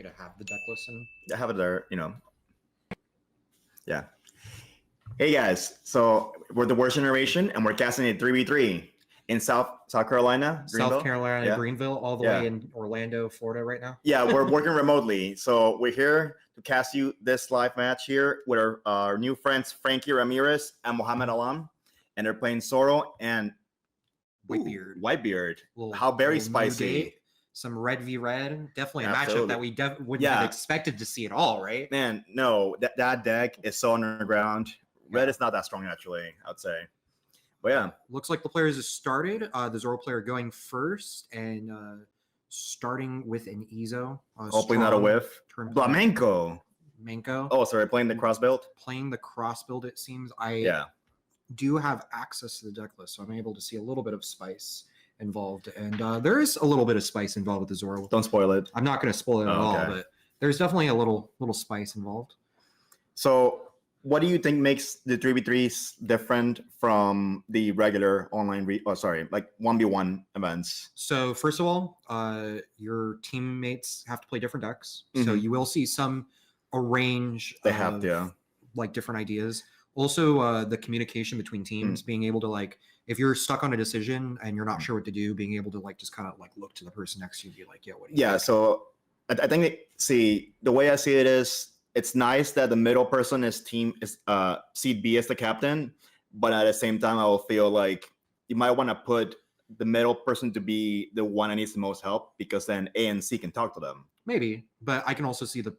me to have the deck listen? I have it there, Yeah. Hey guys, so we're the Worst Generation, and we're casting a 3v3 in South Carolina, Greenville. South Carolina, yeah. Greenville, all the way in Orlando, Florida right now. Yeah, we're working remotely, so we're here to cast you this live match here with our new friends Frankie Ramirez and Mohamed Alam, and they're playing Zoro and Whitebeard. How very spicy. Some red v red, definitely a matchup that we wouldn't have expected to see at all, right? Man, no, that deck is so underground. Red is not that strong, actually, I'd say. But yeah. Looks like the players have started. The Zoro player going first and starting with an Ezo. Hopefully not a whiff. Flamenco. Oh, sorry, playing the cross build? Playing the cross build, it seems. I do have access to the deck list, so I'm able to see a little bit of spice involved. And there is a little bit of spice involved with the Zoro. Don't spoil it. I'm not going to spoil it at all, but there's definitely a little spice involved. So what do you think makes the 3v3s different from the regular online, like 1v1 events? So first of all, your teammates have to play different decks. So you will see a range of like different ideas. Also, the communication between teams, being able to like, if you're stuck on a decision and you're not sure what to do, being able to like just kind of like look to the person next to you and be like, what do you think? So I think, the way I see it is, it's nice that the middle person is seed B as the captain, but at the same time, I will feel like you might want to put the middle person to be the one that needs the most help, because then A and C can talk to them. Maybe, but I can also see the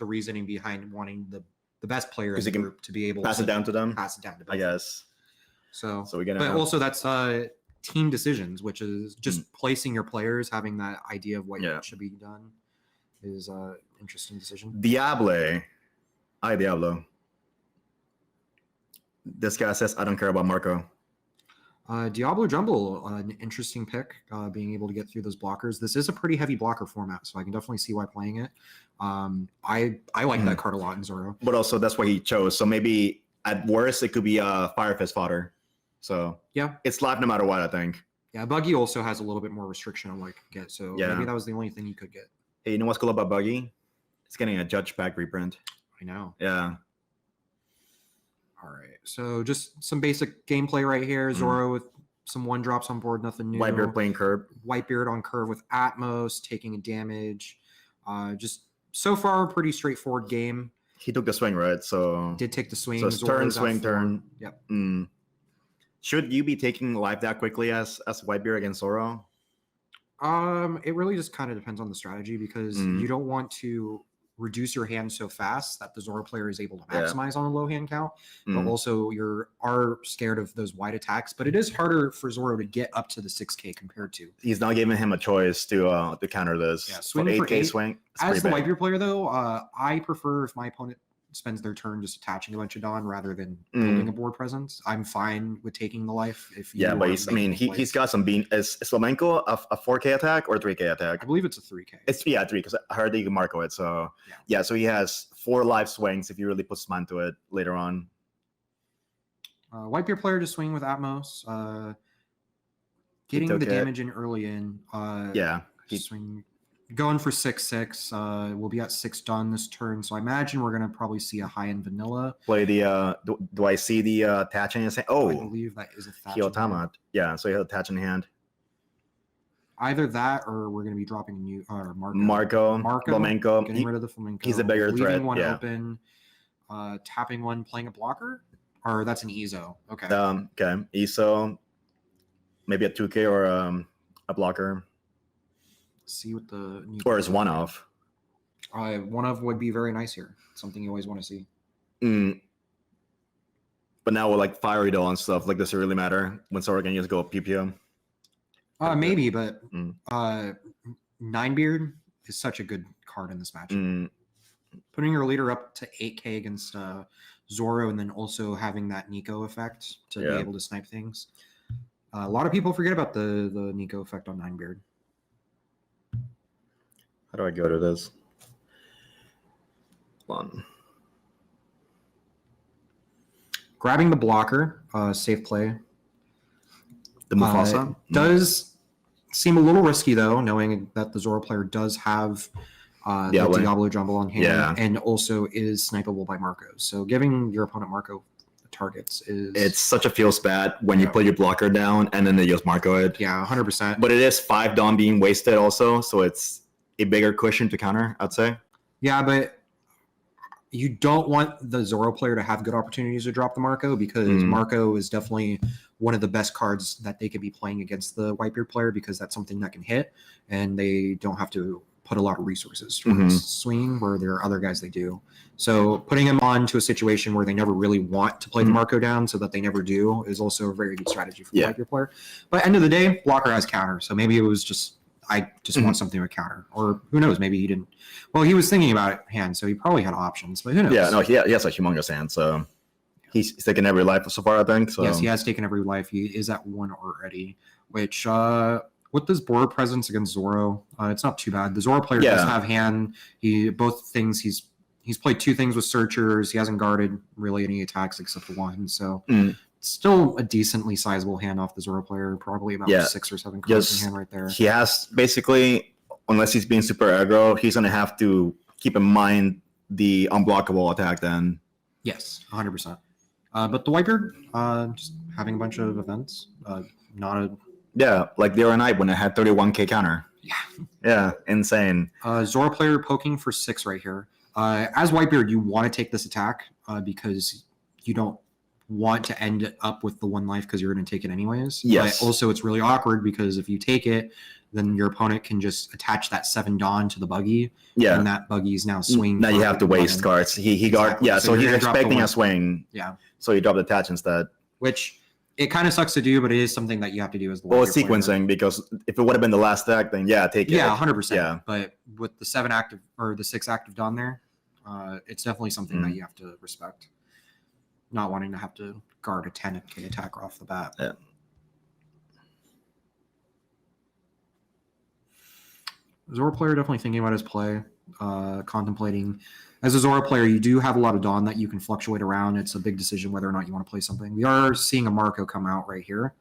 reasoning behind wanting the best player in the group to be able to pass it down to them. I guess. So we're gonna. But also that's team decisions, which is just placing your players, having that idea of what should be done, is interesting decision. Diablo. This guy says, I don't care about Marco. Diablo Jumble, an interesting pick, being able to get through those blockers. This is a pretty heavy blocker format, so I can definitely see why playing it. I like that card a lot in Zoro. But also, that's what he chose. So maybe at worst, it could be Fire Fist fodder. So yeah, it's live no matter what, I think. Yeah, Buggy also has a little bit more restriction on what you can get. So maybe that was the only thing you could get. Hey, you know what's cool about Buggy? It's getting a Judge Pack reprint. I know. Yeah. All right. So just some basic gameplay right here. Zoro with some 1-drops on board, nothing new. Whitebeard playing curve. Whitebeard on curve with Atmos, taking a damage. Just so far, a pretty straightforward game. He took the swing, right? So did take the swing. So turn, swing, turn. Yep. Should you be taking life that quickly as Whitebeard against Zoro? It really just kind of depends on the strategy, because you don't want to reduce your hand so fast that the Zoro player is able to maximize on a low hand count, but also are scared of those wide attacks. But it is harder for Zoro to get up to the 6K compared to. He's not giving him a choice to counter this. Yeah, swing for 8K swing. As the Whitebeard player, though, I prefer if my opponent spends their turn just attaching a bunch of Dawn rather than building a board presence. I'm fine with taking the life. If you but he's got some bean. Is Flamenco a 4K attack or a 3K attack? I believe it's a 3K. It's 3, because I heard that you can Marco it. So so he has 4 live swings if you really put some into it later on. Whitebeard player to swing with Atmos, getting the damage in early in. Swing. Going for 6/6. We'll be at 6 done this turn, so I imagine we're gonna probably see a high-end vanilla. Play the. Do I see the attach in his hand? Oh, I believe that is a Hiyotama. Yeah, so he'll attach in hand. Either that, or we're gonna be dropping a new Marco, Flamenco. Getting rid of the Flamenco. He's a bigger threat. Leaving one open, tapping one, playing a blocker, or that's an Ezo. Okay. Okay, Ezo. Maybe a 2K or a blocker. See what the new or is one of. One of would be very nice here. Something you always want to see. But now with like Fiery Doll and stuff, like, does it really matter when Zoro can just go PPO? Maybe, but Ninebeard is such a good card in this match. Putting your leader up to 8K against Zoro, and then also having that Nico effect to be able to snipe things. A lot of people forget about the Nico effect on Ninebeard. How do I go to this? One. Grabbing the blocker, safe play. The Mufasa does seem a little risky, though, knowing that the Zoro player does have the Diablo Jumble on hand, and also is snipeable by Marco. So giving your opponent Marco targets it's such a feels bad when you put your blocker down and then they just Marco it. Yeah, 100%. But it is 5 Dawn being wasted also, so it's a bigger cushion to counter, I'd say. Yeah, but you don't want the Zoro player to have good opportunities to drop the Marco, because Marco is definitely one of the best cards that they could be playing against the Whitebeard player, because that's something that can hit and they don't have to put a lot of resources towards swinging, where there are other guys they do. So putting him on to a situation where they never really want to play the Marco down so that they never do is also a very good strategy for the Whitebeard player. But end of the day, blocker has counter. So maybe it was just, I just want something with counter. Or who knows, maybe he didn't. Well, he was thinking about it hand, so he probably had options, but who knows? Yeah, no, he has a humongous hand, so he's taken every life so far, I think. So. Yes, he has taken every life. He is at 1 already, which with this board presence against Zoro, it's not too bad. The Zoro player does have hand. He's played 2 things with searchers. He hasn't guarded really any attacks except for 1. So still a decently sizable hand off the Zoro player. Probably about 6 or 7 cards in hand right there. He has basically, unless he's being super aggro, he's gonna have to keep in mind the unblockable attack then. Yes, 100%. But the Whitebeard, just having a bunch of events, not a... Yeah, like the other night when it had 31k counter. Yeah, insane. Zoro player poking for 6 right here. As Whitebeard, you want to take this attack because you don't want to end up with the 1 life because you're going to take it anyways. Yes. But also, it's really awkward because if you take it, then your opponent can just attach that 7 Dawn to the buggy. Yeah. And that buggy is now swinging. Now you have to waste cards. He guard. Yeah, so he's expecting a swing. Yeah. So you drop the attach instead. Which it kind of sucks to do, but it is something that you have to do as the it's sequencing, because if it would have been the last deck, then take it. Yeah, 100%. Yeah. But with the 7 active or the 6 active Dawn there, it's definitely something that you have to respect. Not wanting to have to guard a 10k attack off the bat. Yeah. Zoro player definitely thinking about his play, contemplating. As a Zoro player, you do have a lot of Dawn that you can fluctuate around. It's a big decision whether or not you want to play something. We are seeing a Marco come out right here,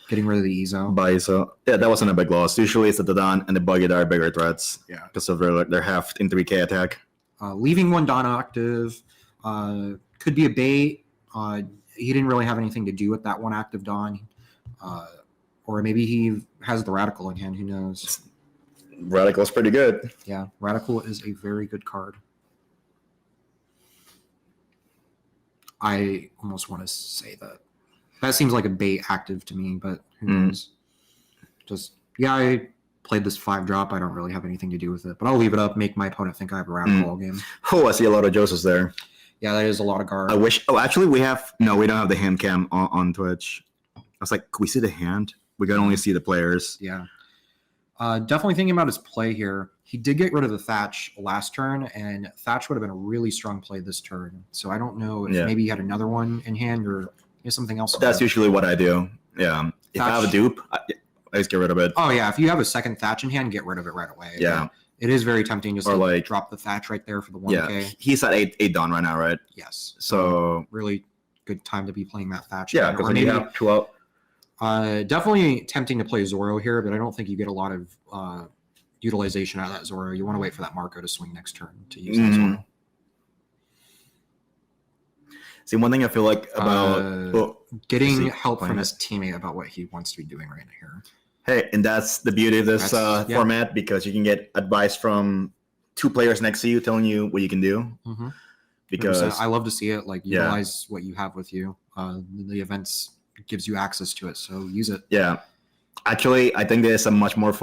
getting rid of the Ezo. Yeah, that wasn't a big loss. Usually it's the Dawn and the buggy that are bigger threats. Yeah. Because of their half in 3k attack. Leaving 1 Dawn active could be a bait. He didn't really have anything to do with that 1 active Dawn. Or maybe he has the Radical in hand. Who knows? Radical is pretty good. Yeah, Radical is a very good card. I almost want to say that seems like a bait active to me, but who knows? I played this 5-drop. I don't really have anything to do with it, but I'll leave it up, make my opponent think I have a Radical all game. Oh, I see a lot of Josephs there. Yeah, that is a lot of guard. I wish. Oh, actually, we don't have the hand cam on Twitch. I was like, can we see the hand? We can only see the players. Yeah. Definitely thinking about his play here. He did get rid of the Thatch last turn, and Thatch would have been a really strong play this turn. So I don't know if maybe he had another one in hand or something else. That's usually what I do. Yeah. If I have a dupe, I just get rid of it. Oh, yeah. If you have a second Thatch in hand, get rid of it right away. Yeah. It is very tempting just to drop the Thatch right there for the 1k. Yeah. He's at 8 Dawn right now, right? Yes. So really good time to be playing that Thatch. Yeah, because maybe you have 2 out. Definitely tempting to play Zoro here, but I don't think you get a lot of utilization out of that Zoro. You want to wait for that Marco to swing next turn to use that Zoro. See, one thing I feel like about getting help from his teammate about what he wants to be doing right here. Hey, and that's the beauty of this format, because you can get advice from 2 players next to you telling you what you can do. Because 100%. I love to see it. Like, utilize what you have with you. The events gives you access to it, so use it. Yeah. Actually, I think there's a much more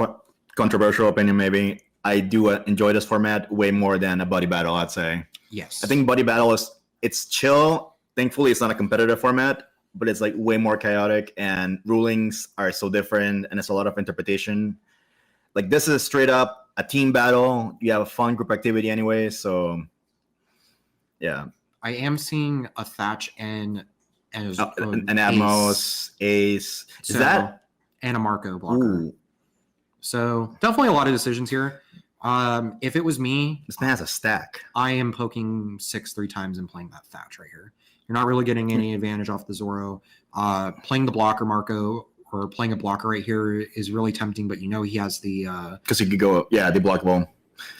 controversial opinion maybe. I do enjoy this format way more than a buddy battle, I'd say. Yes. I think buddy battle it's chill. Thankfully, it's not a competitive format, but it's like way more chaotic, and rulings are so different, and it's a lot of interpretation. Like, this is straight up a team battle. You have a fun group activity anyway, so yeah. I am seeing a Thatch and an Atmos, Ace. And a Marco blocker. Ooh. So definitely a lot of decisions here. If it was me, this man has a stack. I am poking 6 3 times and playing that Thatch right here. You're not really getting any advantage off the Zoro. Playing the blocker Marco or playing a blocker right here is really tempting, but he has the because he could go the blockable.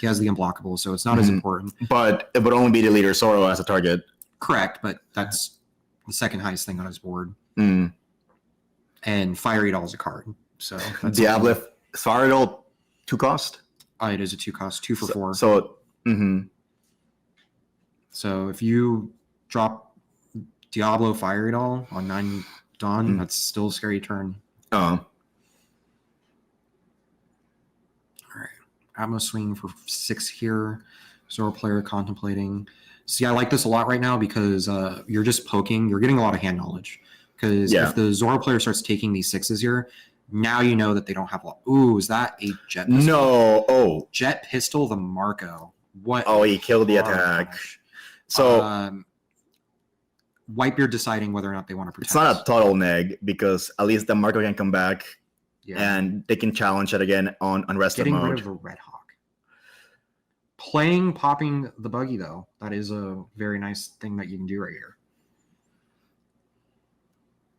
He has the unblockable, so it's not as important. But it would only be the leader Zoro as a target. Correct, but that's the second highest thing on his board. Mm. And Fire Eat All is a card. So Diablo Fire Eat All 2 cost? It is a 2 cost, 2 for 4. So if you drop Diablo Fire Eat All on 9 Dawn, that's still a scary turn. Oh. All right. Atmos swing for 6 here. Zoro player contemplating. See, I like this a lot right now because you're just poking. You're getting a lot of hand knowledge. Because if the Zoro player starts taking these 6s here, now you know that they don't have a lot. Ooh, is that a jet pistol? No. Oh. Jet pistol, the Marco. What? Oh, he killed the attack. So Whitebeard deciding whether or not they want to protect. It's not a total neg because at least the Marco can come back and they can challenge it again on rested mode. Getting rid of the Red Hawk. Popping the buggy, though. That is a very nice thing that you can do right here.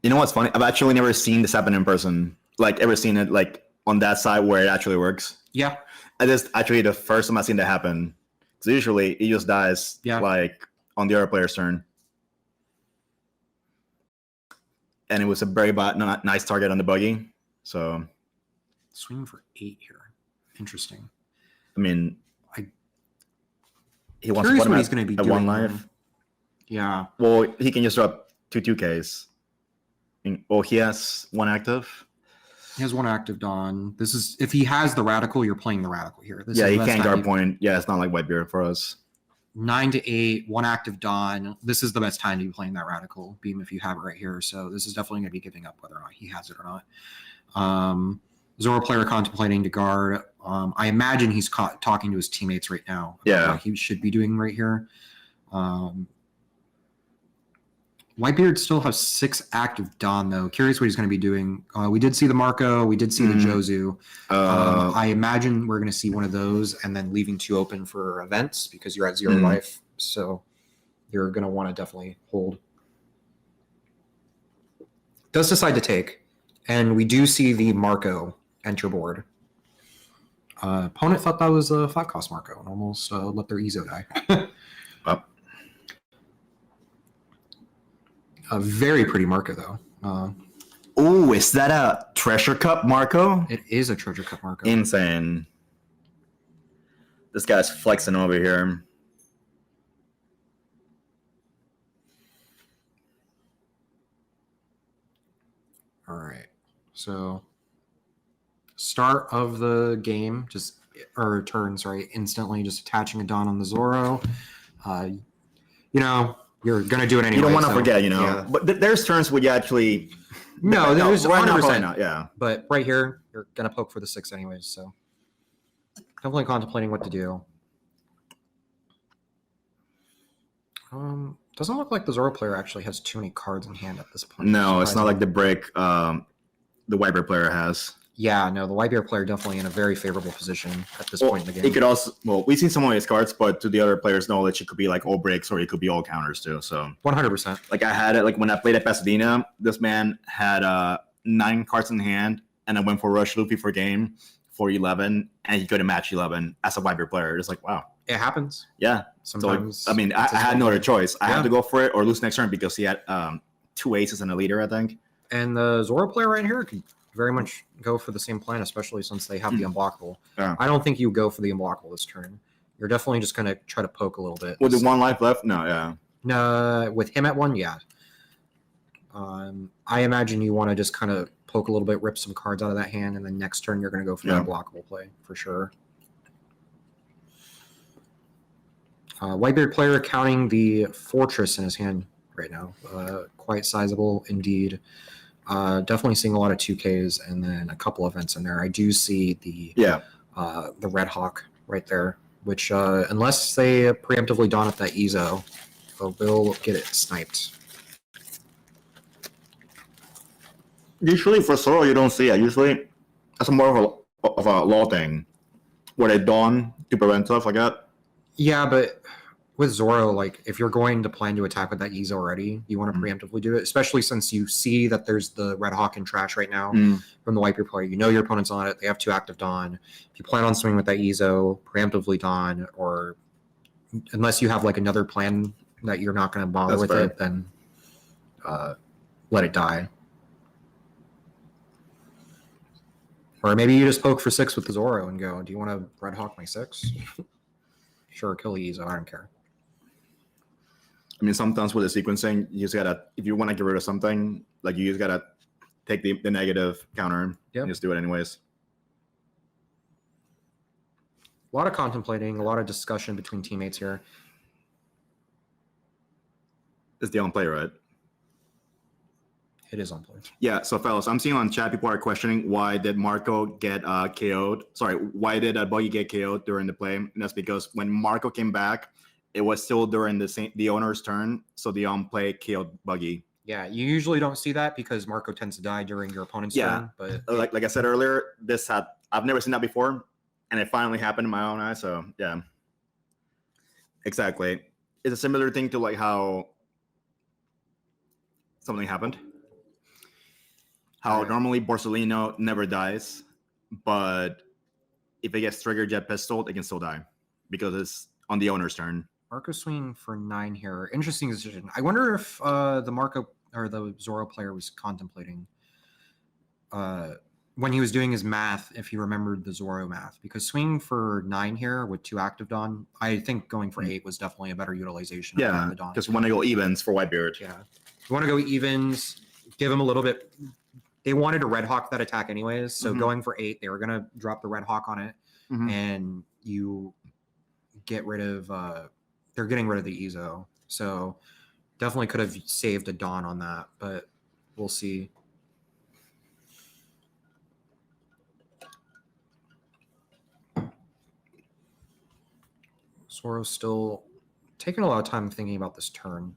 You know what's funny? I've actually never seen this happen in person. Like, ever seen it, like, on that side where it actually works. Yeah. And this is actually the first time I've seen that happen. So usually, it just dies, like, on the other player's turn. And it was a very nice target on the buggy. So. Swing for 8 here. Interesting. I mean, he wants to put what he's going to be at doing 1 life. Yeah. Well, he can just drop 2 2Ks. He has 1 active. He has 1 active Dawn. This is if he has the Radical, you're playing the Radical here. This he can't guard point. Yeah, it's not like Whitebeard for us. 9 to 8, 1 active Dawn. This is the best time to be playing that Radical Beam if you have it right here. So this is definitely going to be giving up whether or not he has it or not. Zoro player contemplating to guard. I imagine he's talking to his teammates right now about what he should be doing right here. Whitebeard still has 6 active Dawn, though. Curious what he's going to be doing. We did see the Marco. We did see the Jozu. I imagine we're going to see one of those and then leaving 2 open for events because you're at 0 life. So you're going to want to definitely hold. Does decide to take. And we do see the Marco enter board. Opponent thought that was a 5-cost Marco and almost let their Ezo die. A very pretty Marco, though. Oh, is that a Treasure Cup Marco? It is a Treasure Cup Marco. Insane. This guy's flexing over here. All right. So, start of the game, turns, right? Instantly just attaching a Dawn on the Zoro. You're going to do it anyway. You don't want to forget, Yeah. But there's turns where you actually... No, there's 100%. Not, yeah. But right here, you're going to poke for the 6 anyways, so... Definitely contemplating what to do. Doesn't look like the Zoro player actually has too many cards in hand at this point. No, it's not like the break the Whitebeard player has. Yeah, no, the Whitebeard player definitely in a very favorable position at this point in the game. He could also, we've seen some of his cards, but to the other players' knowledge, it could be like all breaks or it could be all counters too. So 100%. Like I had it, like when I played at Pasadena, this man had 9 cards in hand, and I went for Rush Luffy for game for 11, and he couldn't match 11 as a Whitebeard player. It's like, wow. It happens. Yeah. Sometimes. So, I had no other choice. I had to go for it or lose next turn because he had 2 aces and a leader, I think. And the Zoro player right here could very much go for the same plan, especially since they have the unblockable. Yeah. I don't think you go for the unblockable this turn. You're definitely just going to try to poke a little bit. With the 1 life left? No, yeah. No, with him at 1, yeah. I imagine you want to just kind of poke a little bit, rip some cards out of that hand, and then next turn you're going to go for the unblockable play for sure. Whitebeard player counting the fortress in his hand right now. Quite sizable indeed. Definitely seeing a lot of 2Ks and then a couple events in there. I do see the Red Hawk right there, which unless they preemptively Dawn up that Ezo, will get it sniped. Usually for Zoro, you don't see it. Usually that's more of a law thing where they Dawn to prevent stuff like that. Yeah, but with Zoro, like if you're going to plan to attack with that Ease already, you want to preemptively do it, especially since you see that there's the Red Hawk in trash right now from the wipe your player. You know your opponent's on it. They have 2 active Dawn. If you plan on swinging with that Ezo, preemptively Dawn, or unless you have like another plan that you're not going to bother with it, then let it die. Or maybe you just poke for 6 with the Zoro and go, do you want to Red Hawk my 6? Sure, kill the Ezo. I don't care. I mean, sometimes with the sequencing, you just gotta, if you want to get rid of something, like you just gotta take the negative counter and just do it anyways. A lot of contemplating, a lot of discussion between teammates here. It's the on play, right? It is on play. Yeah, so fellas, I'm seeing on chat people are questioning why did Marco get KO'd? Sorry, why did Buggy get KO'd during the play? And that's because when Marco came back, it was still during the owner's turn, so the on play KO'd Buggy. Yeah, you usually don't see that because Marco tends to die during your opponent's turn. But like I said earlier, I've never seen that before, and it finally happened in my own eyes. So yeah, exactly. It's a similar thing to like how something happened. How normally Borsellino never dies, but if it gets triggered jet pistol, it can still die because it's on the owner's turn. Marco swinging for 9 here. Interesting decision. I wonder if the Marco or the Zoro player was contemplating when he was doing his math, if he remembered the Zoro math, because swinging for 9 here with 2 active Dawn, I think going for 8 was definitely a better utilization. Yeah, of the Dawn. Just want to go evens for Whitebeard. Yeah, you want to go evens, give him a little bit. They wanted to Red Hawk that attack anyways, so going for 8, they were going to drop the Red Hawk on it, and you get rid of they're getting rid of the Ezo, so definitely could have saved a Dawn on that, but we'll see. Zoro's still taking a lot of time thinking about this turn,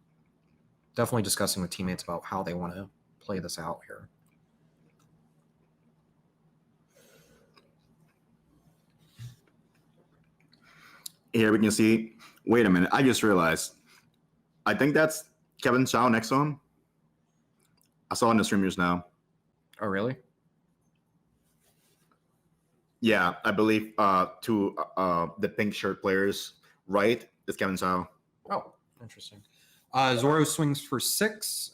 definitely discussing with teammates about how they want to play this out here. Here we can see, wait a minute, I just realized. I think that's Kevin Chow next to him. I saw in the stream just now. Oh, really? Yeah, I believe to the pink shirt players, right, is Kevin Chow. Oh, interesting. Zoro swings for 6,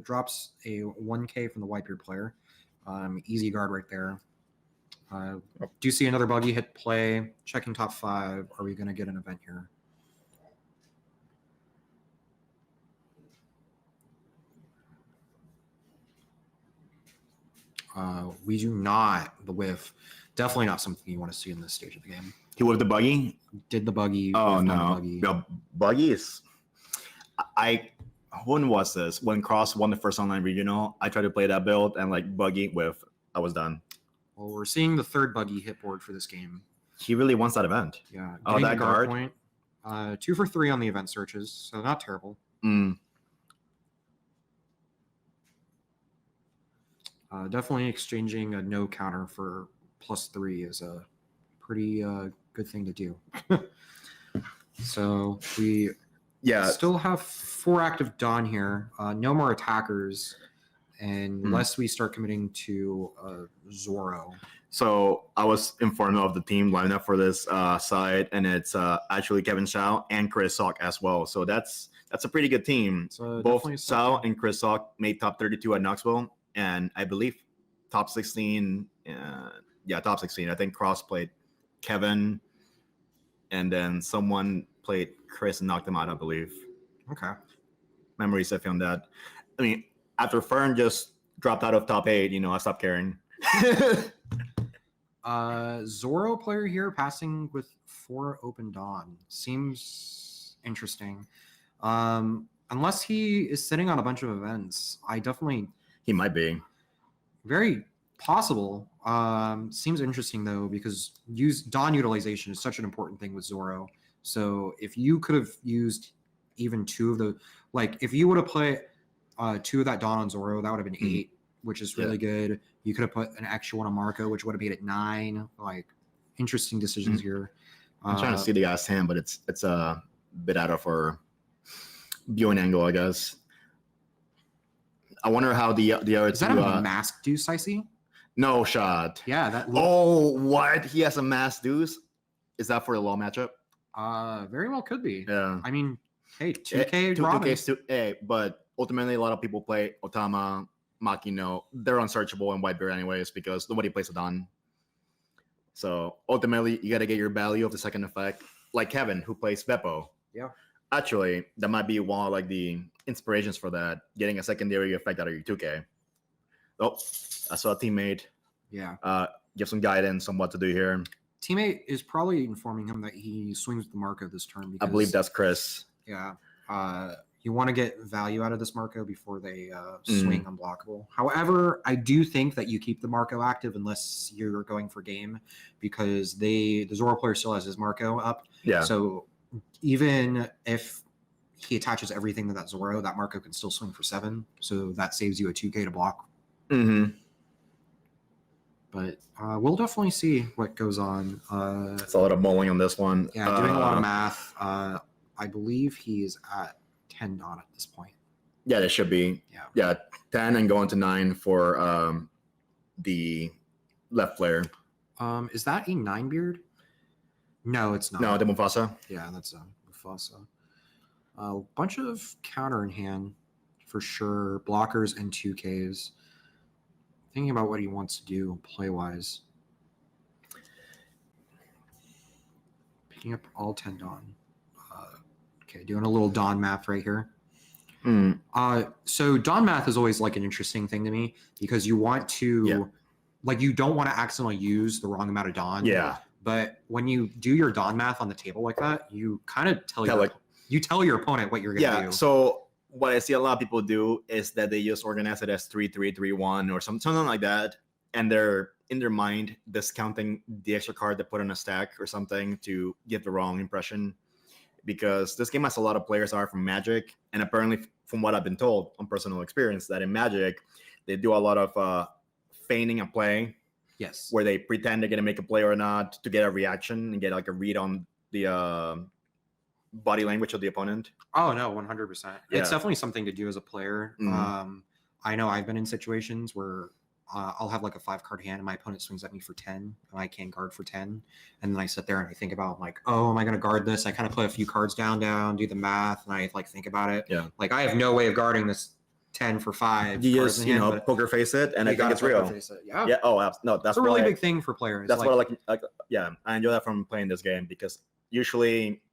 drops a 1K from the Whitebeard player. Easy guard right there. Do you see another buggy hit play? Checking top 5. Are we going to get an event here? We do not. The whiff. Definitely not something you want to see in this stage of the game. He whiffed the buggy? Did the buggy. Oh, no. Buggy. The buggy is... When was this? When Cross won the first online regional, I tried to play that build and like buggy whiff. I was done. Well, we're seeing the 3rd buggy hit board for this game. He really wants that event. Yeah. Oh, that guard point. 2 for 3 on the event searches, so not terrible. Definitely exchanging a no counter for +3 is a pretty good thing to do. So we still have 4 active Dawn here. No more attackers, and unless we start committing to Zoro. So I was informed of the team lineup for this side, and it's actually Kevin Chow and Chris Sock as well. So that's a pretty good team. So both Chow and Chris Sock made top 32 at Knoxville, and I believe top 16. Top 16. I think Cross played Kevin, and then someone played Chris and knocked him out, I believe. Okay. Memories I found that. I mean, after Fern just dropped out of top 8, I stopped caring. Zoro player here passing with 4 open Dawn seems interesting. Unless he is sitting on a bunch of events, he might be very possible. Seems interesting though, because Dawn utilization is such an important thing with Zoro. So if you could have used even 2 of the, like if you would have put 2 of that Dawn on Zoro, that would have been 8, which is really good. You could have put an extra one on Marco, which would have made it 9. Like interesting decisions here. I'm trying to see the guy's hand, but it's bit out of our viewing angle, I guess. I wonder how the other Is that a masked deuce I see? No shot. Yeah, that. Oh, what? He has a masked deuce. Is that for the law matchup? Very well could be. Yeah. I mean, hey, 2K Robin. But ultimately, a lot of people play Otama, Makino. They're unsearchable in Whitebeard anyways because nobody plays a Don. So ultimately, you got to get your value of the second effect, like Kevin, who plays Beppo. Yeah. Actually, that might be one of like the inspirations for that, getting a secondary effect out of your 2K. Oh, I saw a teammate. Yeah. Give some guidance on what to do here. Teammate is probably informing him that he swings with the Marco this turn. Because, I believe that's Chris. Yeah. You want to get value out of this Marco before they swing unblockable. However, I do think that you keep the Marco active unless you're going for game, because the Zoro player still has his Marco up. Yeah. So even if he attaches everything to that Zoro, that Marco can still swing for 7. So that saves you a 2K to block. Mm-hmm. But we'll definitely see what goes on. It's a lot of mulling on this one. Yeah, doing a lot of math. I believe he's at 10 Don at this point. Yeah, it should be. Yeah, 10 and going to 9 for the left player. Is that a 9-beard? No, it's not. No, the Mufasa. Yeah, that's a Mufasa. A bunch of counter in hand for sure. Blockers and 2Ks. Thinking about what he wants to do play-wise. Picking up all 10 Don. Okay, doing a little Don math right here. So Don math is always like an interesting thing to me because you want to, like, you don't want to accidentally use the wrong amount of Don. Yeah. But when you do your Don math on the table like that, you kind of tell your opponent what you're going to do. So what I see a lot of people do is that they just organize it as 3-3-3-1 or something like that, and they're in their mind discounting the extra card they put on a stack or something to give the wrong impression. Because this game has a lot of players are from Magic, and apparently, from what I've been told on personal experience, that in Magic they do a lot of feigning a play. Yes. Where they pretend they're gonna make a play or not to get a reaction and get like a read on the body language of the opponent. Oh no, 100%. Yeah. It's definitely something to do as a player. I know I've been in situations where I'll have like a 5-card hand and my opponent swings at me for 10 and I can't guard for 10. And then I sit there and I think about like, oh, am I going to guard this? I kind of put a few cards down, do the math, and I like think about it. Yeah. Like I have no way of guarding this 10 for 5. You just, poker face it, and I think it's real. Yeah. Yeah. Oh, no, that's a really big thing for players. That's what I like. Yeah, I enjoy that from playing this game because usually,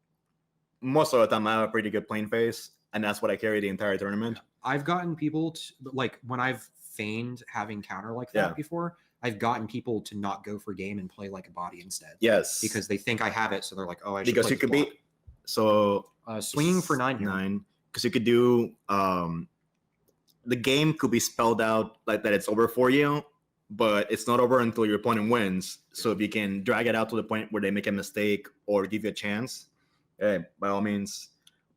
most of the time, I have a pretty good playing face, and that's what I carry the entire tournament. I've gotten people to, like, when I've feigned having counter like that before, I've gotten people to not go for game and play like a body instead. Yes. Because they think I have it, so they're like, oh, I should because play you could be swinging for 9 here. 9, because you could do the game could be spelled out like that it's over for you, but it's not over until your opponent wins. So if you can drag it out to the point where they make a mistake or give you a chance, hey, by all means.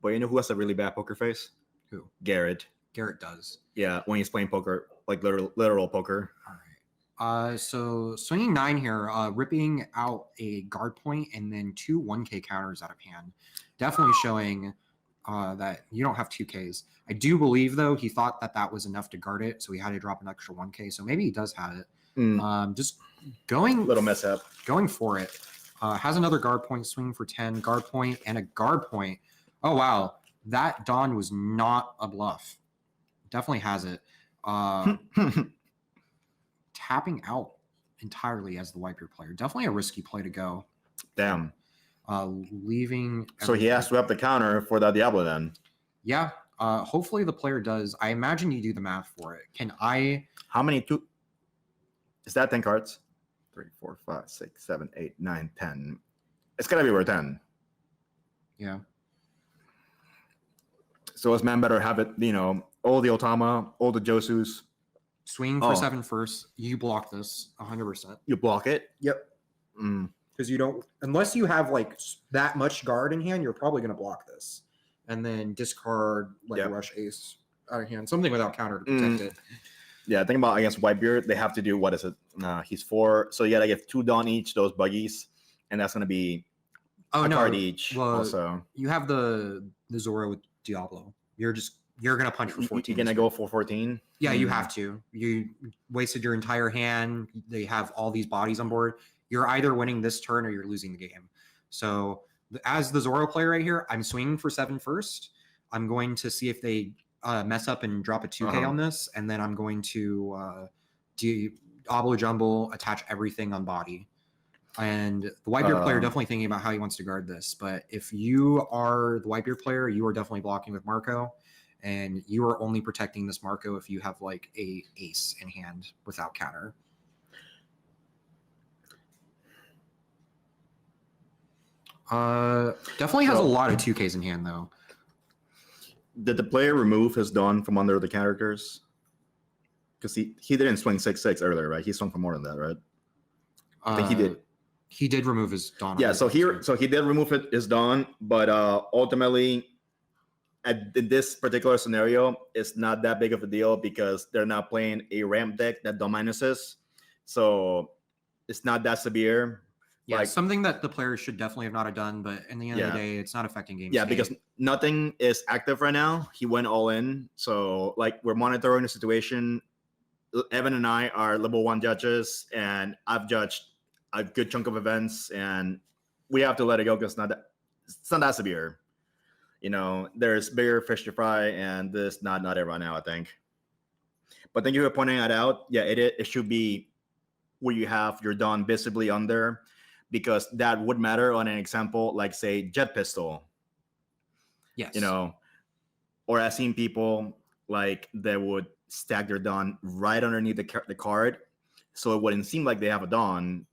But you know who has a really bad poker face? Who? Garrett. Garrett does. Yeah, when he's playing poker, like literal poker. All right. So swinging 9 here, ripping out a guard point and then 2 1K counters out of hand. Definitely showing that you don't have 2Ks. I do believe, though, he thought that was enough to guard it, so he had to drop an extra 1K. So maybe he does have it. Just going... Little mess up. Going for it. Has another guard point, swinging for 10, guard point, and a guard point. Oh, wow. That Dawn was not a bluff. Definitely has it. Tapping out entirely as the Whitebeard player. Definitely a risky play to go. Damn. Leaving. So he has to up the counter for that Diablo then. Yeah. Hopefully the player does. I imagine you do the math for it. Can I? How many? Is that 10 cards? 3, 4, 5, 6, 7, 8, 9, 10. It's gotta be worth 10. Yeah. So his man better have it, all the Otama, all the Josus. Swing for 7 first. You block this 100%. You block it? Yep. Because you don't, unless you have like that much guard in hand, you're probably going to block this. And then discard like a rush ace out of hand. Something without counter to protect it. Yeah, think about against Whitebeard, they have to do, what is it? He's 4. So you got to give 2 Dawn each, those buggies. And that's going to be Oh, a no. card each. Well, also, you have the Zoro with Diablo. You're gonna punch for 14. You're gonna go for 14. Yeah, you have to. You wasted your entire hand. They have all these bodies on board. You're either winning this turn or you're losing the game. So as the Zoro player right here, I'm swinging for 7 first. I'm going to see if they mess up and drop a 2K on this, and then I'm going to Diablo Jumble, attach everything on body. And the Whitebeard player definitely thinking about how he wants to guard this. But if you are the Whitebeard player, you are definitely blocking with Marco, and you are only protecting this Marco if you have like a ace in hand without counter. Definitely has a lot of 2Ks in hand though. Did the player remove his Dawn from under the characters? Because he didn't swing 6/6 earlier, right? He swung for more than that, right? I think he did. He did remove his Dawn. Yeah, so he did remove his Dawn, but ultimately, in this particular scenario, it's not that big of a deal because they're not playing a ramp deck that Dawn minuses, so it's not that severe. Yeah, like something that the players should definitely have not have done, but in the end of the day, it's not affecting game. Yeah, because nothing is active right now. He went all in, so like we're monitoring the situation. Evan and I are level 1 judges, and I've judged a good chunk of events, and we have to let it go because it's not that severe. You know, there's bigger fish to fry, and this not it right now, I think. But thank you for pointing that out. Yeah, it should be where you have your Dawn visibly under, because that would matter on an example like, say, Jet Pistol. Yes. You know, or I've seen people like that would stack their Dawn right underneath the card, so it wouldn't seem like they have a Dawn.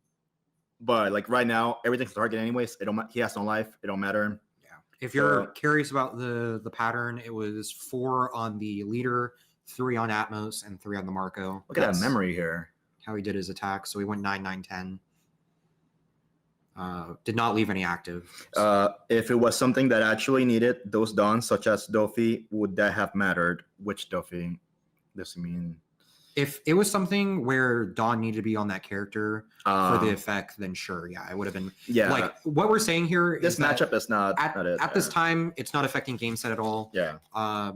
But like right now, everything's target anyways. He has no life. It don't matter. Yeah. If you're curious about the pattern, it was 4 on the leader, 3 on Atmos, and 3 on the Marco. Look at that memory here. How he did his attack. So he went 9-9-10. Did not leave any active. If it was something that actually needed those Dawns, such as Dofi, would that have mattered? Which Dofi does he mean? If it was something where Dawn needed to be on that character for the effect, then sure, yeah, it would have been. Yeah. Like what we're saying here this matchup is not it. At this time, it's not affecting game set at all. Yeah.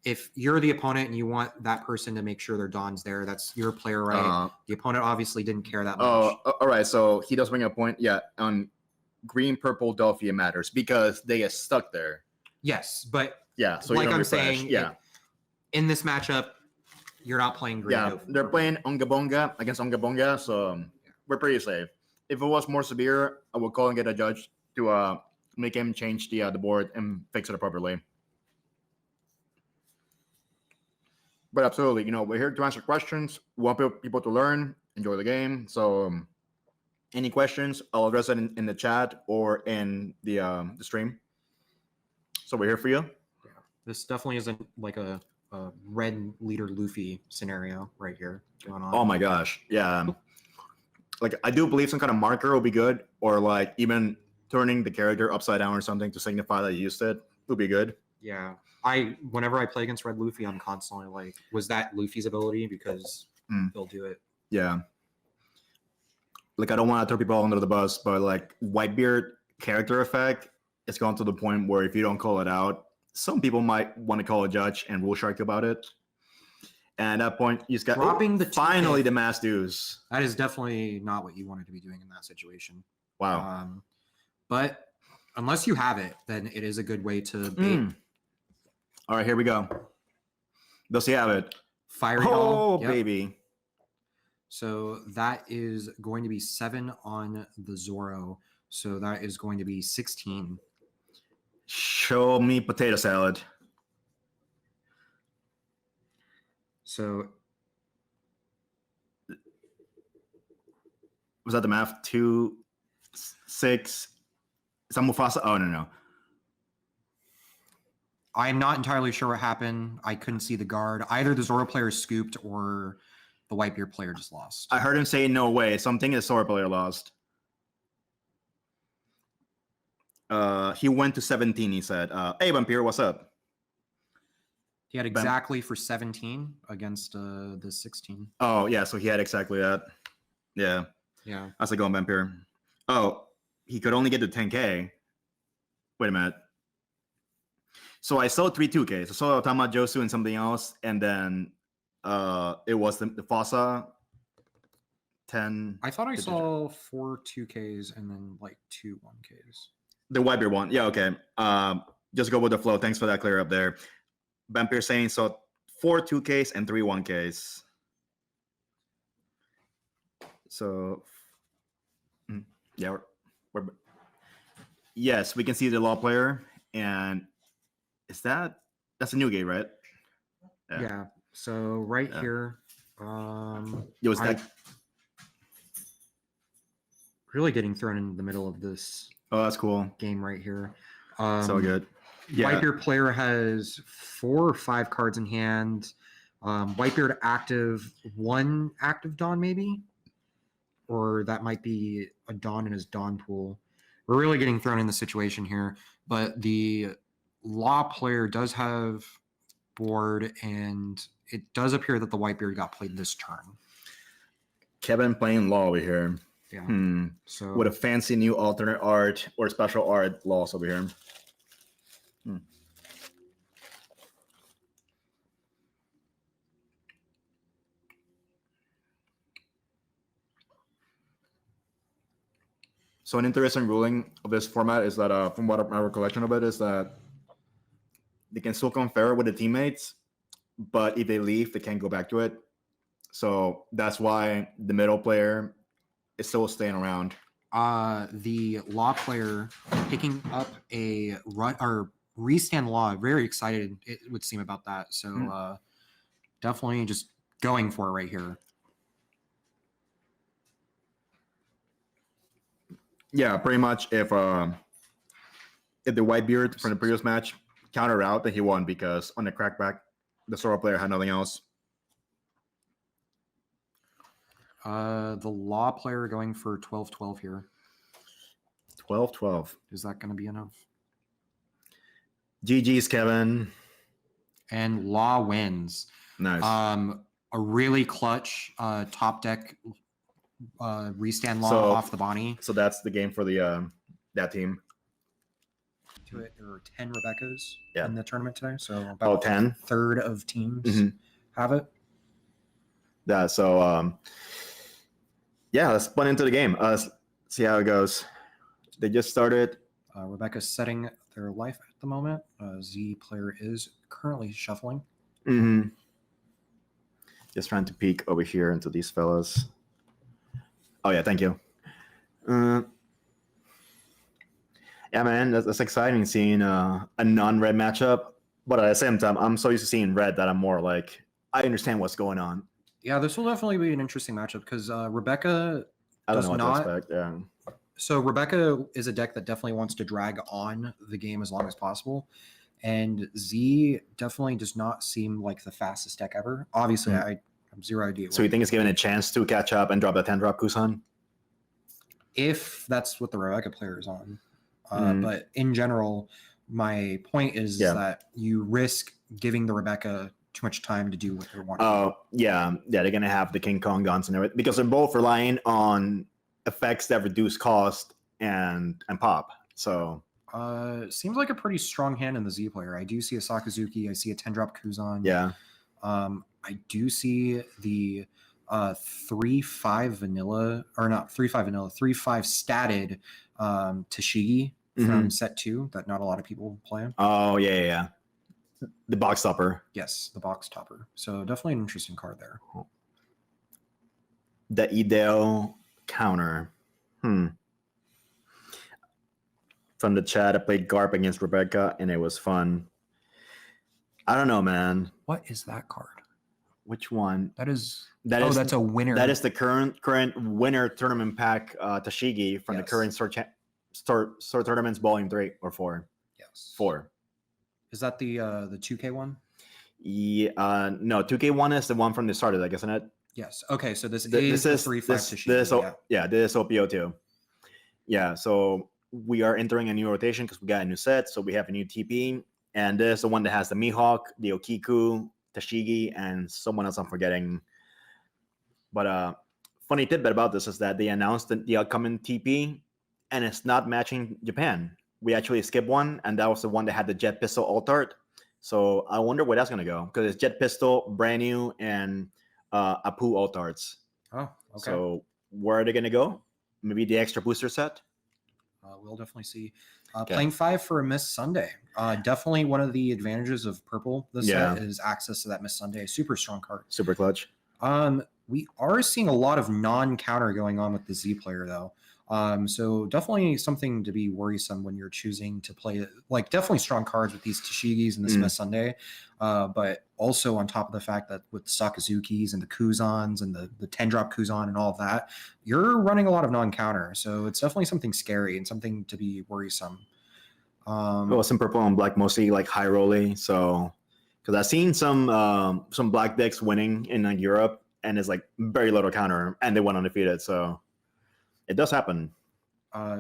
If you're the opponent and you want that person to make sure their Dawn's there, that's your player, right? The opponent obviously didn't care that much. Oh, all right. So he does bring a point. Yeah, on green, purple, Delphi, it matters because they get stuck there. Yes, but yeah. So like I'm saying, yeah, in this matchup, you're not playing green. Yeah, they're playing Ongabonga against Ongabonga, so we're pretty safe. If it was more severe, I would call and get a judge to make him change the board and fix it appropriately. But absolutely, you know, we're here to answer questions. We want people to learn, enjoy the game. So any questions, I'll address it in the chat or in the stream. So we're here for you. Yeah. This definitely isn't like a red leader Luffy scenario right here going on. Oh my gosh. Yeah. Like I do believe some kind of marker will be good, or like even turning the character upside down or something to signify that you used it would be good. Yeah. Whenever I play against Red Luffy, I'm constantly like, was that Luffy's ability? Because they'll do it. Yeah. Like I don't want to throw people under the bus, but like Whitebeard character effect, it's gone to the point where if you don't call it out, some people might want to call a judge and rule shark about it. And at that point, you just got finally the mass dues. That is definitely not what you wanted to be doing in that situation. Wow. But unless you have it, then it is a good way to bait. All right, here we go. Does he have it? Fiery doll. Oh, yep. Baby. So that is going to be 7 on the Zoro. So that is going to be 16. Show me potato salad. So was that the math? 2, 6. Is that Mufasa? Oh, no. I'm not entirely sure what happened. I couldn't see the guard. Either the Zoro player scooped or the Whitebeard player just lost. I heard him say, no way. Something the Zoro player lost. He went to 17, he said. Hey, Vampire, what's up? He had exactly for 17 against the 16. Oh, yeah, so he had exactly that. Yeah. Yeah. How's it going, Vampire? Oh, he could only get to 10K. Wait a minute. So I sold 3 2Ks. I sold Otama Josu and something else, and then it was the Fossa 10. I thought I saw 4 2Ks and then like 2 1Ks. The Whitebeard one. Yeah, okay. Just go with the flow. Thanks for that clear up there. Vampire saying so 4 2Ks and 3 1Ks. So yeah, yes, we can see the law player, and that's a new gate, right? Yeah. So right here, it was that really getting thrown in the middle of this. Oh, that's cool. Game right here. So good. Yeah. Whitebeard player has 4 or 5 cards in hand. Whitebeard active, 1 active Dawn maybe, or that might be a Dawn in his Dawn pool. We're really getting thrown in the situation here, but the Law player does have board, and it does appear that the Whitebeard got played this turn. Kevin playing Law over here. Yeah. So with a fancy new alternate art or special art Laws over here. So an interesting ruling of this format is that, from what my recollection of it, is that they can still come fair with the teammates, but if they leave, they can't go back to it. So that's why the middle player is still staying around. The Law player picking up a run or restand Law, very excited it would seem about that. So definitely just going for it right here. Yeah, pretty much. If the Whitebeard from the previous match counter out, then he won, because on the crackback, the Sora player had nothing else. The Law player going for 12-12 here. 12-12. Is that going to be enough? GG's, Kevin. And Law wins. Nice. A really clutch top deck restand Law off the Bonnie. So that's the game for the that team. To it, there were 10 Rebeccas in the tournament today, so about 10. A third of teams have it. Yeah. So yeah, let's spun into the game. Let's see how it goes. They just started. Rebecca's setting their life at the moment. Z player is currently shuffling. Just trying to peek over here into these fellas. Oh yeah, thank you. Yeah, man, that's exciting seeing a non-red matchup. But at the same time, I'm so used to seeing red that I'm more like, I understand what's going on. Yeah, this will definitely be an interesting matchup because Rebecca I don't know what to expect. Yeah. So Rebecca is a deck that definitely wants to drag on the game as long as possible. And Z definitely does not seem like the fastest deck ever. Obviously, I have zero idea. So you think it's given a chance to catch up and drop the 10-drop Kusan? If that's what the Rebecca player is on. But in general, my point is that you risk giving the Rebecca too much time to do what they want. Oh, yeah. Yeah, they're going to have the King Kong guns and everything, because they're both relying on effects that reduce cost and pop. So seems like a pretty strong hand in the Z player. I do see a Sakazuki. I see a 10-drop Kuzan. Yeah. I do see the 3-5 vanilla, or not 3-5 vanilla, 3-5 statted Tashigi from set 2 that not a lot of people play. Oh, yeah. The box topper. Yes, the box topper. So definitely an interesting card there. The Ideo counter. From the chat, I played Garp against Rebecca, and it was fun. I don't know, man. What is that card? Which one? That's a winner. That is the current winner tournament pack Tashigi from the current Store Tournaments Volume 3 or 4. Yes. 4. Is that the 2K one? Yeah. No, 2K one is the one from the start, isn't it? Yes. Okay, so this is the 3-5 Tashigi. This is OPO2. Yeah, so we are entering a new rotation because we got a new set, so we have a new TP, and this is the one that has the Mihawk, the Okiku, Tashigi, and someone else I'm forgetting. But funny tidbit about this is that they announced the upcoming TP, and it's not matching Japan. We actually skipped one, and that was the one that had the jet pistol alt art. So I wonder where that's gonna go, because it's jet pistol, brand new, and Apu alt arts. Oh, okay. So where are they gonna go? Maybe the extra booster set. We'll definitely see. Playing 5 for a Miss Sunday. Definitely one of the advantages of purple this set is access to that Miss Sunday. Super strong card. Super clutch. We are seeing a lot of non-counter going on with the Z player though. So definitely something to be worrisome when you're choosing to play, like definitely strong cards with these Tashigis and this Miss Sunday. But also on top of the fact that with Sakazukis and the Kuzans and the 10-drop Kuzan and all of that, you're running a lot of non-counter. So it's definitely something scary and something to be worrisome. Well, some purple and black, mostly like high rolly. So, because I've seen some black decks winning in Europe, and it's like very little counter, and they went undefeated. So it does happen.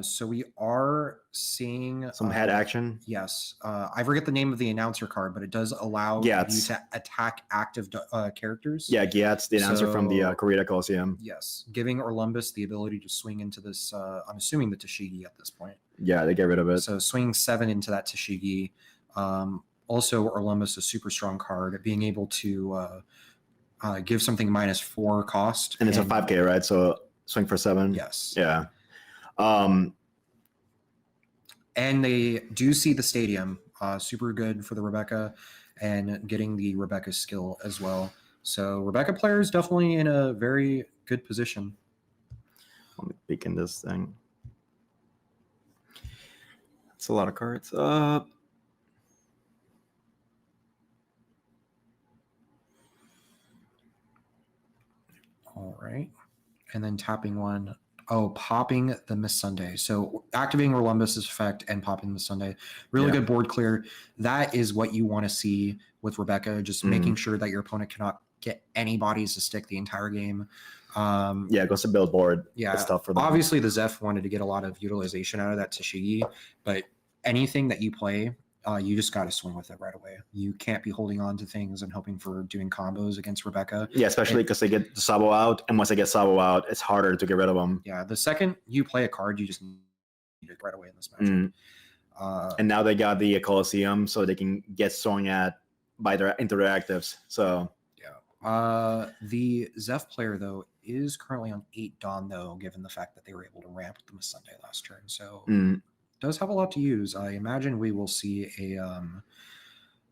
So we are seeing some head action. Yes. I forget the name of the announcer card, but it does allow you to attack active characters. Yeah, Gyat's the announcer from the Korea Coliseum. Yes. Giving Orlumbus the ability to swing into this, I'm assuming the Tashigi at this point. Yeah, they get rid of it. So swing 7 into that Tashigi. Also, Orlumbus, a super strong card, being able to give something -4 cost. And it's a 5K, right? So swing for 7. Yes. Yeah. And they do see the stadium, super good for the Rebecca, and getting the Rebecca skill as well. So Rebecca players definitely in a very good position. Let me peek in this thing. It's a lot of cards. All right. And then tapping one. Oh, popping the Miss Sunday. So activating Orlumbus's effect and popping the Sunday. Really good board clear. That is what you want to see with Rebecca, just making sure that your opponent cannot get any bodies to stick the entire game. It goes to build board. Yeah, it's tough for them. Obviously the Zeph wanted to get a lot of utilization out of that Tashigi, but anything that you play, you just got to swing with it right away. You can't be holding on to things and hoping for doing combos against Rebecca. Yeah, especially because they get the Sabo out, and once they get Sabo out, it's harder to get rid of them. Yeah, the second you play a card, you just need it right away in this matchup. And now they got the Coliseum, so they can get swung at by their interactives. So yeah, the Zeph player though is currently on 8 Dawn though, given the fact that they were able to ramp the Miss Sunday last turn. So. Does have a lot to use. I imagine we will see a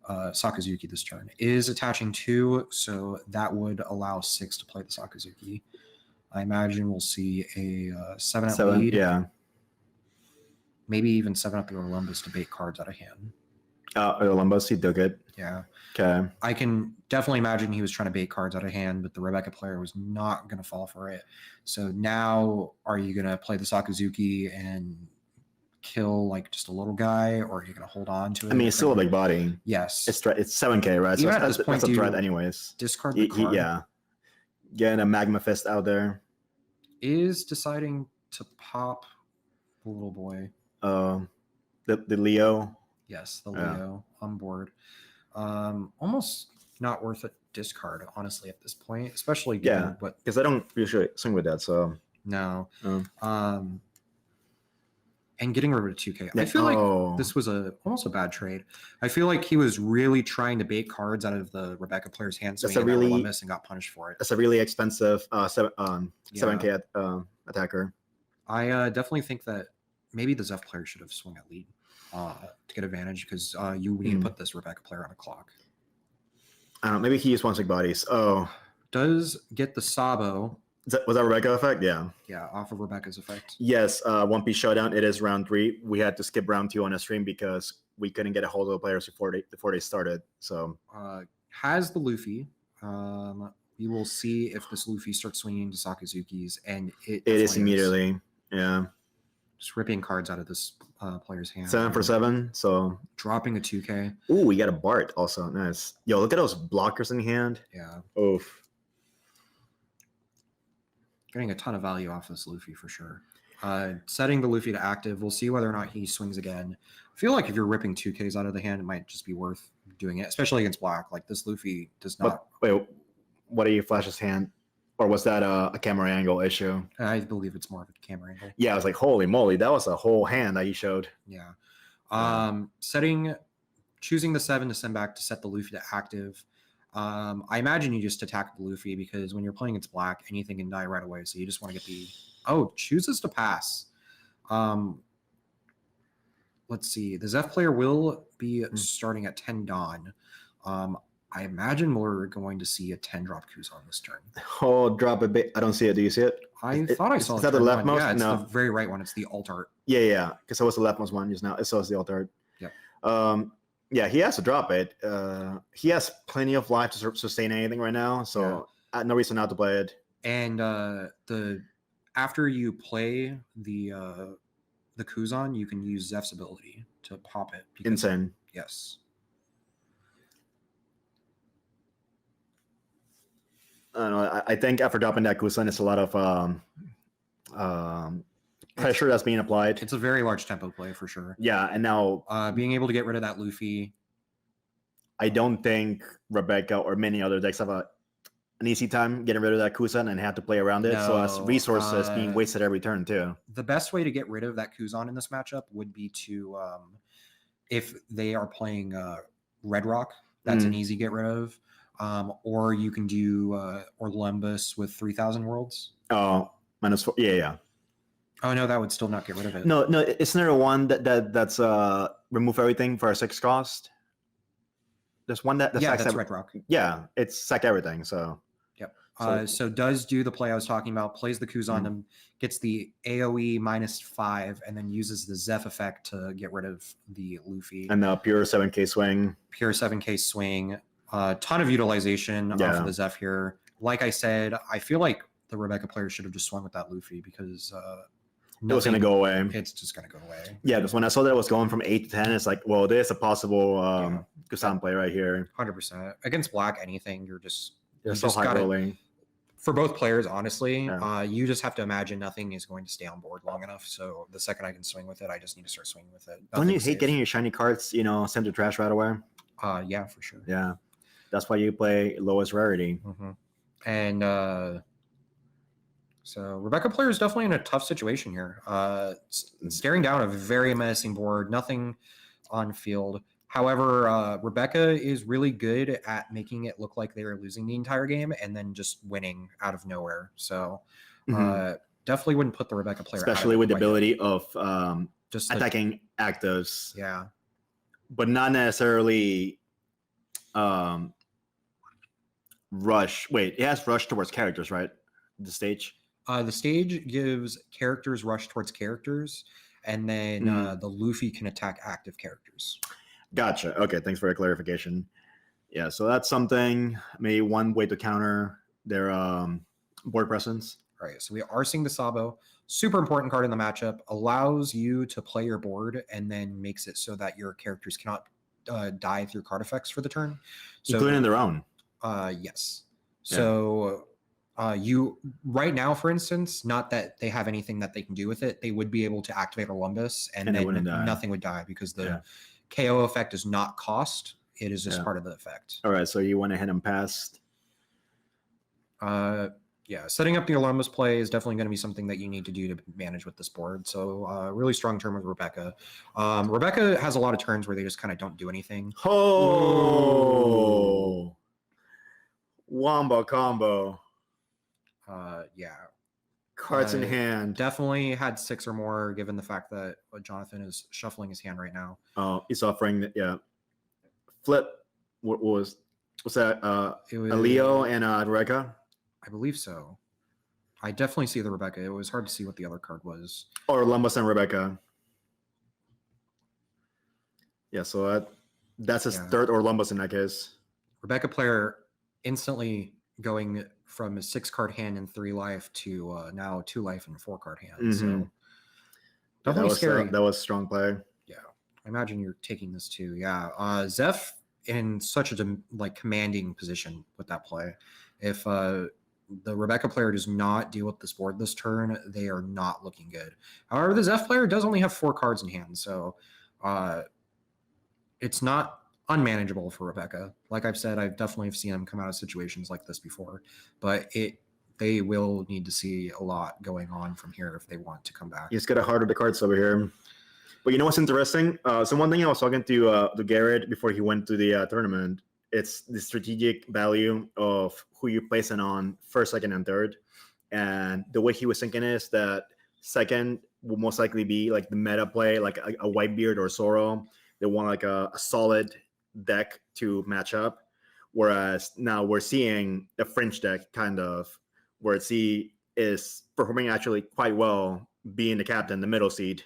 Sakazuki this turn. Is attaching 2, so that would allow 6 to play the Sakazuki. I imagine we'll see a 7 at lead. Yeah. Maybe even 7 up the Orlumbus to bait cards out of hand. Orlumbus, he took it. Yeah. Okay. I can definitely imagine he was trying to bait cards out of hand, but the Rebecca player was not going to fall for it. So now are you going to play the Sakazuki and kill like just a little guy, or are you going to hold on to it? I mean, it's still a big body. Yes. It's 7K, right? Even So at this point, that's a threat anyways. Discard the card. Yeah. Getting a Magma Fist out there. Is deciding to pop the little boy. The Leo. Yes, the Leo on board. Almost not worth a discard, honestly, at this point, especially given what, because I don't usually swing with that, so no. And getting rid of 2K. I feel like this was almost a bad trade. I feel like he was really trying to bait cards out of the Rebecca player's hand, so he and got punished for it. That's a really expensive 7K attacker. I definitely think that maybe the Zeph player should have swung at lead to get advantage, because you need to put this Rebecca player on a clock. I don't know, maybe he used 1/6 bodies. Does get the Sabo. Was that Rebecca effect? Yeah. Yeah, off of Rebecca's effect. Yes, One Piece Showdown. It is round 3. We had to skip round 2 on a stream because we couldn't get a hold of the players before they started. So has the Luffy. We will see if this Luffy starts swinging to Sakazuki's, and it is immediately. Yeah. Just ripping cards out of this player's hand. 7 for 7. So dropping a 2K. Ooh, we got a Bart also. Nice. Yo, look at those blockers in hand. Yeah. Oof. Getting a ton of value off this Luffy for sure. Setting the Luffy to active. We'll see whether or not he swings again. I feel like if you're ripping 2Ks out of the hand, it might just be worth doing it, especially against black. Like this Luffy does not. Wait, what do you flash his hand? Or was that a camera angle issue? I believe it's more of a camera angle. Yeah, I was like, holy moly, that was a whole hand that he showed. Yeah. Choosing the 7 to send back to set the Luffy to active. I imagine you just attack the Luffy because when you're playing against black, anything can die right away. So you just want to get the... Oh, chooses to pass. Let's see. The Zeph player will be starting at 10 Dawn. I imagine we're going to see a 10 drop Kuzan this turn. Oh, drop a bit. I don't see it. Do you see it? I thought I saw it. Is that the leftmost? Yeah, it's no. the very right one. It's the alt art. Yeah. Because it was the leftmost one just now. So it's the alt art. Yeah. Yeah, he has to drop it. He has plenty of life to sustain anything right now, so no reason not to play it. And after you play the Kuzan, you can use Zeph's ability to pop it. Insane. Yes. I don't know. I think after dropping that Kuzan, it's a lot of pressure that's being applied. It's a very large tempo play for sure. Yeah, and now being able to get rid of that Luffy. I don't think Rebecca or many other decks have an easy time getting rid of that Kuzan and have to play around it. No, so as resources being wasted every turn too. The best way to get rid of that Kuzan in this matchup would be to, if they are playing Red Rock, that's an easy get rid of. Or you can do Orlumbus with 3,000 worlds. Oh, -4. Yeah. Oh no, that would still not get rid of it. No, isn't there one that's remove everything for a 6 cost? There's one that's Red Rock. Yeah, it's sack everything. So yep. So does do the play I was talking about, plays the Kuzan, gets the AoE -5, and then uses the Zeph effect to get rid of the Luffy. And the pure 7k swing. Pure 7k swing. Ton of utilization for the Zeph here. Like I said, I feel like the Rebecca player should have just swung with that Luffy because it was going to go away. It's just going to go away. Yeah, because when I saw that it was going from 8 to 10, it's like, well, there's a possible Kuzan play right here. 100%. Against black, anything, you're so high rolling. For both players, honestly, you just have to imagine nothing is going to stay on board long enough. So the second I can swing with it, I just need to start swinging with it. Don't you hate getting your shiny cards, sent to trash right away? Yeah, for sure. Yeah. That's why you play lowest rarity. And so Rebecca player is definitely in a tough situation here. Staring down a very menacing board, nothing on field. However, Rebecca is really good at making it look like they are losing the entire game and then just winning out of nowhere. So definitely wouldn't put the Rebecca player especially with the ability of just attacking actives. Yeah. But not necessarily rush. Wait, it has rush towards characters, right? The stage? The stage gives characters rush towards characters, and then the Luffy can attack active characters. Gotcha. Okay, thanks for your clarification. Yeah, so that's something, maybe one way to counter their board presence. All right, so we are seeing the Sabo. Super important card in the matchup. Allows you to play your board and then makes it so that your characters cannot die through card effects for the turn. So, including their own. Yes. So you right now, for instance, not that they have anything that they can do with it, they would be able to activate Olympus and then nothing would die because the KO effect is not cost. It is just part of the effect. All right, so you went ahead and passed. Setting up the Olympus play is definitely going to be something that you need to do to manage with this board. So really strong turn with Rebecca. Rebecca has a lot of turns where they just kind of don't do anything. Oh, Wamba combo. Cards in hand. Definitely had 6 or more, given the fact that Jonathan is shuffling his hand right now. Oh, he's offering, flip. What's that? It was Leo and Rebecca. I believe so. I definitely see the Rebecca. It was hard to see what the other card was. Or Lumbus and Rebecca. Yeah, so that's his third or Lumbus in that case. Rebecca player instantly going from a 6-card hand and 3 life to now 2 life and 4-card hand. So definitely scary. That was strong play. Yeah, I imagine you're taking this too. Yeah, Zeph in such a commanding position with that play. If the Rebecca player does not deal with this board this turn, they are not looking good. However, the Zeph player does only have 4 cards in hand, so it's not unmanageable for Rebecca. Like I've said, I've definitely seen him come out of situations like this before, but they will need to see a lot going on from here if they want to come back. He's got a heart of the cards over here. But you know what's interesting? So one thing I was talking to Garrett before he went to the tournament, it's the strategic value of who you place it on first, second, and third. And the way he was thinking is that second will most likely be like the meta play, like a Whitebeard or Zoro. They want like a solid deck to match up. Whereas now we're seeing the French deck kind of where he is performing actually quite well, being the captain, the middle seed.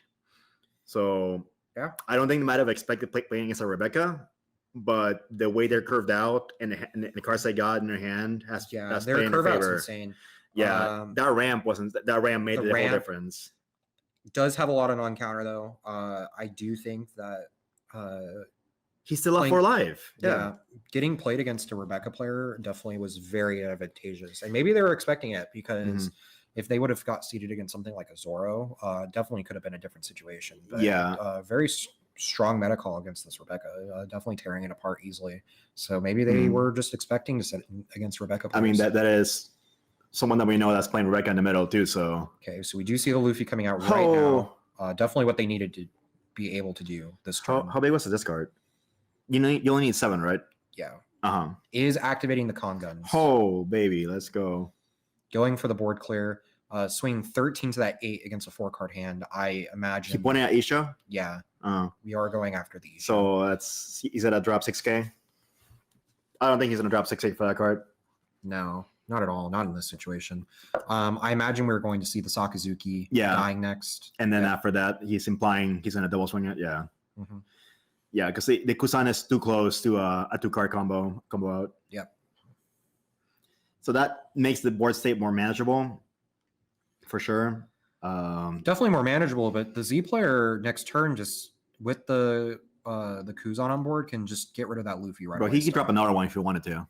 So yeah, I don't think they might have expected playing against a Rebecca, but the way they're curved out and the cards they got in their hand has their curve out's insane. Yeah, that ramp made the whole difference. Does have a lot of non-counter though. I do think that he's still up for life. Yeah, getting played against a Rebecca player definitely was very advantageous, and maybe they were expecting it because if they would have got seeded against something like a Zoro, definitely could have been a different situation. But, very strong meta call against this Rebecca, definitely tearing it apart easily. So maybe they were just expecting to set against Rebecca players. I mean, that is someone that we know that's playing Rebecca in the middle too. So okay, so we do see the Luffy coming out right now. Definitely what they needed to be able to do this turn. How big was the discard? You only need 7, right? Yeah. Is activating the con guns. Oh baby, let's go. Going for the board clear. Swing 13 to that 8 against a 4-card hand. I imagine. Keep pointing at Isha? Yeah. We are going after the Isha. So he's gonna drop 6K? I don't think he's gonna drop 6K for that card. No, not at all. Not in this situation. I imagine we're going to see the Sakazuki dying next. And then after that, he's implying he's gonna double swing it. Yeah. Yeah, because the Kusan is too close to a 2-card combo out. Yep. So that makes the board state more manageable, for sure. Definitely more manageable, but the Z player next turn just with the Kuzan on board can just get rid of that Luffy right away. But he could drop another one if he wanted to.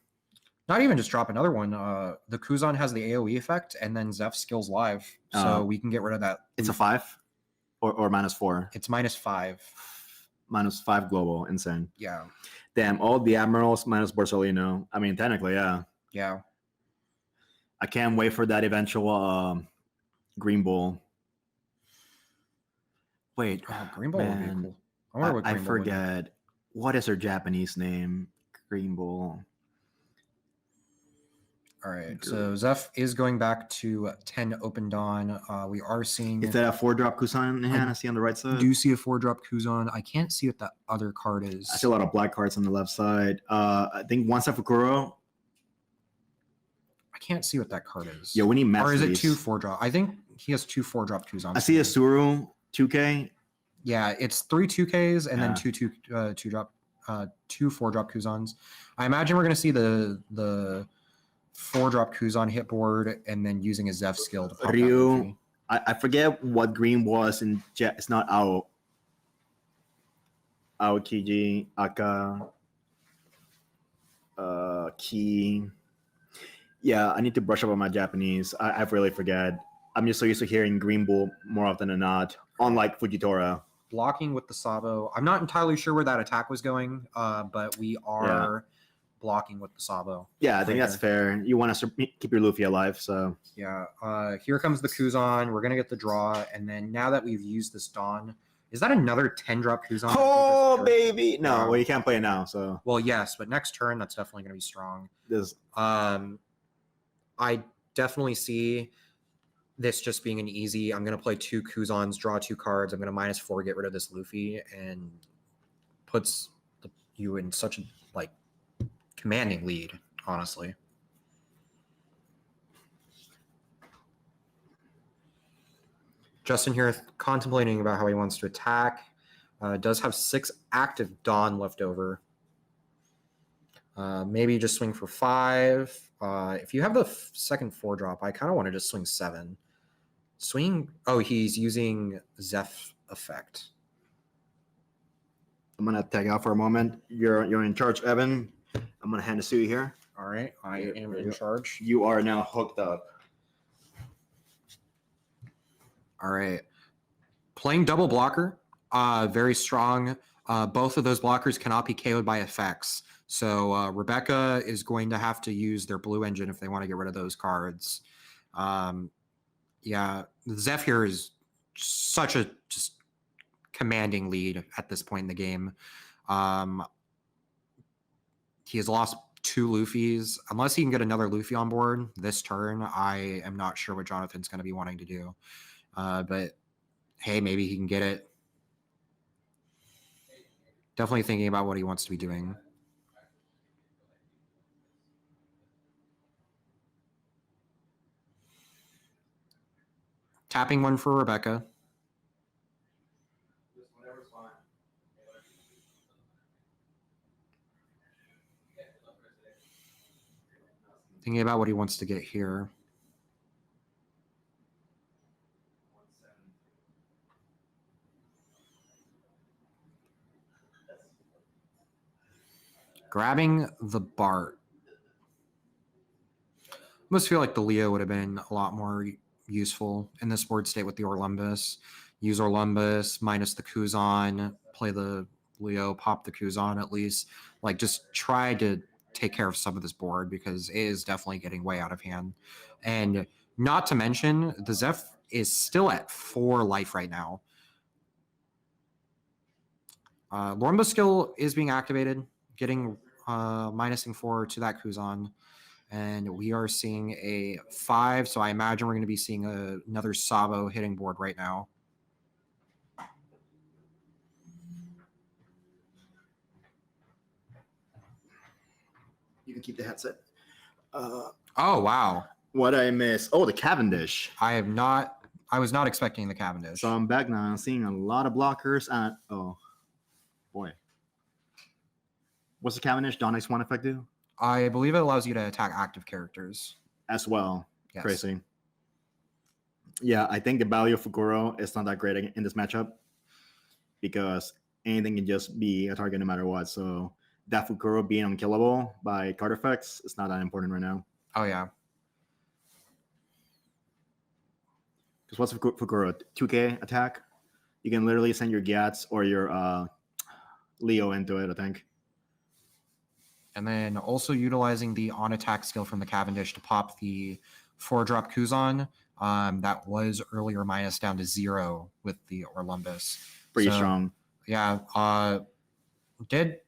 Not even just drop another one. The Kuzan has the AoE effect, and then Zeph skills live, so we can get rid of that. It's a 5 or -4. It's -5. -5 global, insane. Yeah. Damn, all the admirals minus Borsalino. I mean, technically, yeah. Yeah. I can't wait for that eventual Green Bull. Wait, Green Bull would be cool. I wonder what I forget. What is her Japanese name? Green Bull. All right, so Zeph is going back to 10 Open Dawn. We are seeing... Is that a 4-drop Kusan in hand? I see on the right side. I do see a 4-drop Kuzan. I can't see what that other card is. I see a lot of black cards on the left side. I think one Sefukuro. I can't see what that card is. Yeah, we need masteries. Or is it 2 4-drop? I think he has 2 4-drop Kuzan. I see a Suru 2K. Yeah, it's 3 2Ks and then 2 4-drop Kuzans. I imagine we're going to see the 4-drop Kuzan hit board and then using a Zeph skill to pop Ryu. I forget what green was in Jet. It's not Ao. Aokiji, Aka, Ki. Yeah, I need to brush up on my Japanese. I really forget. I'm just so used to hearing Green Bull more often than not, unlike Fujitora. Blocking with the Sabo. I'm not entirely sure where that attack was going, but we are blocking with the Sabo. Yeah, I think that's fair. You want to keep your Luffy alive, so. Yeah, here comes the Kuzan. We're going to get the draw, and then now that we've used this Dawn, is that another 10-drop Kuzan? Oh, baby! No, well, you can't play it now, so. Well, yes, but next turn, that's definitely going to be strong. This. I definitely see this just being an easy, I'm going to play 2 Kuzans, draw 2 cards, I'm going to -4, get rid of this Luffy, and puts you in such a, commanding lead, honestly. Justin here contemplating about how he wants to attack. Does have 6 active Dawn left over. Maybe just swing for 5. If you have the second 4-drop, I kind of want to just swing 7. Swing. Oh, he's using Zeph effect. I'm gonna tag out for a moment. You're in charge, Evan. I'm gonna hand this to you here. All right, I am in charge. You are now hooked up. All right, playing double blocker. Very strong. Both of those blockers cannot be KO'd by effects. So Rebecca is going to have to use their blue engine if they want to get rid of those cards. Yeah, Zeph here is such a just commanding lead at this point in the game. He has lost 2 Luffys. Unless he can get another Luffy on board this turn, I am not sure what Jonathan's going to be wanting to do. But hey, maybe he can get it. Definitely thinking about what he wants to be doing. Tapping one for Rebecca. Thinking about what he wants to get here. Grabbing the Bart. Almost feel like the Leo would have been a lot more useful in this board state with the Orlumbus. Use Orlumbus minus the Kuzan, play the Leo, pop the Kuzan at least. Like, just try to take care of some of this board because it is definitely getting way out of hand. And not to mention, the Zeph is still at 4 life right now. Lormba skill is being activated, getting minusing 4 to that Kuzan. And we are seeing a 5, so I imagine we're going to be seeing another Sabo hitting board right now. You can keep the headset. Oh, wow. What I miss? Oh, the Cavendish. I was not expecting the Cavendish. So I'm back now. I'm seeing a lot of blockers. And oh, boy. What's the Cavendish Dawn X1 effect do? I believe it allows you to attack active characters. As well. Yes. Crazy. Yeah, I think the value of Fukuro is not that great in this matchup because anything can just be a target no matter what. So that Fukuro being unkillable by card effects is not that important right now. Oh, yeah. Because what's Fukuro? 2k attack? You can literally send your Gats or your Leo into it, I think. And then also utilizing the on-attack skill from the Cavendish to pop the 4-drop Kuzan. That was earlier minus down to 0 with the Orlumbus. Pretty strong. Yeah. Did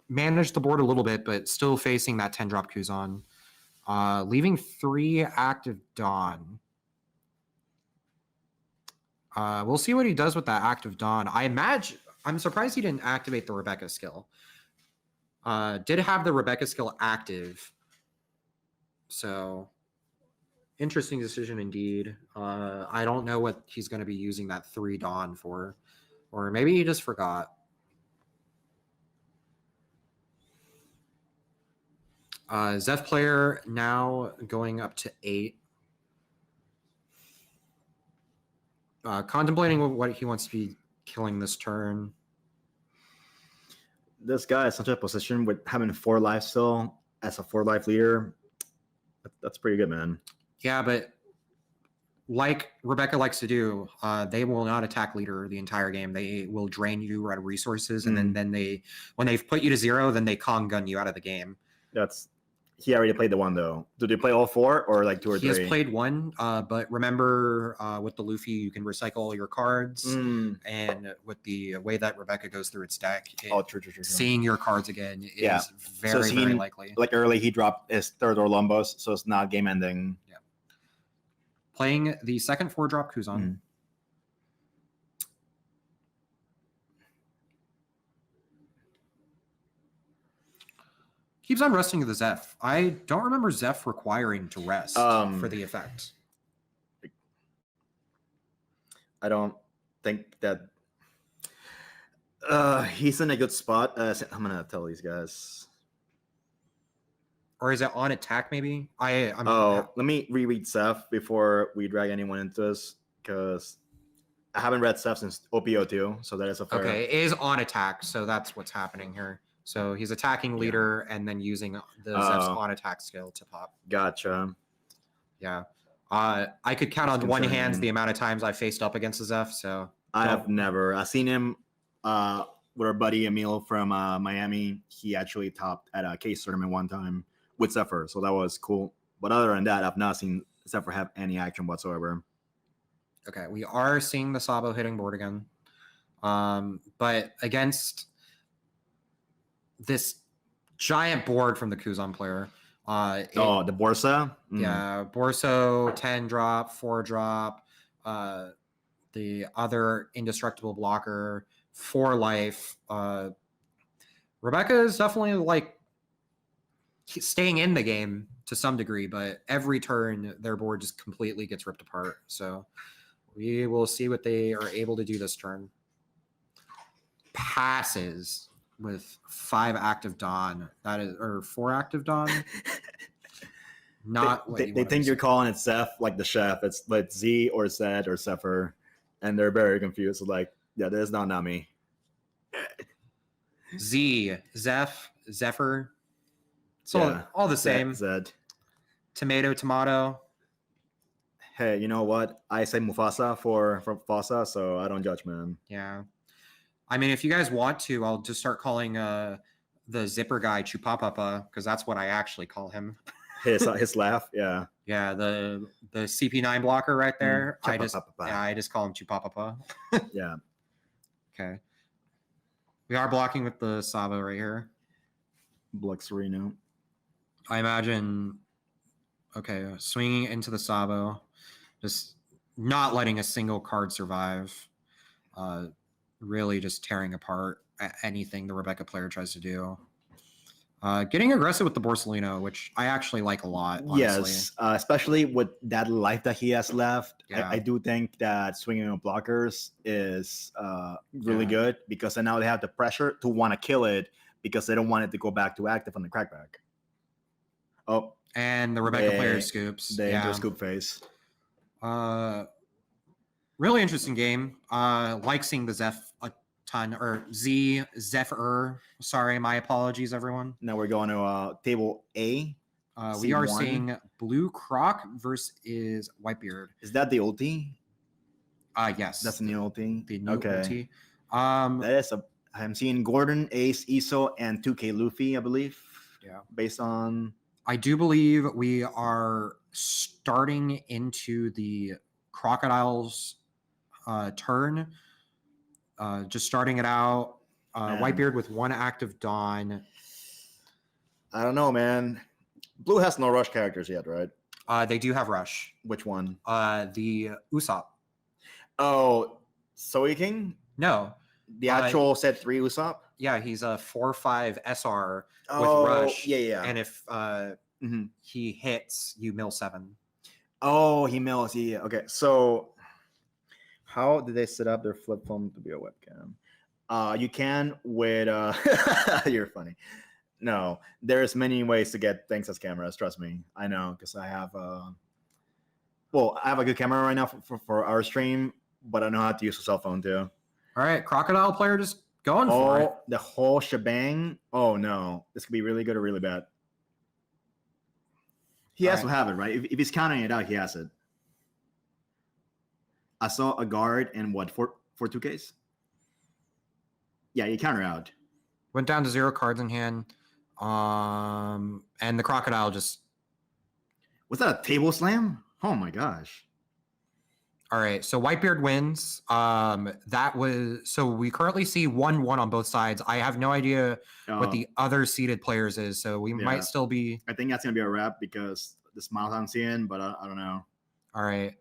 manage the board a little bit, but still facing that 10-drop Kuzan. Leaving 3 active Dawn. We'll see what he does with that active Dawn. I'm surprised he didn't activate the Rebecca skill. Did have the Rebecca skill active. So, interesting decision indeed. I don't know what he's going to be using that 3 Dawn for. Or maybe he just forgot. Zeph player now going up to 8. Contemplating what he wants to be killing this turn. This guy is such a position with having 4 life still as a 4 life leader. That's pretty good, man. Yeah, but like Rebecca likes to do, they will not attack leader the entire game. They will drain you out of resources, and then when they've put you to 0, then they Kong gun you out of the game. He already played the 1 though. Did he play all 4 or like 2 or 3? He has played 1, but remember with the Luffy, you can recycle all your cards, and with the way that Rebecca goes through its deck, true. Seeing your cards again is very likely. Like early, he dropped his 3rd Orlumbus, so it's not game ending. Yeah. Playing the second 4-drop Kuzan. Keeps on resting the Zeph. I don't remember Zeph requiring to rest for the effect. I don't think that he's in a good spot. I'm going to tell these guys. Or is it on attack maybe? Let me reread Zeph before we drag anyone into this because I haven't read Zeph since OPO2, so that is a fair... Okay, it is on attack, so that's what's happening here. So he's attacking leader and then using the Zeph's on attack skill to pop. Gotcha. Yeah. I could count on one hand the amount of times I faced up against the Zeph, so... I have never. I've seen him with our buddy Emil from Miami. He actually topped at a case tournament one time with Zephyr, so that was cool. But other than that, I've not seen except for have any action whatsoever. Okay, we are seeing the Sabo hitting board again. But against this giant board from the Kuzan player. The Borsa? Yeah, Borso, 10 drop, 4 drop. The other indestructible blocker, 4 life. Rebecca is definitely like staying in the game to some degree, but every turn their board just completely gets ripped apart. So we will see what they are able to do this turn. Passes with 5 active Dawn. That is, or 4 active Dawn. Not they think you're calling it Zeph, like the chef. It's like Z or Zed or Zephyr, and they're very confused. Like, yeah, that is not me. Z, Zeph, Zephyr. It's all the same. Zed. Tomato. Hey, you know what? I say Mufasa for Fasa, so I don't judge, man. Yeah. I mean, if you guys want to, I'll just start calling the zipper guy Chupapapa, because that's what I actually call him. His laugh, yeah. Yeah, the CP9 blocker right there. I just call him Chupapapa. Yeah. Okay. We are blocking with the Sabo right here. Bluxerino. I imagine, okay, swinging into the Sabo, just not letting a single card survive. Really just tearing apart anything the Rebecca player tries to do. Getting aggressive with the Borsalino, which I actually like a lot, honestly. Yes, especially with that life that he has left. Yeah. I do think that swinging on blockers is really good, because then now they have the pressure to want to kill it because they don't want it to go back to active on the crackback. Oh. And the Rebecca player scoops. They enter scoop phase. Really interesting game. Like seeing the Zeph a ton, or Zephyr. Sorry, my apologies, everyone. Now we're going to table A. We are seeing Blue Croc versus Whitebeard. Is that the ulti? Yes. That's the new ulti? The new ulti. I'm seeing Gordon, Ace, Iso, and 2K Luffy, I believe. Yeah. Based on... I do believe we are starting into the Crocodiles turn. Just starting it out. Whitebeard with 1 active Dawn. I don't know, man. Blue has no rush characters yet, right? They do have rush. Which one? The Usopp. Oh, Soy-King? No. The actual set 3 Usopp? Yeah, he's a 4/5 SR with rush. Yeah. And if he hits, you mill 7. Oh, he mills. Yeah. Okay. So how did they set up their flip phone to be a webcam? You can with you're funny. No, there's many ways to get things as cameras. Trust me, I know, because I have I have a good camera right now for our stream, but I know how to use a cell phone too. All right, Crocodile player just going for it. The whole shebang. Oh no, this could be really good or really bad. He has to have it, right? If he's counting it out, he has it. I saw a guard and what, for 2Ks? Yeah, you counter out. Went down to 0 cards in hand. And the Crocodile just... Was that a table slam? Oh my gosh. All right, so Whitebeard wins. So we currently see 1-1 on both sides. I have no idea what the other seeded players is, so we might still be... I think that's going to be a wrap because the smiles I'm seeing, but I don't know. All right.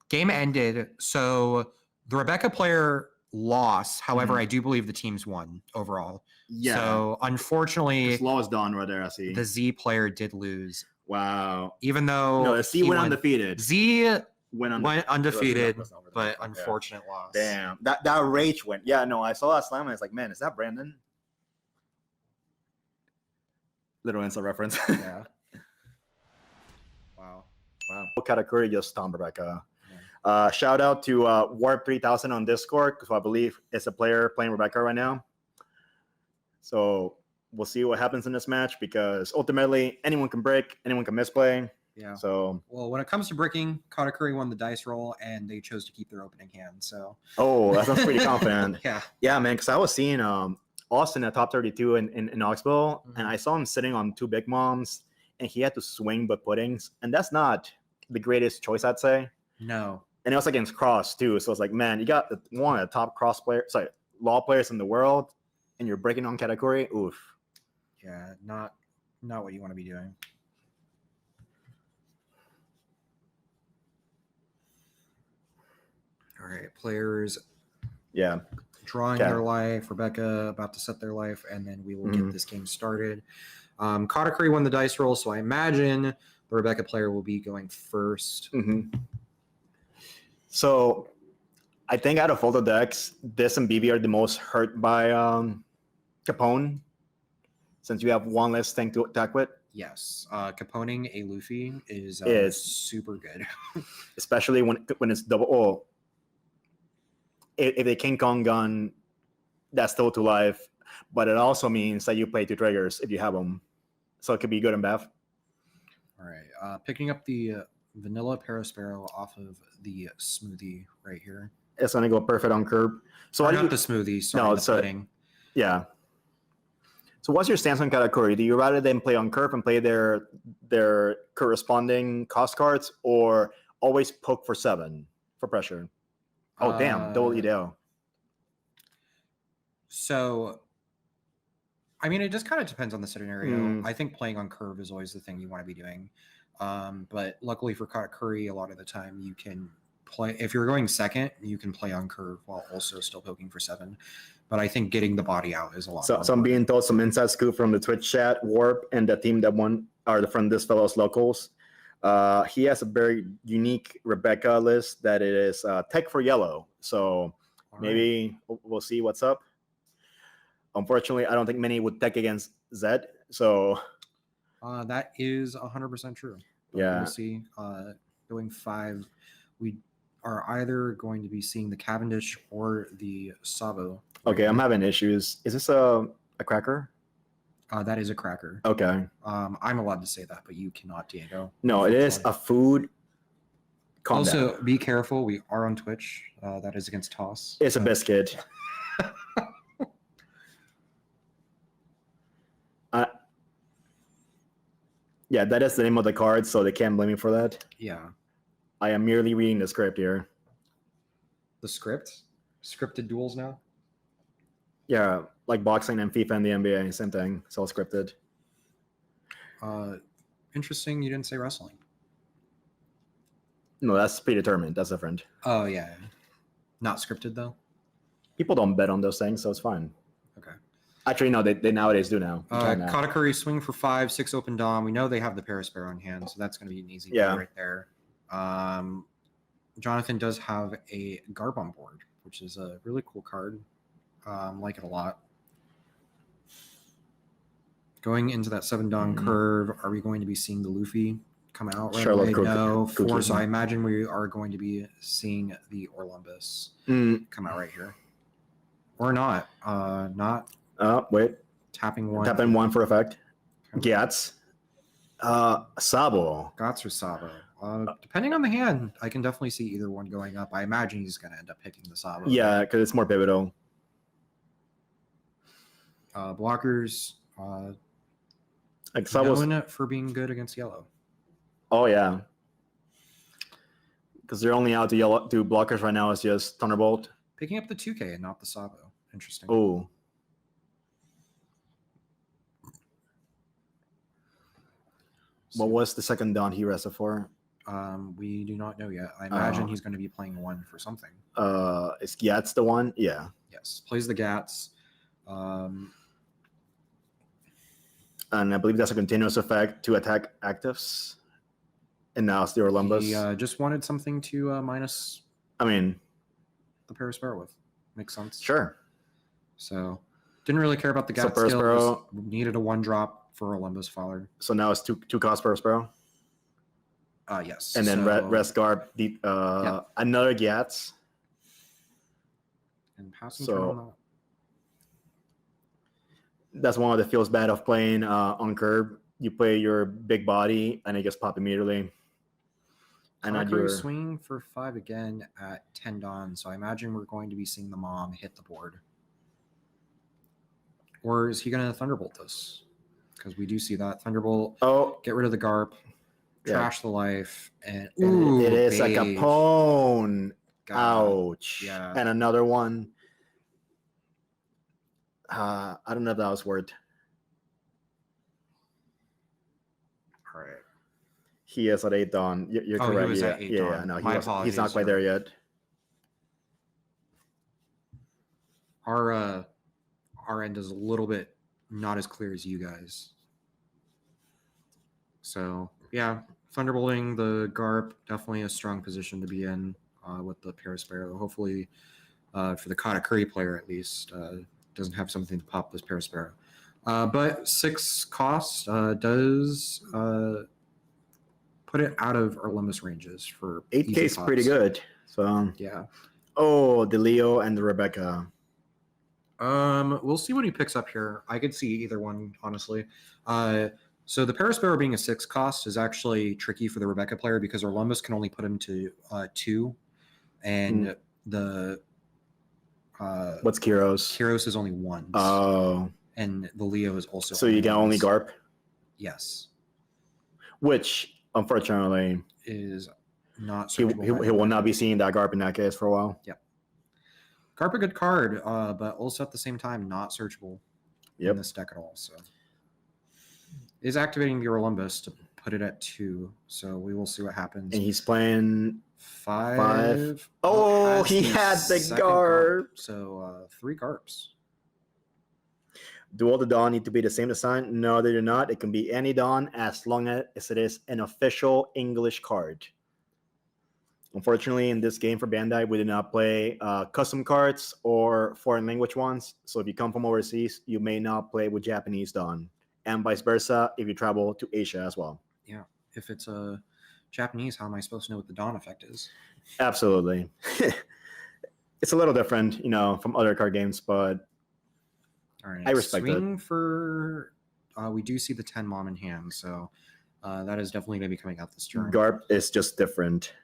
Game ended, so the Rebecca player lost. However, I do believe the teams won overall. Yeah. So unfortunately... The slow is done right there, I see. The Z player did lose. Wow. Even though... No, the Z went undefeated. Z... went undefeated, that's not but unfortunate loss. Damn, that rage went. Yeah, no, I saw that slam and I was like, man, is that Brandon? Little insult reference. Yeah. Wow. Katakuri just stomped Rebecca. Yeah. Shout out to Warp 3000 on Discord, because I believe it's a player playing Rebecca right now. So we'll see what happens in this match, because ultimately anyone can break, anyone can misplay. Yeah. So, well, when it comes to bricking, Katakuri won the dice roll, and they chose to keep their opening hand. So. Oh, that sounds pretty confident. Yeah. Yeah, man. Because I was seeing Austin at top 32 in Knoxville, and I saw him sitting on 2 big moms, and he had to swing but puddings, and that's not the greatest choice, I'd say. No. And it was against Cross too, so it's like, man, you got one of the top law players in the world, and you're breaking on Katakuri. Oof. Yeah, not what you want to be doing. All right, players. Yeah. Drawing their life. Rebecca about to set their life, and then we will get this game started. Katakuri won the dice roll, so I imagine the Rebecca player will be going first. So I think out of all the decks, this and BB are the most hurt by Capone, since you have one less thing to attack with. Yes, Caponing a Luffy is super good, especially when it's double. Oh, if they King Kong gun, that's still to life, but it also means that you play 2 triggers if you have them, so it could be good and bad. All right, picking up the vanilla Parasparrow off of the smoothie right here. It's gonna go perfect on curb. So not the smoothie. Sorry, the pudding. Yeah. So what's your stance on Katakuri? Do you rather them play on curve and play their corresponding cost cards, or always poke for 7 for pressure? Oh, damn. Double EDL. So, I mean, it just kind of depends on the scenario. I think playing on curve is always the thing you want to be doing. But luckily for Katakuri, a lot of the time you can play, if you're going second, you can play on curve while also still poking for 7. But I think getting the body out is a lot more. So I'm being told some inside scoop from the Twitch chat, Warp, and the team that won are from this fellow's locals. He has a very unique Rebecca list that it is tech for yellow. So maybe we'll see what's up. Unfortunately, I don't think many would tech against Zed. So that is 100% true. But yeah, we'll see. Going 5, we are either going to be seeing the Cavendish or the Sabo. Okay, I'm having issues. Is this a cracker? That is a cracker. Okay. I'm allowed to say that, but you cannot, Diego. No, it is a food. Calm also, down. Be careful. We are on Twitch. That is against Toss. It's a biscuit. Yeah, that is the name of the card, so they can't blame me for that. Yeah. I am merely reading the script here. The script? Scripted duels now? Yeah, like boxing and FIFA and the NBA, same thing. It's all scripted. Interesting you didn't say wrestling. No, that's predetermined. That's different. Oh, yeah. Not scripted, though? People don't bet on those things, so it's fine. Okay. Actually, no, they nowadays do now. Katakuri swing for 5, 6 open dom. We know they have the Parasparrow in hand, so that's going to be an easy play right there. Jonathan does have a Garb on board, which is a really cool card. Like it a lot. Going into that 7 dom curve, are we going to be seeing the Luffy come out right away? No. 4, so I imagine we are going to be seeing the Orlumbus come out right here. Or not. Not. Wait. Tapping 1. Tapping 1 for effect. Gats. Sabo. Gats or Sabo. Depending on the hand, I can definitely see either one going up. I imagine he's going to end up picking the Sabo. Yeah, because it's more pivotal. Blockers. Like Sabo's known for being good against yellow. Oh, yeah. Because they're only out to do blockers right now is just Thunderbolt. Picking up the 2K and not the Sabo. Interesting. Oh. What was the second Dawn he rested for? We do not know yet. I imagine he's going to be playing 1 for something. Is Gats the one? Yeah. Yes. Plays the Gats. And I believe that's a continuous effect to attack actives. And now it's the Orlumbus. He just wanted something to minus. I mean, the Parasparrow with. Makes sense. Sure. So, didn't really care about the Gats skill. Needed a 1-drop for Orlumbus Father. So now it's 2 cost Parasparrow? Yes. And then Rest Guard, another Gats. And passing turn on that. That's one of the feels bad of playing on curb. You play your big body and it gets popped immediately. And Katakuri swing for 5 again at 10 Dawn. So I imagine we're going to be seeing the mom hit the board. Or is he going to Thunderbolt this? because we do see that Thunderbolt. Oh, Get rid of the Garp, Yeah. trash the life, and it is Bave. like a Capone. God. Ouch. Yeah. And another one. I don't know if that was word. All right. He is at 8 Dawn. You're Oh, correct. he was yeah, at 8 yeah, Dawn. yeah. No, My he's not apologies, quite there yet. Our end is a little bit not as clear as you guys. So yeah, Thunderbolting the Garp, definitely a strong position to be in with the Parasparrow. Hopefully, for the Katakuri player at least, doesn't have something to pop this Parasparrow. But 6 cost does put it out of Olympus ranges for 8K is pretty pops. good. So Yeah. Oh, the Leo and the Rebecca. We'll see what he picks up here. I could see either one, honestly. So the Parasparrow being a 6 cost is actually tricky for the Rebecca player because Orlumbus can only put him to 2, and the What's Kiros? Kiros is only 1. Oh, and the Leo is also. so you can only Garp, Yes, which unfortunately is not. he will not be seeing that Garp in that case for a while. Yep. Garp a good card, but also at the same time not searchable in this deck at all. So is activating your Olympus to put it at 2. So we will see what happens. And he's playing 5. Oh, he had the Garp. So 3 Garps. Do all the Dawn need to be the same design? No, they do not. It can be any Dawn as long as it is an official English card. Unfortunately, in this game for Bandai, we did not play custom cards or foreign language ones. So if you come from overseas, you may not play with Japanese Dawn. And vice versa if you travel to Asia as well. Yeah. If it's a Japanese, how am I supposed to know what the Dawn effect is? Absolutely. It's a little different, from other card games, but all right. I respect Swing it. For we do see the 10 Mom in hand, so that is definitely going to be coming out this turn. Garp is just different.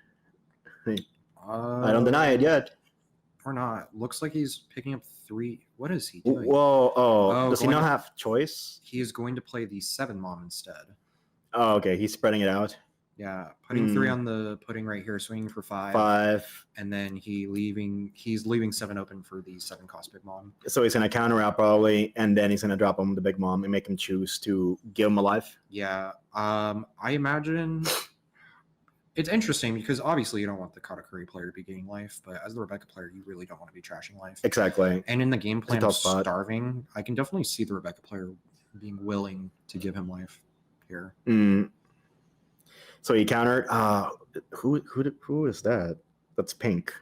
I don't deny it yet. Or not. Looks like he's picking up 3. What is he doing? Whoa! Does he not have choice? He is going to play the 7 Mom instead. Oh, okay. He's spreading it out. Yeah, putting 3 on the pudding right here, swinging for 5. 5. And then he's leaving 7 open for the 7 cost Big Mom. So he's gonna counter out probably, and then he's gonna drop him the Big Mom and make him choose to give him a life. Yeah. I imagine it's interesting because obviously you don't want the Katakuri player to be getting life, but as the Rebecca player, you really don't want to be trashing life. Exactly. And in the game plan of starving, I can definitely see the Rebecca player being willing to give him life here. So he countered. Who is that? That's pink.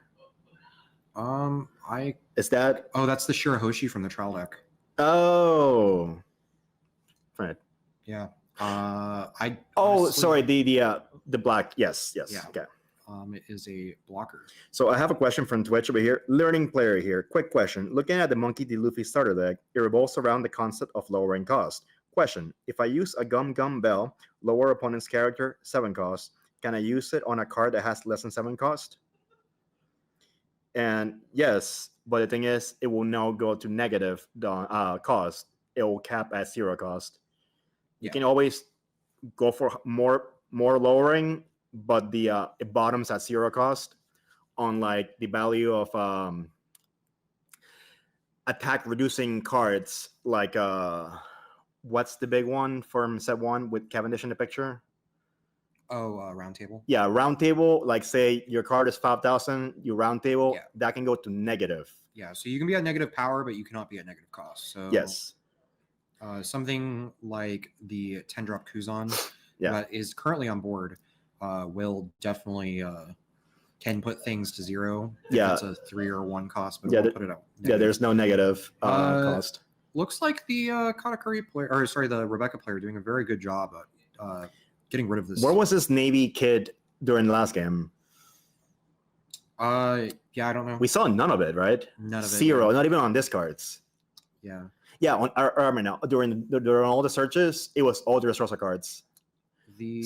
Is that? Oh, that's the Shirahoshi from the trial deck. Oh, right. Yeah. Sorry. The black. Yes. Yeah. Okay. It is a blocker. So I have a question from Twitch over here. Learning player here. Quick question. Looking at the Monkey D. Luffy starter deck, it revolves around the concept of lowering cost. Question: if I use a Gum Bell, lower opponent's character, 7 cost, can I use it on a card that has less than 7 cost? And yes, but the thing is, it will now go to negative cost. It will cap at 0 cost. You can always go for more lowering, but it bottoms at 0 cost on like the value of attack reducing cards like what's the big one from set 1 with Cavendish in the picture? Round table. Yeah, round table. Like say your card is 5,000, you round table, that can go to negative. Yeah, so you can be at negative power, but you cannot be at negative cost. So yes, something like the 10-drop Kuzan that is currently on board will definitely can put things to 0 if it's a 3 or 1 cost, but we'll put it up. There's no negative cost. Looks like the Katakuri player, the Rebecca player, doing a very good job at getting rid of this. Where was this Navy kid during the last game? I don't know. We saw none of it, right? None of it. 0, not even on discards. Yeah. Yeah, on Armor now. During all the searches, it was all the Dressrosa cards. The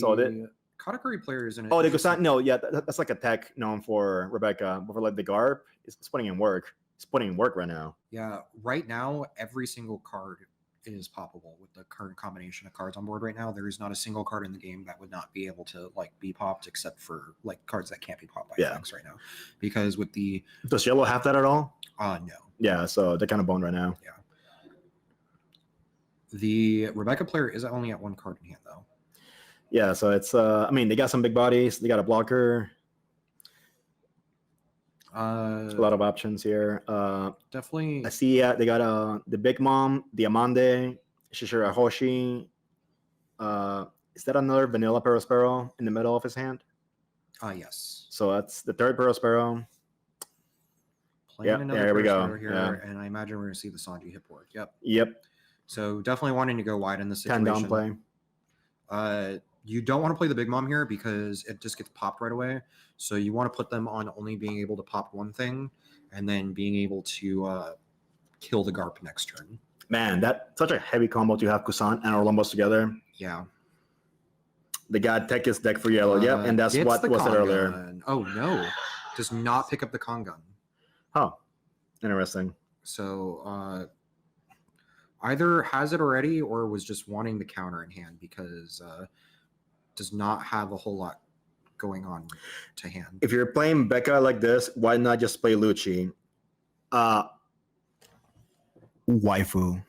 Katakuri player is in it. Oh, the Gusan. No, yeah, that's like a tech known for Rebecca, but for like the Garp, it's putting in work. It's putting in work right now. Yeah, right now every single card is poppable with the current combination of cards on board right now. There is not a single card in the game that would not be able to like be popped, except for like cards that can't be popped by effects right now. Because with the does yellow have that at all? No. Yeah, so they're kind of boned right now. Yeah. The Rebecca player is only at 1 card in hand though. Yeah, so it's I mean they got some big bodies. They got a blocker. A lot of options here. Definitely. I see. They got the Big Mom, the Amande, Shishira Hoshi. Is that another vanilla Perospero in the middle of his hand? Yes. So that's the third Perospero. Playing another there we go. Here, and I imagine we're going to see the Sanji hit board. Yep. So definitely wanting to go wide in this situation. 10 down play. You don't want to play the Big Mom here because it just gets popped right away. So you want to put them on only being able to pop one thing and then being able to kill the Garp next turn. Man, that's such a heavy combo to have Kusan and Orlumbos together. Yeah. The God tech is deck for yellow. Yep, and that's what was it earlier. Gun. Oh, no. Does not pick up the Con Gun. Oh, interesting. So either has it already or was just wanting the counter in hand because does not have a whole lot going on to hand. If you're playing Becca like this, why not just play Lucci? Waifu.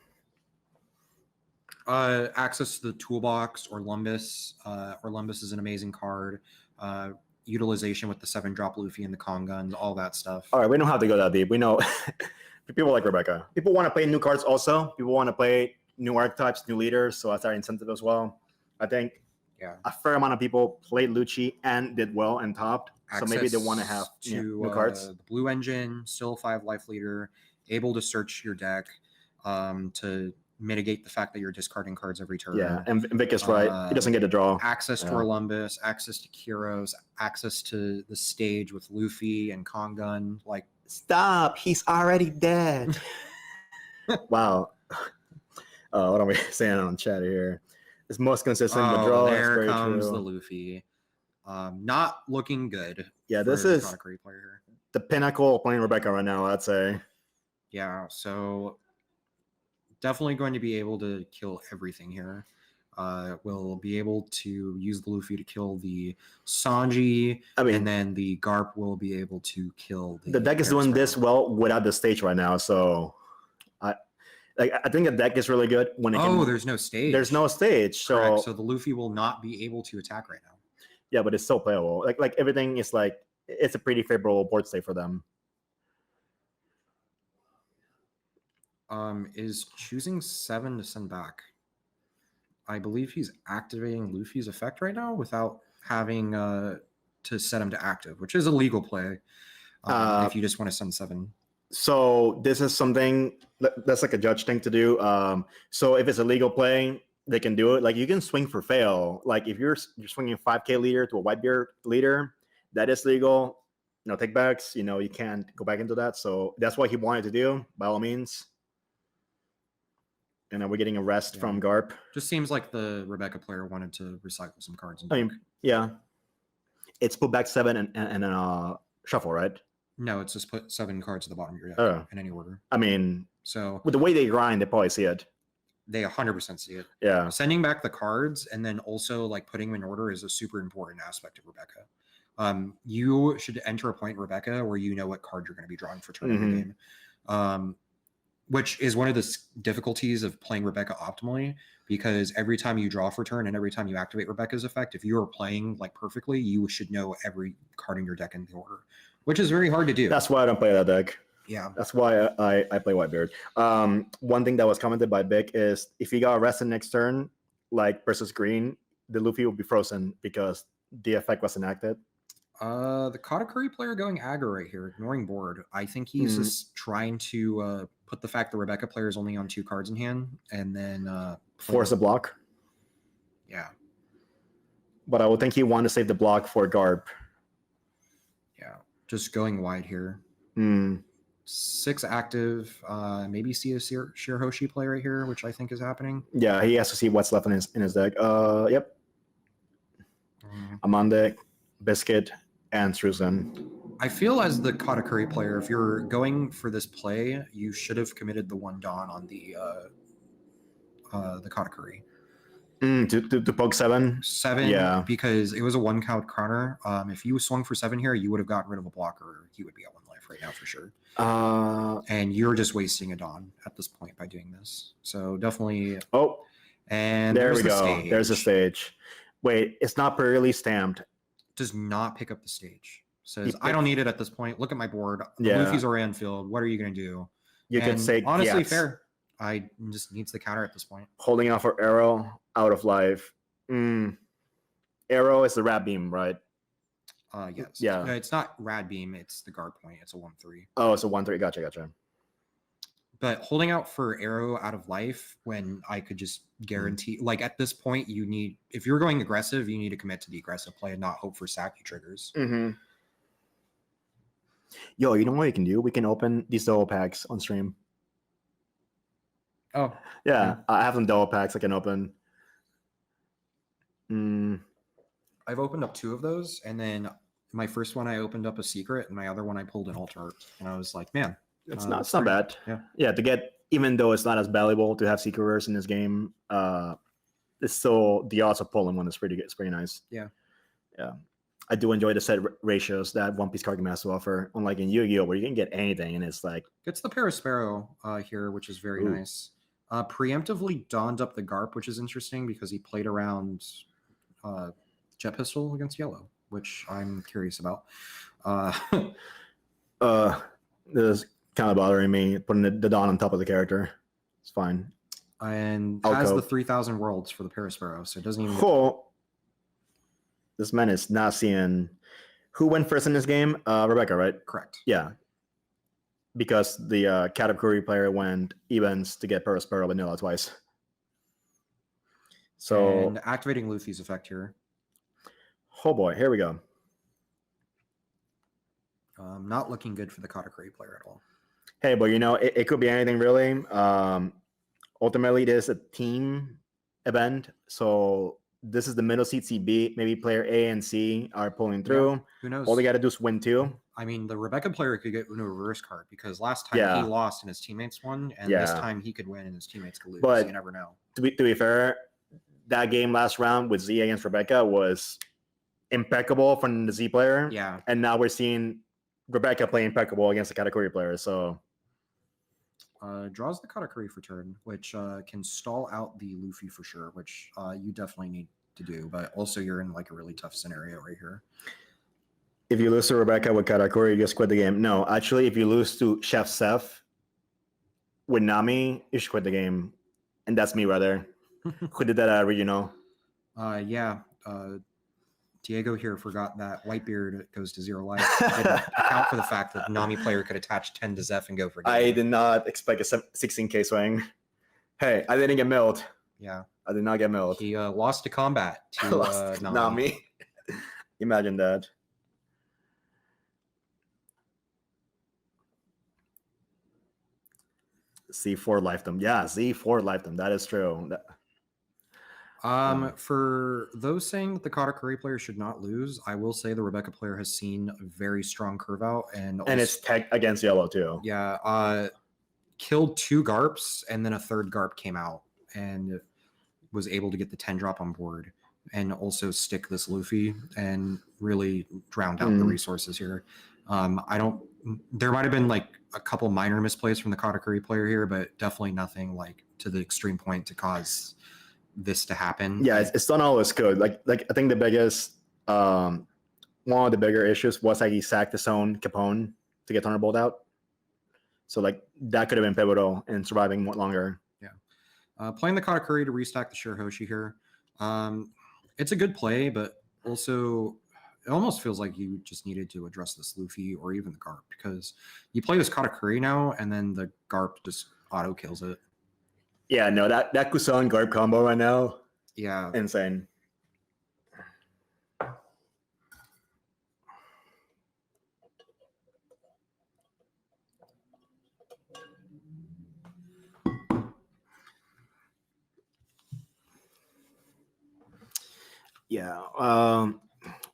Access to the toolbox, Orlumbus. Orlumbus is an amazing card. Utilization with the 7-drop Luffy and the Con Guns, all that stuff. All right, we don't have to go that deep. We know people like Rebecca. People want to play new cards also. People want to play new archetypes, new leaders, so that's our incentive as well. I think a fair amount of people played Lucci and did well and topped. Access so maybe they want to have new cards. The blue engine, still 5 life leader, able to search your deck to mitigate the fact that you're discarding cards every turn. Yeah, and Vic is right. He doesn't get a draw. Access to Orlumbus, access to Kyros, access to the stage with Luffy and Con Gun. Like, stop! He's already dead. Wow. What are we saying on chat here? It's most consistent with draw. There comes the Luffy. Not looking good. Yeah, this is the pinnacle of playing Rebecca right now, I'd say. Yeah, so definitely going to be able to kill everything here. We'll be able to use the Luffy to kill the Sanji, and then the Garp will be able to kill the deck is doing this well without the stage right now, so I think the deck is really good when it there's no stage. There's no stage, so correct. So the Luffy will not be able to attack right now. Yeah, but it's still playable. Like everything is like it's a pretty favorable board state for them. Is choosing 7 to send back. I believe he's activating Luffy's effect right now without having to set him to active, which is a legal play if you just want to send 7. So this is something that's like a judge thing to do. So if it's a legal play, they can do it. Like you can swing for fail. Like if you're swinging 5K leader to a Whitebeard leader, that is legal. No takebacks. You can't go back into that. So that's what he wanted to do by all means. And now we're getting a rest from Garp. Just seems like the Rebecca player wanted to recycle some cards. Yeah. It's put back 7 and shuffle, right? No, it's just put 7 cards at the bottom of your deck in any order. So with the way they grind, they probably see it. They 100% see it. Yeah. Sending back the cards and then also like putting them in order is a super important aspect of Rebecca. You should enter a point in Rebecca where you know what card you're going to be drawing for turn of the game. Which is one of the difficulties of playing Rebecca optimally, because every time you draw for turn and every time you activate Rebecca's effect, if you are playing like perfectly, you should know every card in your deck in the order, which is very hard to do. That's why I don't play that deck. Yeah. That's why I play Whitebeard. One thing that was commented by Vic is if he got arrested next turn, like versus green, the Luffy will be frozen because the effect was enacted. The Katakuri player going aggro right here, ignoring board. I think he's just trying to put the fact the Rebecca player is only on 2 cards in hand and then force a block. Yeah. But I would think he wanted to save the block for Garp. Yeah. Just going wide here. 6 active. Maybe see a Shirahoshi play right here, which I think is happening. Yeah, he has to see what's left in his deck. Yep. Amande, Biscuit, and Truzen. I feel as the Katakuri player, if you're going for this play, you should have committed the 1 Dawn on the the Katakuri. To poke 7? 7, yeah, because it was a 1-count counter. If you swung for 7 here, you would have gotten rid of a blocker. He would be at 1 life right now for sure. And you're just wasting a Dawn at this point by doing this. So definitely. Oh, and there we the go. stage. There's the stage. Wait, it's not pretty stamped. Does not pick up the stage. Says, I don't need it at this point. Look at my board. The Yeah. Luffy's already on field. What are you going to do? You could say honestly, yes. fair. I just needs the counter at this point. Holding out for Arrow, out of life. Arrow is the Rat Beam, right? Yes. Yeah. No, it's not Rad Beam. It's the guard point. It's a 1-3. Oh, it's a 1-3. Gotcha. But holding out for Arrow out of life when I could just guarantee, like at this point, you need, if you're going aggressive, you need to commit to the aggressive play and not hope for Saki triggers. Yo, you know what you can do? We can open these double packs on stream. Oh. Yeah, I have some double packs I can open. I've opened up 2 of those, and then my first one I opened up a secret, and my other one I pulled an alternate, and I was like, man, it's not bad. Yeah, to get, even though it's not as valuable to have secret rares in this game, it's still, the odds of pulling one is pretty good. It's pretty nice. Yeah. I do enjoy the set ratios that One Piece card game has to offer, unlike in Yu-Gi-Oh, where you can get anything, and it's like gets the Parasparrow here, which is very nice. Preemptively donned up the Garp, which is interesting because he played around Jet Pistol against Yellow, which I'm curious about. This is kind of bothering me, putting the Dawn on top of the character. It's fine. And I'll has cope. the 3,000 worlds for the Parasparrow, so it doesn't even. Cool. This man is not seeing who went first in this game. Rebecca, right? Correct. Yeah. Because the Katakuri player went evens to get Parasparrow vanilla twice. So and activating Luffy's effect here. Oh boy, here we go. Not looking good for the Katakuri player at all. Hey, but you know, it could be anything really. Ultimately, it is a team event, so this is the middle seat CB. Maybe player A and C are pulling through. Yeah, who knows? All they got to do is win 2. I mean, the Rebecca player could get into a reverse card because last time he lost and his teammates won, and this time he could win and his teammates could lose. But you never know. To be fair, that game last round with Z against Rebecca was impeccable from the Z player. Yeah. And now we're seeing Rebecca play impeccable against the Katakuri player. So draws the Katakuri for turn, which can stall out the Luffy for sure, which you definitely need to do. But also you're in like a really tough scenario right here. If you lose to Rebecca with Katakuri, you just quit the game. No, actually, if you lose to Chef Seth with Nami, you should quit the game. And that's me right there. Who did that regional? Yeah. Diego here forgot that Whitebeard goes to 0 life. Didn't account for the fact that Nami player could attach 10 to Zeph and go for game. I did not expect a 16k swing. Hey, I didn't get milled. Yeah. I did not get milled. He lost to combat to Nami. Imagine that. Z4 lifetime. Yeah, Z4 lifetime. That is true. For those saying that the Katakuri player should not lose, I will say the Rebecca player has seen a very strong curve out and it's tech against Yellow too. Yeah, killed 2 Garps and then a 3rd Garp came out and was able to get the 10 drop on board and also stick this Luffy and really drowned out the resources here. There might have been like a couple minor misplays from the Katakuri player here, but definitely nothing like to the extreme point to cause this to happen. Yeah, it's not always good. Like I think the biggest one of the bigger issues was like he sacked his own Capone to get Thunderbolt out. So like that could have been pivotal in surviving more longer. Yeah. Playing the Katakuri to restack the Shirahoshi here. It's a good play, but also it almost feels like you just needed to address this Luffy or even the Garp because you play this Katakuri now and then the Garp just auto kills it. Yeah, no, that Kusan Garp combo right now. Yeah. Insane. Yeah.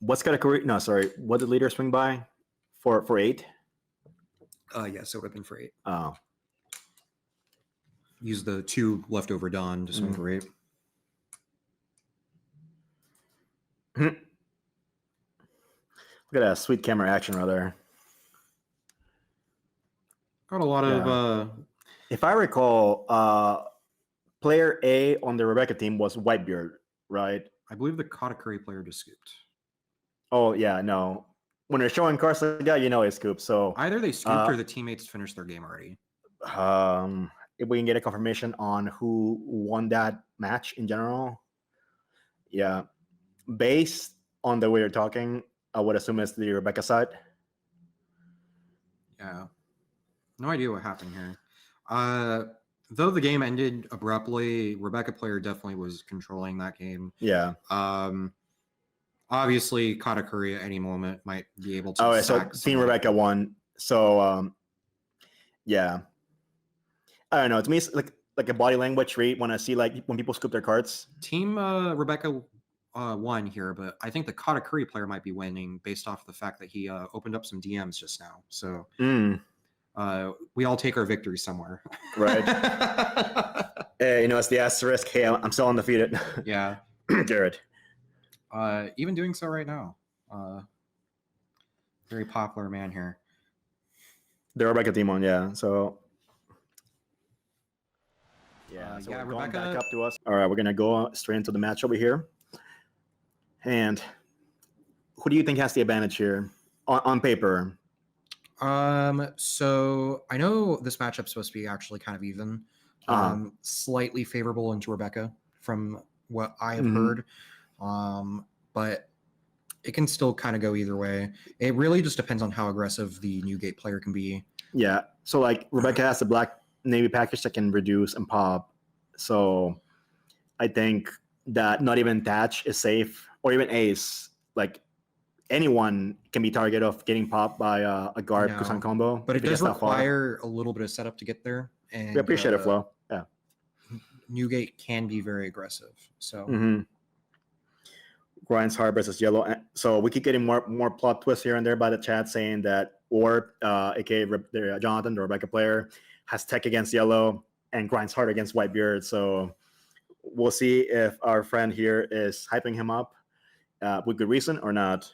What's Katakuri? No, sorry. What did leader swing by? For 8? Yeah, so it would have been for 8. Oh. use the 2 leftover Dawn to swing for 8. Look at that sweet camera action right there. Got a lot of... If I recall, player A on the Rebecca team was Whitebeard, right? I believe the Katakuri player just scooped. Oh, yeah, no. When they're showing cards like that, you know it's scooped. So either they scooped or the teammates finished their game already. If we can get a confirmation on who won that match in general. Yeah. Based on the way you're talking, I would assume it's the Rebecca side. Yeah. No idea what happened here. Though the game ended abruptly, Rebecca player definitely was controlling that game. Yeah. Obviously, Katakuri at any moment might be able to. Oh, so Team Rebecca won. So, yeah. I don't know. To me, it's like a body language read when I see like when people scoop their cards. Team Rebecca won here, but I think the Katakuri player might be winning based off the fact that he opened up some DMs just now. So we all take our victory somewhere. Right. Hey, it's the asterisk. Hey, I'm still undefeated. Yeah. Jared. Even doing so right now. Very popular man here. The Rebecca team won, yeah. So yeah, Rebecca going back up to us. All right, we're gonna go straight into the match over here. And who do you think has the advantage here on paper? So I know this matchup's supposed to be actually kind of even. Slightly favorable into Rebecca from what I have heard. But it can still kind of go either way. It really just depends on how aggressive the Newgate player can be. Yeah. So like Rebecca has the black navy package that can reduce and pop. So I think that not even Thatch is safe, or even Ace. Like anyone can be target of getting popped by a guard Kusan combo. But it does require a little bit of setup to get there. And we appreciate it, Flo. Yeah. Newgate can be very aggressive. So Grind's hard versus yellow. So we keep getting more plot twists here and there by the chat saying that aka Jonathan, the Rebecca player, has tech against yellow and Grind's hard against Whitebeard. So we'll see if our friend here is hyping him up with good reason or not.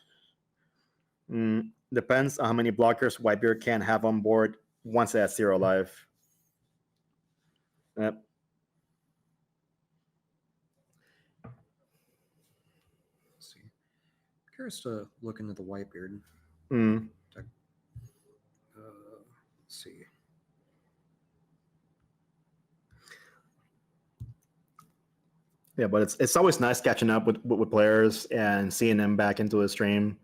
Depends on how many blockers Whitebeard can have on board once it has 0 life. Yep. Let's see. Curious to look into the Whitebeard. Let's see. Yeah, but it's always nice catching up with players and seeing them back into the stream.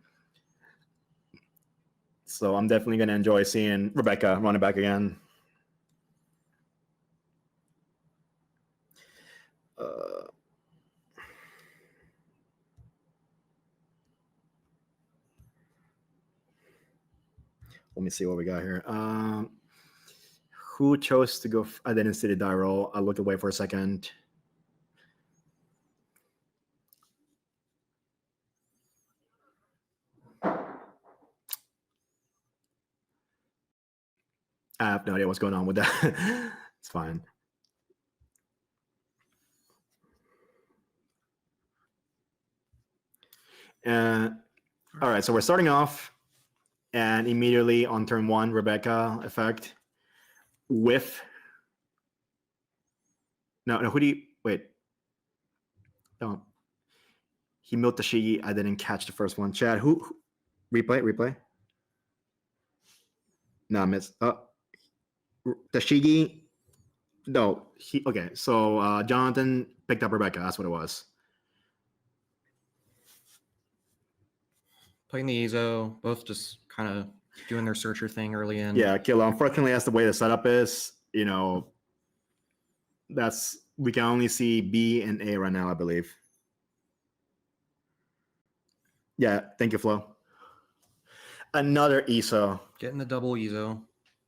So I'm definitely going to enjoy seeing Rebecca running back again. Let me see what we got here. Who chose to go? I didn't see the die roll. I looked away for a second. I have no idea what's going on with that. It's fine. All right, so we're starting off, and immediately on turn 1, Rebecca effect. Whiff. No, who do you... Wait. No. He milled Tashigi. I didn't catch the first one. Chad, who replay? No, I missed. Tashigi. No, okay. So Jonathan picked up Rebecca. That's what it was. Playing the Ezo, both just kind of doing their searcher thing early in. Yeah, Kilo. Unfortunately, that's the way the setup is. We can only see B and A right now, I believe. Yeah, thank you, Flo. Another ESO. Getting the double ESO.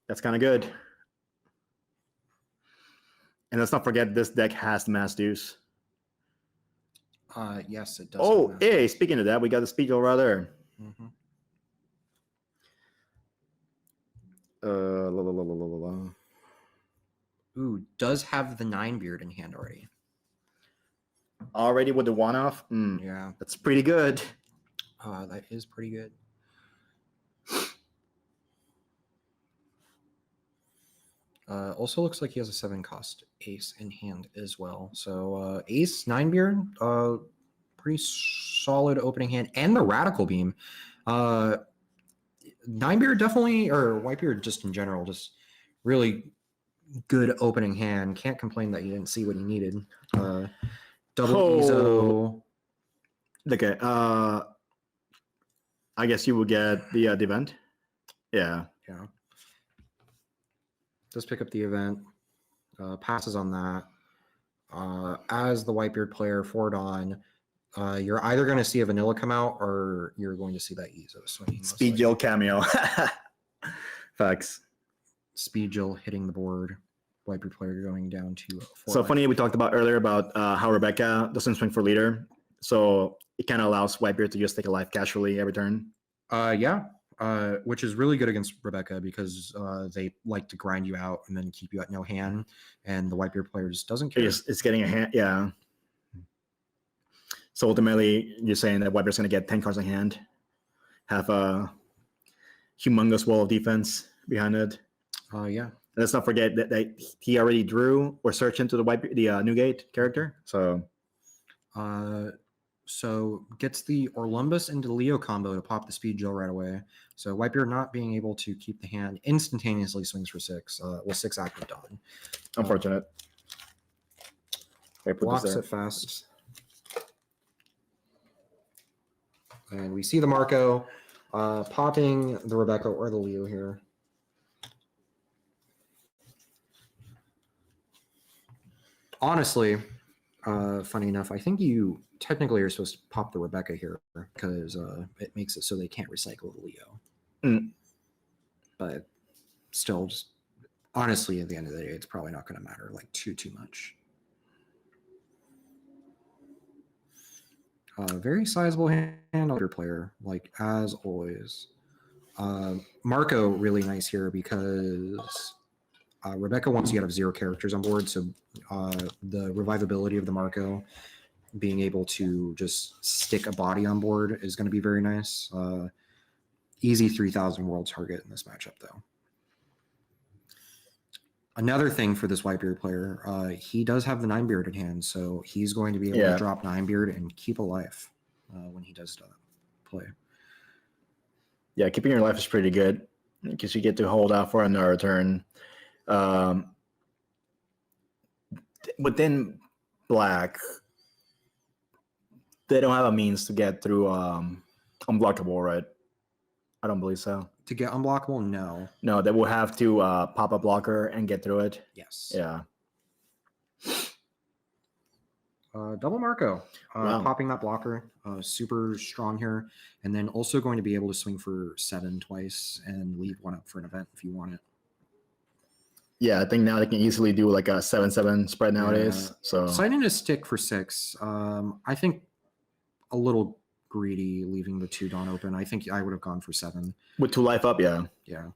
That's kind of good. And let's not forget this deck has the Mass Deuce. Yes, it does. Oh, hey, speaking of that, we got the speed right there. Ooh, does have the 9-beard in hand already. Already with the one-off? Yeah. That's pretty good. That is pretty good. Also looks like he has a 7-cost ace in hand as well. So ace, 9-beard, pretty solid opening hand. And the Radical Beam. 9-beard definitely, or Whitebeard just in general, just really good opening hand. Can't complain that you didn't see what he needed. Double Ezo. Okay. I guess you will get the event. Yeah. Yeah. Does pick up the event. Passes on that. As the Whitebeard player for Dawn, you're either going to see a vanilla come out or you're going to see that Ezo swinging. Speed Jill cameo. Facts. Speed Jill hitting the board. Whitebeard player going down to 4. So funny, we talked about earlier about how Rebecca doesn't swing for leader. So it kind of allows Whitebeard to just take a life casually every turn. Yeah. Which is really good against Rebecca because they like to grind you out and then keep you at no hand, and the Whitebeard player just doesn't care. It's getting a hand, yeah. So ultimately, you're saying that Whitebeard's going to get 10 cards in hand, have a humongous wall of defense behind it. Yeah. And let's not forget that he already drew or searched into the Newgate character. So gets the Orlumbus into Leo combo to pop the Speed Jill right away. So Whitebeard not being able to keep the hand instantaneously swings for 6 with 6 active Dawn. Unfortunate. Blocks it fast. And we see the Marco popping the Rebecca or the Leo here. Honestly, funny enough, I think you technically are supposed to pop the Rebecca here because it makes it so they can't recycle the Leo. But still, just honestly, at the end of the day, it's probably not going to matter like too much. Very sizable hand under player, like as always. Marco really nice here because Rebecca wants you to have 0 characters on board, so the revivability of the Marco, being able to just stick a body on board is going to be very nice. Easy 3,000 world target in this matchup, though. Another thing for this Whitebeard player, he does have the 9-beard in hand, so he's going to be able to drop 9-beard and keep a life when he does play. Yeah, keeping your life is pretty good because you get to hold out for another turn. Within Black, they don't have a means to get through unblockable, right? I don't believe so. To get unblockable, no. No, they will have to pop a blocker and get through it. Yes. Yeah. Double Marco. Wow. Popping that blocker. Super strong here. And then also going to be able to swing for 7 twice and leave 1 up for an event if you want it. Yeah, I think now they can easily do like a 7-7 spread nowadays. So signing a stick for 6. I think a little greedy leaving the 2 Dawn open. I think I would have gone for 7. With 2 life up, yeah. Yeah.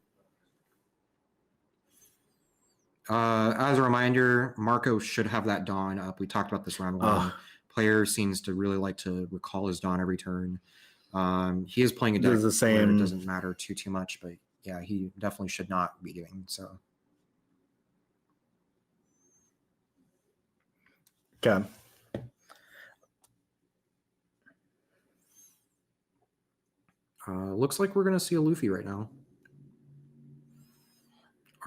As a reminder, Marco should have that Dawn up. We talked about this round 1. Player seems to really like to recall his Dawn every turn. He is playing a deck the same. where it doesn't matter too much, but yeah, he definitely should not be doing so. Okay. Looks like we're going to see a Luffy right now.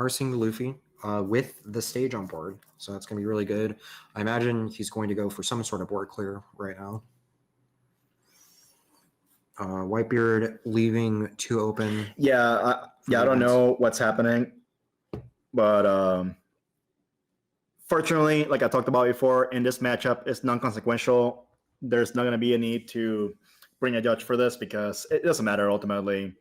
Seeing the Luffy with the stage on board. So that's going to be really good. I imagine he's going to go for some sort of board clear right now. Whitebeard leaving 2 open. Yeah, I don't know what's happening. But fortunately, like I talked about before, in this matchup, it's non-consequential. There's not going to be a need to bring a judge for this because it doesn't matter ultimately.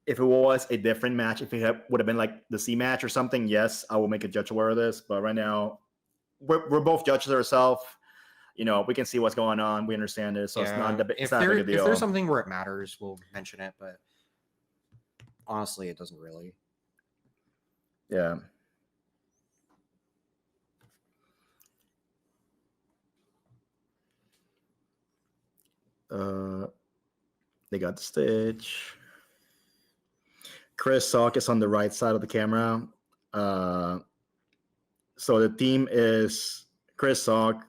If it was a different match, if it would have been like the C match or something, yes, I will make a judge aware of this. But right now, we're both judges ourselves. You know, we can see what's going on. We understand it, so it's not a big deal. If there's something where it matters, we'll mention it. But honestly, it doesn't really. Yeah. They got the stage. Chris Salk is on the right side of the camera. So the team is Chris Salk,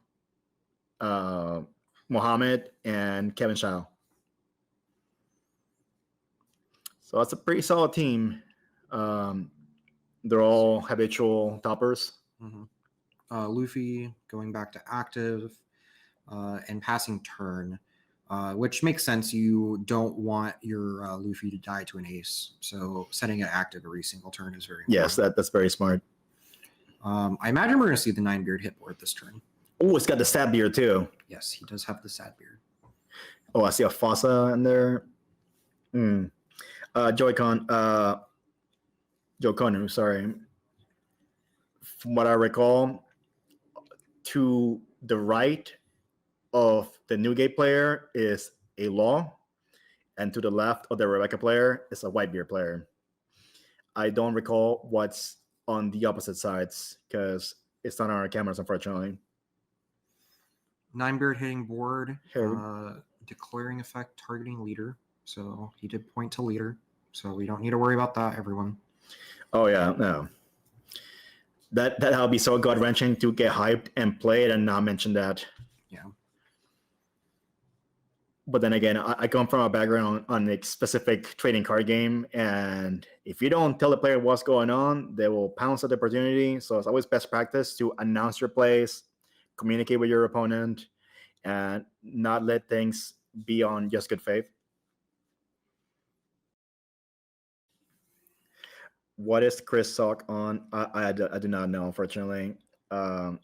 Mohammed, and Kevin Shao. So that's a pretty solid team. They're all habitual toppers. Mm-hmm. Luffy going back to active and passing turn, which makes sense. You don't want your Luffy to die to an ace, so setting it active every single turn is very important. Yes, that's very smart. I imagine we're going to see the 9-beard hit board this turn. Oh, it's got the sad beard too. Yes, he does have the sad beard. Oh, I see a Fossa in there. Jokonu, sorry. From what I recall, to the right of the Newgate player is a Law, and to the left of the Rebecca player is a Whitebeard player. I don't recall what's on the opposite sides because it's not on our cameras, unfortunately. 9-beard hitting board, declaring effect targeting leader. So he did point to leader. So we don't need to worry about that, everyone. Oh yeah, no. That would be so gut wrenching to get hyped and play it and not mention that. Yeah. But then again, I come from a background on a specific trading card game, and if you don't tell the player what's going on, they will pounce at the opportunity. So it's always best practice to announce your plays, communicate with your opponent, and not let things be on just good faith. What is Chris Salk on? I do not know, unfortunately. I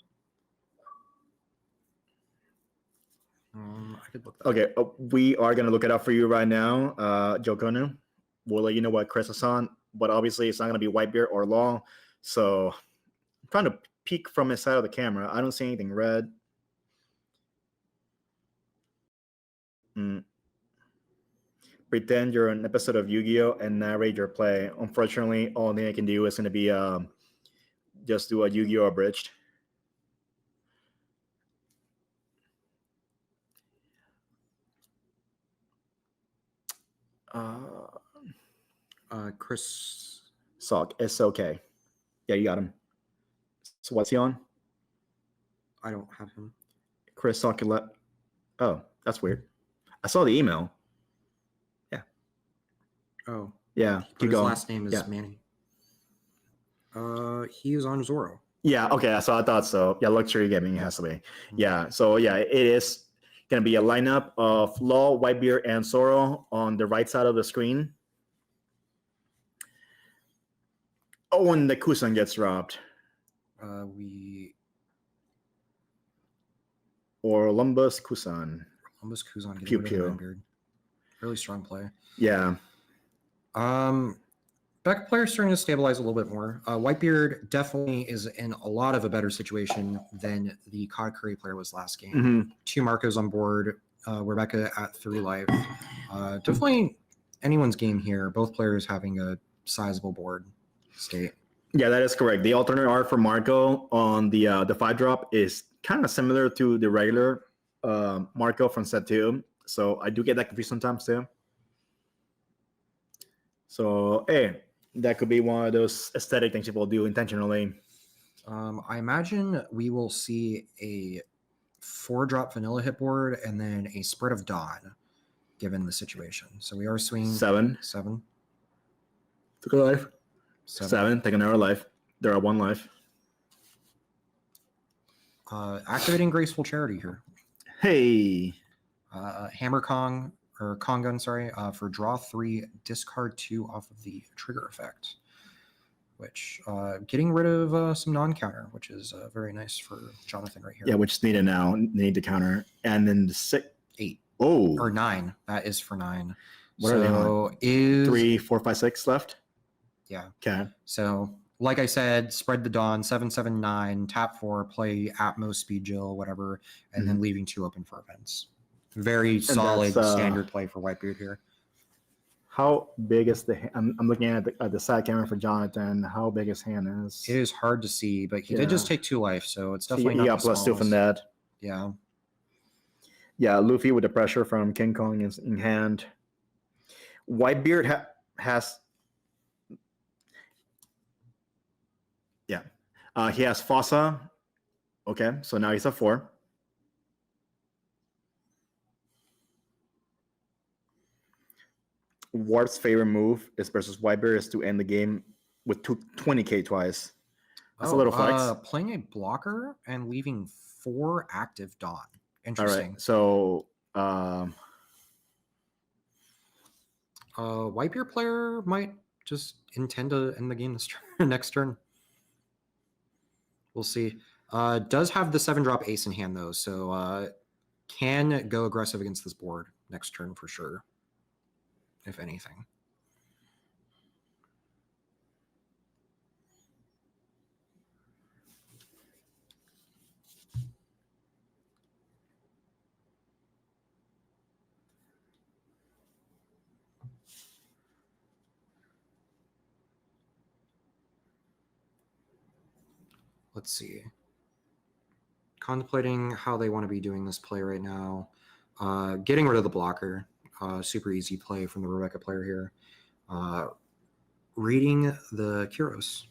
could look that Okay, up. we are going to look it up for you right now, Jokonu. We'll let you know what Chris is on, but obviously it's not going to be Whitebeard or Law. So I'm trying to peek from his side of the camera. I don't see anything red. Pretend you're an episode of Yu-Gi-Oh! And narrate your play. Unfortunately, all I can do is going to be just do a Yu-Gi-Oh! Abridged. Chris Salk, S-O-K. Yeah, you got him. So what's he on? I don't have him. Chris Salk. Oh, that's weird. I saw the email. Yeah. Oh. Yeah. His last name is Manny. He is on Zoro. Yeah, okay, so I thought so. Yeah, luxury gaming has to be. Yeah, so yeah, it is going to be a lineup of Law, Whitebeard, and Zoro on the right side of the screen. Oh, and the Kusan gets dropped. Or Olympus Kusan. Olympus Kusan getting Pew rid Pew. of the 9-beard. Really strong play. Yeah. Back player starting to stabilize a little bit more. Whitebeard definitely is in a lot of a better situation than the Katakuri player was last game. Mm-hmm. 2 Marcos on board. Rebecca at 3 life. Definitely anyone's game here. Both players having a sizable board state. Yeah, that is correct. The alternate art for Marco on the 5-drop is kind of similar to the regular Marco from set 2. So I do get that confused sometimes too. So, hey, that could be one of those aesthetic things people do intentionally. I imagine we will see a 4-drop vanilla hit board and then a spread of Dawn, given the situation. So we are swinging 7. Took a life. 7. Take another life. There are 1 life. Activating Graceful Charity here. Hey. Hammer Kong, or Kongun, sorry, for draw 3, discard 2 off of the trigger effect, which getting rid of some non-counter, which is very nice for Jonathan right here. Yeah, which is needed now. Need to counter. And then the 8. Oh. Or 9. That is for 9. What are they on? Is 3, 4, 5, 6 left? Yeah. Okay. So, like I said, spread the Dawn, 7, 7, 9, tap 4, play Atmos, Speed Jill, whatever, and then leaving 2 open for events. Very solid standard play for Whitebeard here. How big is the? I'm looking at the side camera for Jonathan. How big his hand is? It is hard to see, but he did just take 2 life, so it's definitely he not got the +2 from smallest. that. Yeah. Yeah, Luffy with the pressure from King Kong is in hand. Whitebeard has. Yeah, he has Fossa. Okay, so now he's a 4. Warp's favorite move is versus Whitebeard is to end the game with 20k twice. That's a little flex. Playing a blocker and leaving 4 active Dawn. All Interesting. right, so Whitebeard player might just intend to end the game this turn, next turn. We'll see. Does have the 7-drop ace in hand though, so can go aggressive against this board next turn for sure, if anything. Let's see. Contemplating how they want to be doing this play right now. Getting rid of the blocker. Super easy play from the Rebecca player here. Reading the Kuros.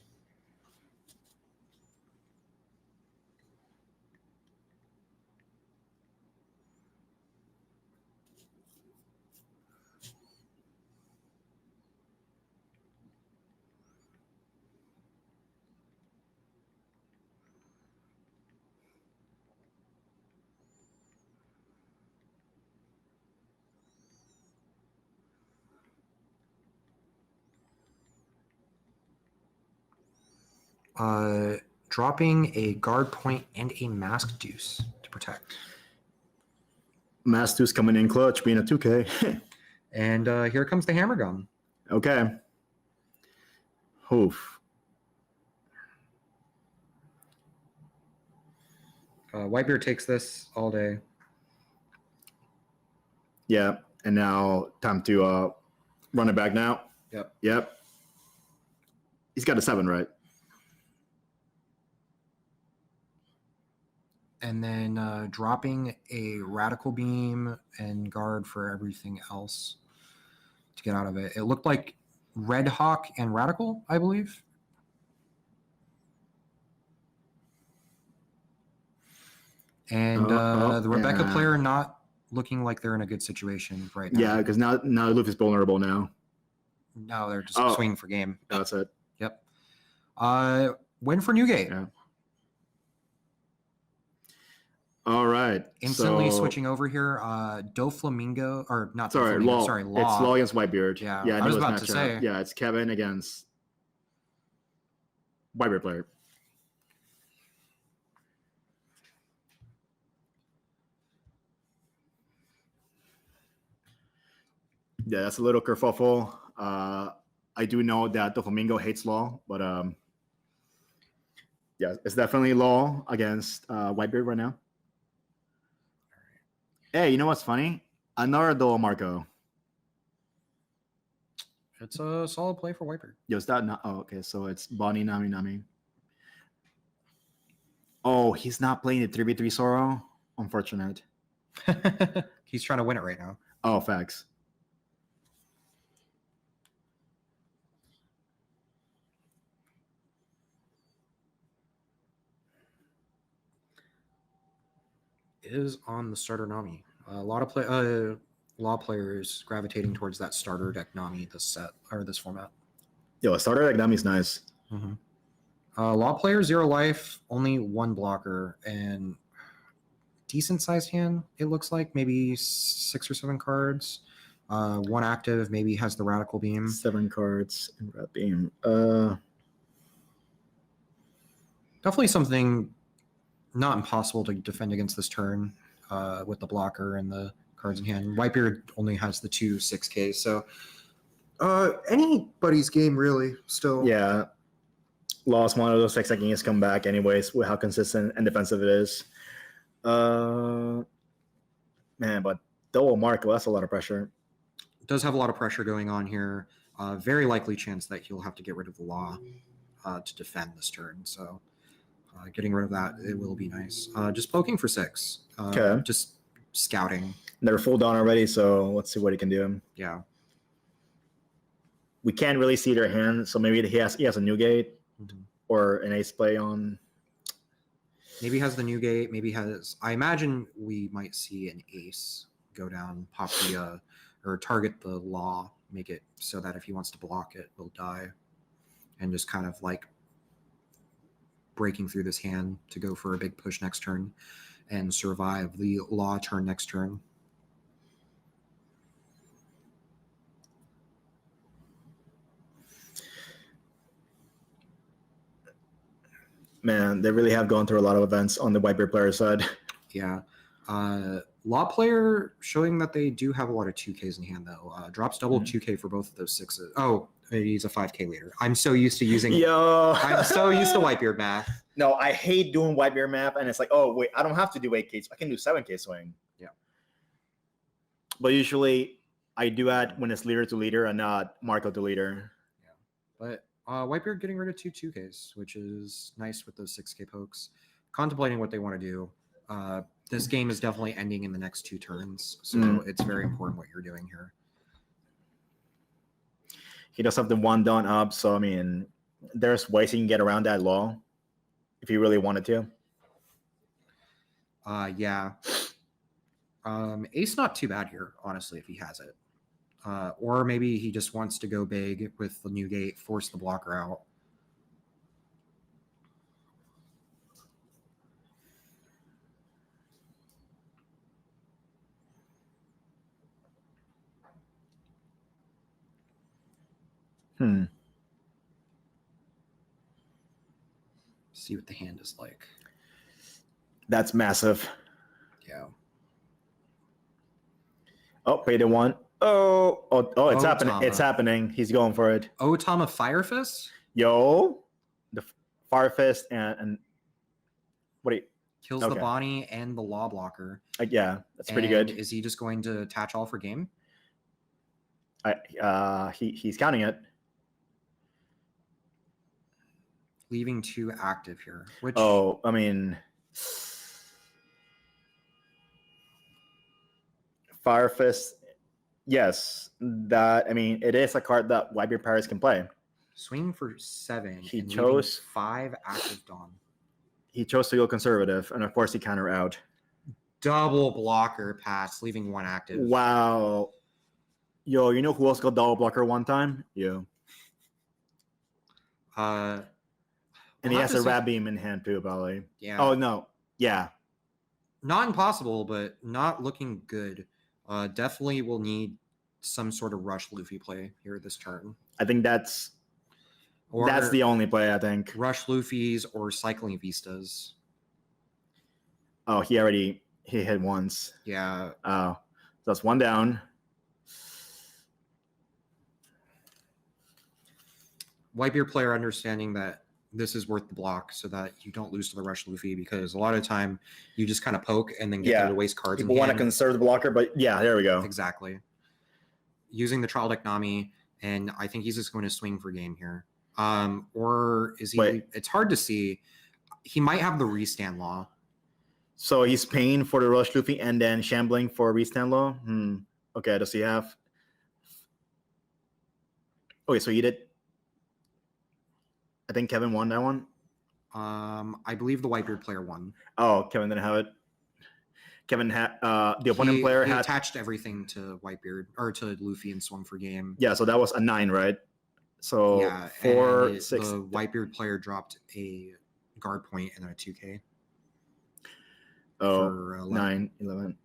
Dropping a guard point and a mask deuce to protect. Mask Deuce coming in clutch, being a 2k. And here comes the hammer gun. Okay. Oof. Whitebeard takes this all day. Yeah, and now time to run it back now. Yep. He's got a 7, right? And then dropping a radical beam and guard for everything else to get out of it. It looked like Red Hawk and Radical, I believe. And the Rebecca player not looking like they're in a good situation right now. Yeah, because now Luffy's vulnerable now. No, they're just swinging for game. That's it. Yep. Win for Newgate. Yeah. All right. Instantly switching over here. Doflamingo, or not sorry, Law. Sorry, Law. It's Law against Whitebeard. Yeah, I was about to say. Yeah, it's Kevin against Whitebeard player. Yeah, that's a little kerfuffle. I do know that Doflamingo hates Law, but yeah, it's definitely Law against Whitebeard right now. Hey, you know what's funny? Another Duo Marco. It's a solid play for Whitebeard. Yo, is that not? Oh, okay. So it's Bonnie, Nami. Oh, he's not playing the 3v3 Zoro? Unfortunate. He's trying to win it right now. Oh, facts. Is on the starter Nami. A lot of Law players gravitating towards that starter deck Nami this set or this format. Yo, a starter deck Nami's nice. Mm-hmm. Law player 0 life, only 1 blocker, and decent sized hand. It looks like maybe 6 or 7 cards. 1 active, maybe has the radical beam. 7 cards and red beam. Definitely something not impossible to defend against this turn with the blocker and the cards in hand. Whitebeard only has the 2 6Ks, so anybody's game really still. Yeah. Lost one of those 6 seconds come back anyways with how consistent and defensive it is. Man, but double Marco, that's a lot of pressure. does have a lot of pressure going on here. Very likely chance that he'll have to get rid of the law to defend this turn. So getting rid of that, it will be nice. Just poking for 6. Okay. Just scouting. They're full down already, so let's see what he can do. Yeah. We can't really see their hand, so maybe he has a new gate or an ace play on. Maybe has the new gate. Maybe has. I imagine we might see an ace go down, pop the or target the law, make it so that if he wants to block it, will die, and just kind of like breaking through this hand to go for a big push next turn and survive the law turn next turn. Man, they really have gone through a lot of events on the Whitebeard player side. Yeah. Law player showing that they do have a lot of 2Ks in hand, though. Drops double 2K for both of those 6s. Oh, he's a 5K leader. I'm so used to using... I'm so used to Whitebeard math. No, I hate doing Whitebeard math, and it's like, oh, wait, I don't have to do 8K. I can do 7K swing. Yeah. But usually, I do that when it's leader to leader and not Marco to leader. Yeah. But Whitebeard getting rid of 2Ks, which is nice with those 6K pokes. Contemplating what they want to do. This game is definitely ending in the next 2 turns, so it's very important what you're doing here. He does have the 1 down up, so I mean, there's ways he can get around that law if he really wanted to. Yeah. Ace not too bad here, honestly, if he has it. Or maybe he just wants to go big with the new gate, force the blocker out. See what the hand is like. That's massive. Yeah. Oh, pay the 1. Oh, it's happening. Tama. It's happening. He's going for it. Otama Fire Fist? Yo, the Fire Fist and what do you... Kills the Bonnie and the law blocker. Yeah, that's pretty good. Is he just going to attach all for game? He's counting it. Leaving 2 active here. Which I mean, Fire Fist. Yes, that. I mean, it is a card that Whitebeard players can play. Swing for 7. He chose 5 active Dawn. He chose to go conservative, and of course he counter out. Double blocker pass, leaving 1 active. Wow. Yo, you know who else got double blocker one time? You. And he has a Rat Beam in hand too, probably. Yeah. Oh, no. Yeah. Not impossible, but not looking good. Definitely will need some sort of rush Luffy play here this turn. I think that's the only play, I think. Rush Luffy's or cycling Vistas. Oh, he hit once. Yeah. Oh, so that's 1 down. Whitebeard player understanding that this is worth the block so that you don't lose to the rush Luffy, because a lot of the time you just kind of poke and then get them to waste cards. People want to conserve the blocker, but yeah, there we go. Exactly. Using the trial deck Nami, and I think he's just going to swing for game here. Or is he? Wait. It's hard to see. He might have the restand law. So he's paying for the rush Luffy and then shambling for restand law. Okay, does he have? Okay, so he did. I think Kevin won that one. I believe the Whitebeard player won. Oh, Kevin didn't have it. Kevin had the opponent player he had attached everything to Whitebeard or to Luffy and swung for game. Yeah, so that was a 9, right? So yeah, 4, 6. The Whitebeard player dropped a guard point and then a 2K. Oh, 9, 11,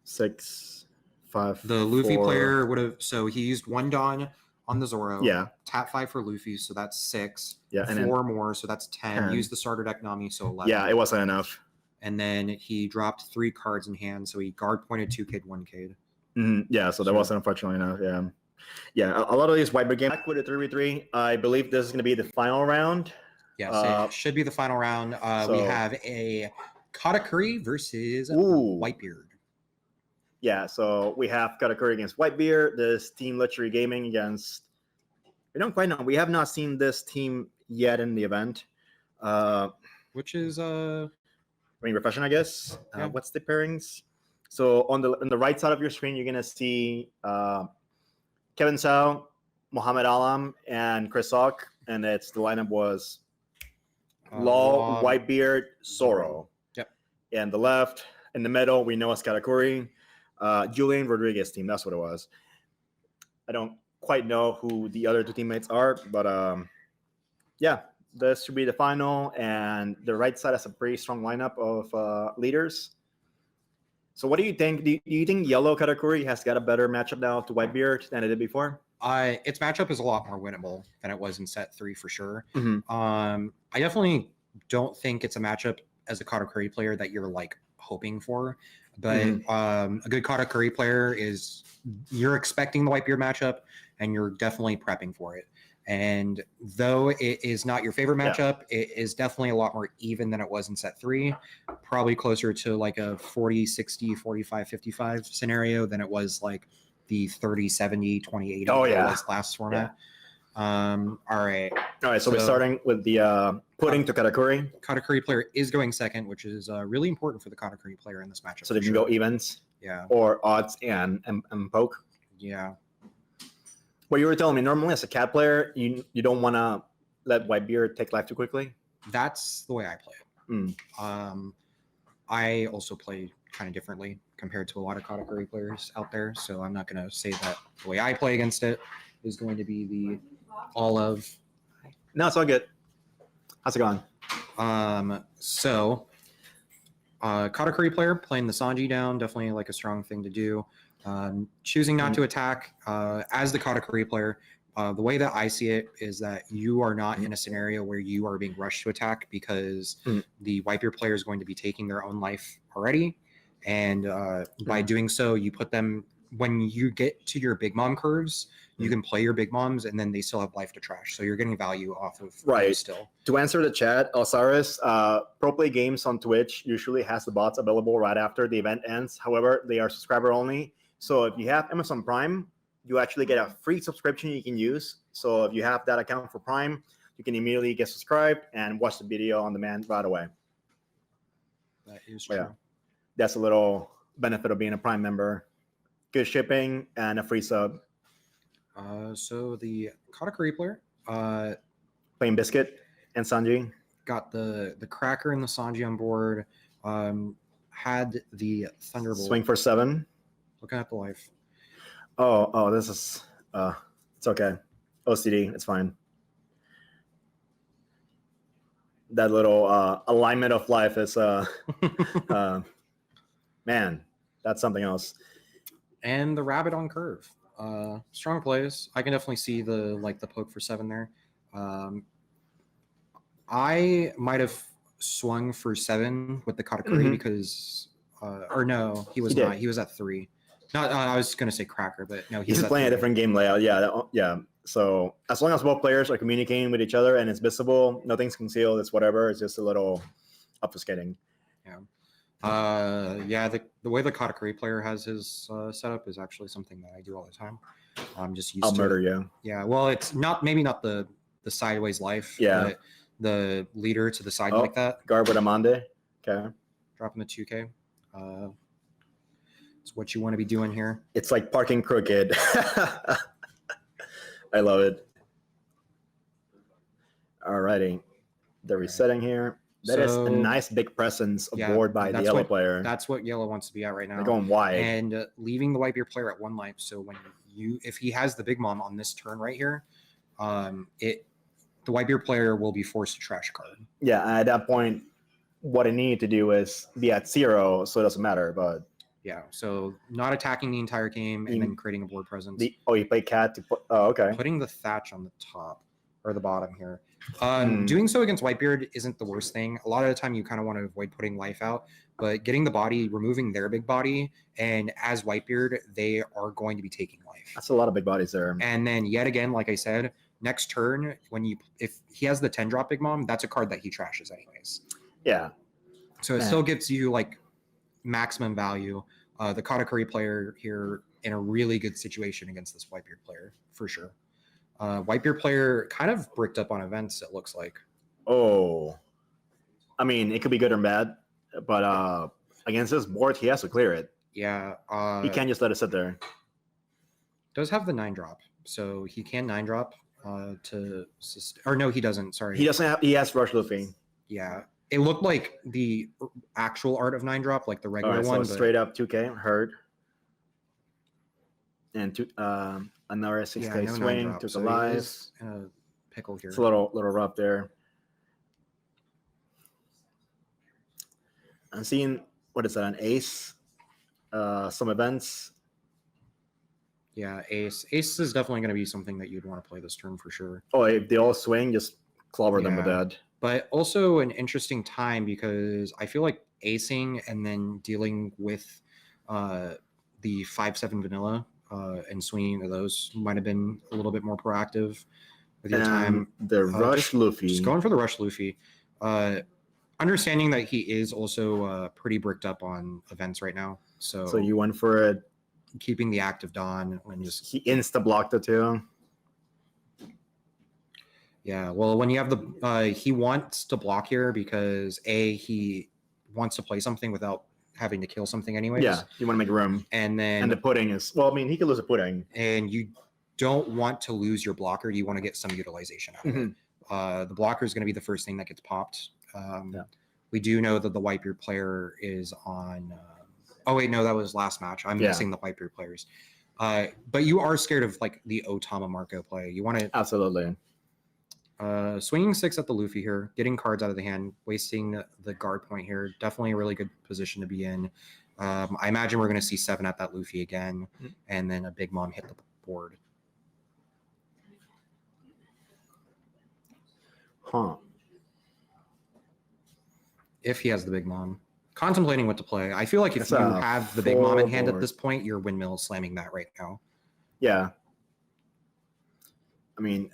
6, 5. The Luffy 4. player would have. So he used 1 Dawn on the Zoro. Yeah. Tap 5 for Luffy, so that's 6. Yeah, and 4 more, so that's 10. Use the starter deck Nami, so 11. Yeah, it wasn't enough. And then he dropped 3 cards in hand, so he guard pointed 2K'd, 1K'd. Yeah, so that wasn't unfortunately enough. Yeah. A lot of these Whitebeard games. Back with a 3v3. I believe this is going to be the final round. Yes, it should be the final round. We have a Katakuri versus Whitebeard. Yeah, so we have Katakuri against Whitebeard. This Team Luxury Gaming against... We don't quite know. We have not seen this team yet in the event. Which is Ring Reflection, I guess. Yeah. What's the pairings? So on the right side of your screen, you're gonna see Kevin Cao, Mohamed Alam, and Chris Hawk, and the lineup was Law, Whitebeard, Zoro. Yep. And the left, in the middle, we know it's Katakuri, Julian Rodriguez team. That's what it was. I don't quite know who the other two teammates are, but yeah, this should be the final. And the right side has a pretty strong lineup of leaders. So what do you think? Do you think Yellow Katakuri has got a better matchup now to Whitebeard than it did before? Its matchup is a lot more winnable than it was in set 3 for sure. Mm-hmm. I definitely don't think it's a matchup as a Katakuri player that you're like hoping for, but a good Katakuri player is you're expecting the Whitebeard matchup and you're definitely prepping for it. And though it is not your favorite matchup, it is definitely a lot more even than it was in set 3, probably closer to like a 40-60, 45-55 scenario than it was like the 30-70, 20-80 was last format. All right. So we're starting with the pudding to Katakuri. Katakuri player is going second, which is really important for the Katakuri player in this matchup. So they can go evens, or odds and poke. Yeah. What you were telling me, normally as a cat player, you don't want to let Whitebeard take life too quickly. That's the way I play it. I also play kind of differently compared to a lot of Katakuri players out there, so I'm not going to say that the way I play against it is going to be the all of. No, it's all good. How's it going? So Katakuri player playing the Sanji down, definitely like a strong thing to do. Choosing not to attack as the Katakuri player, the way that I see it is that you are not in a scenario where you are being rushed to attack because the Whitebeard player is going to be taking their own life already. And by doing so, you put them, when you get to your Big Mom curves, you can play your Big Moms and then they still have life to trash. So you're getting value off of those still. To answer the chat, Osiris, ProPlay Games on Twitch usually has the bots available right after the event ends. However, they are subscriber only. So if you have Amazon Prime, you actually get a free subscription you can use. So if you have that account for Prime, you can immediately get subscribed and watch the video on demand right away. That is true. That's a little benefit of being a Prime member. Good shipping and a free sub. So the Katakuri player, playing Biscuit and Sanji, got the Cracker and the Sanji on board. Had the Thunderbolt. Swing for 7. Looking at the life. Oh, this is it's okay. OCD, it's fine. That little alignment of life is man, that's something else. And the Rabbit on curve. Strong plays. I can definitely see the poke for 7 there. I might have swung for 7 with the Katakuri because or no, he was not. He was at 3. No, I was going to say Cracker, but no, he's playing a different game layout. Yeah. So as long as both players are communicating with each other and it's visible, nothing's concealed, it's whatever. It's just a little obfuscating. Yeah. The way the Katakuri player has his setup is actually something that I do all the time. I'm just used to. I'll murder you. Yeah. Well, it's maybe not the sideways life. Yeah. But the leader to the side like that. Guard with Amande. Okay. Dropping the 2K. It's what you want to be doing here. It's like parking crooked. I love it. Alrighty. The resetting here. That is a nice big presence aboard by the yellow player. That's what yellow wants to be at right now. They're going wide. And leaving the Whitebeard player at 1 life. So when if he has the Big Mom on this turn right here, the Whitebeard player will be forced to trash a card. Yeah, at that point, what I need to do is be at 0, so it doesn't matter. But yeah, so not attacking the entire game and then creating a board presence. You play cat to put. Oh, okay. Putting the thatch on the top or the bottom here. Doing so against Whitebeard isn't the worst thing. A lot of the time, you kind of want to avoid putting life out, but getting the body, removing their big body, and as Whitebeard, they are going to be taking life. That's a lot of big bodies there. And then yet again, like I said, next turn if he has the 10-drop Big Mom, that's a card that he trashes anyways. Yeah. So it still gives you like maximum value The Katakuri player here in a really good situation against this Whitebeard player, for sure. Whitebeard player kind of bricked up on events, it looks like. Oh. I mean, it could be good or bad, but against this board, he has to clear it. Yeah. He can't just let it sit there. Does have the 9-drop, so he can 9-drop to or no, he doesn't. Sorry, he doesn't have. He has Rush Luffy. Yeah, it looked like the actual art of 9-drop, like the regular one. So straight up 2K hurt, and another 6K no swing took a live. In a pickle here. It's a little rough there. I'm seeing what is that, an ace? Some events. Yeah, ace. Ace is definitely going to be something that you'd want to play this turn for sure. Oh, if they all swing, just clobber them with that. But also an interesting time because I feel like acing and then dealing with the 5/7 vanilla and swinging to those might have been a little bit more proactive with your time. The Rush Luffy. Just going for the Rush Luffy. Understanding that he is also pretty bricked up on events right now. So you went for it. Keeping the active Dawn and just he insta blocked it too. Yeah, well, when you have the he wants to block here because he wants to play something without having to kill something anyways. Yeah, you want to make room. And then the pudding is he could lose a pudding. And you don't want to lose your blocker. You want to get some utilization out of it. The blocker is going to be the first thing that gets popped. We do know that the Whitebeard player is on. Oh wait, no, that was last match. I'm missing the Whitebeard players. But you are scared of like the Otama Marco play. You want to absolutely. Swinging 6 at the Luffy here, getting cards out of the hand, wasting the guard point here. Definitely a really good position to be in. I imagine we're going to see 7 at that Luffy again, and then a Big Mom hit the board. If he has the Big Mom. Contemplating what to play. I feel like if you have the Big Mom in hand at this point, your windmill is slamming that right now. Yeah. I mean,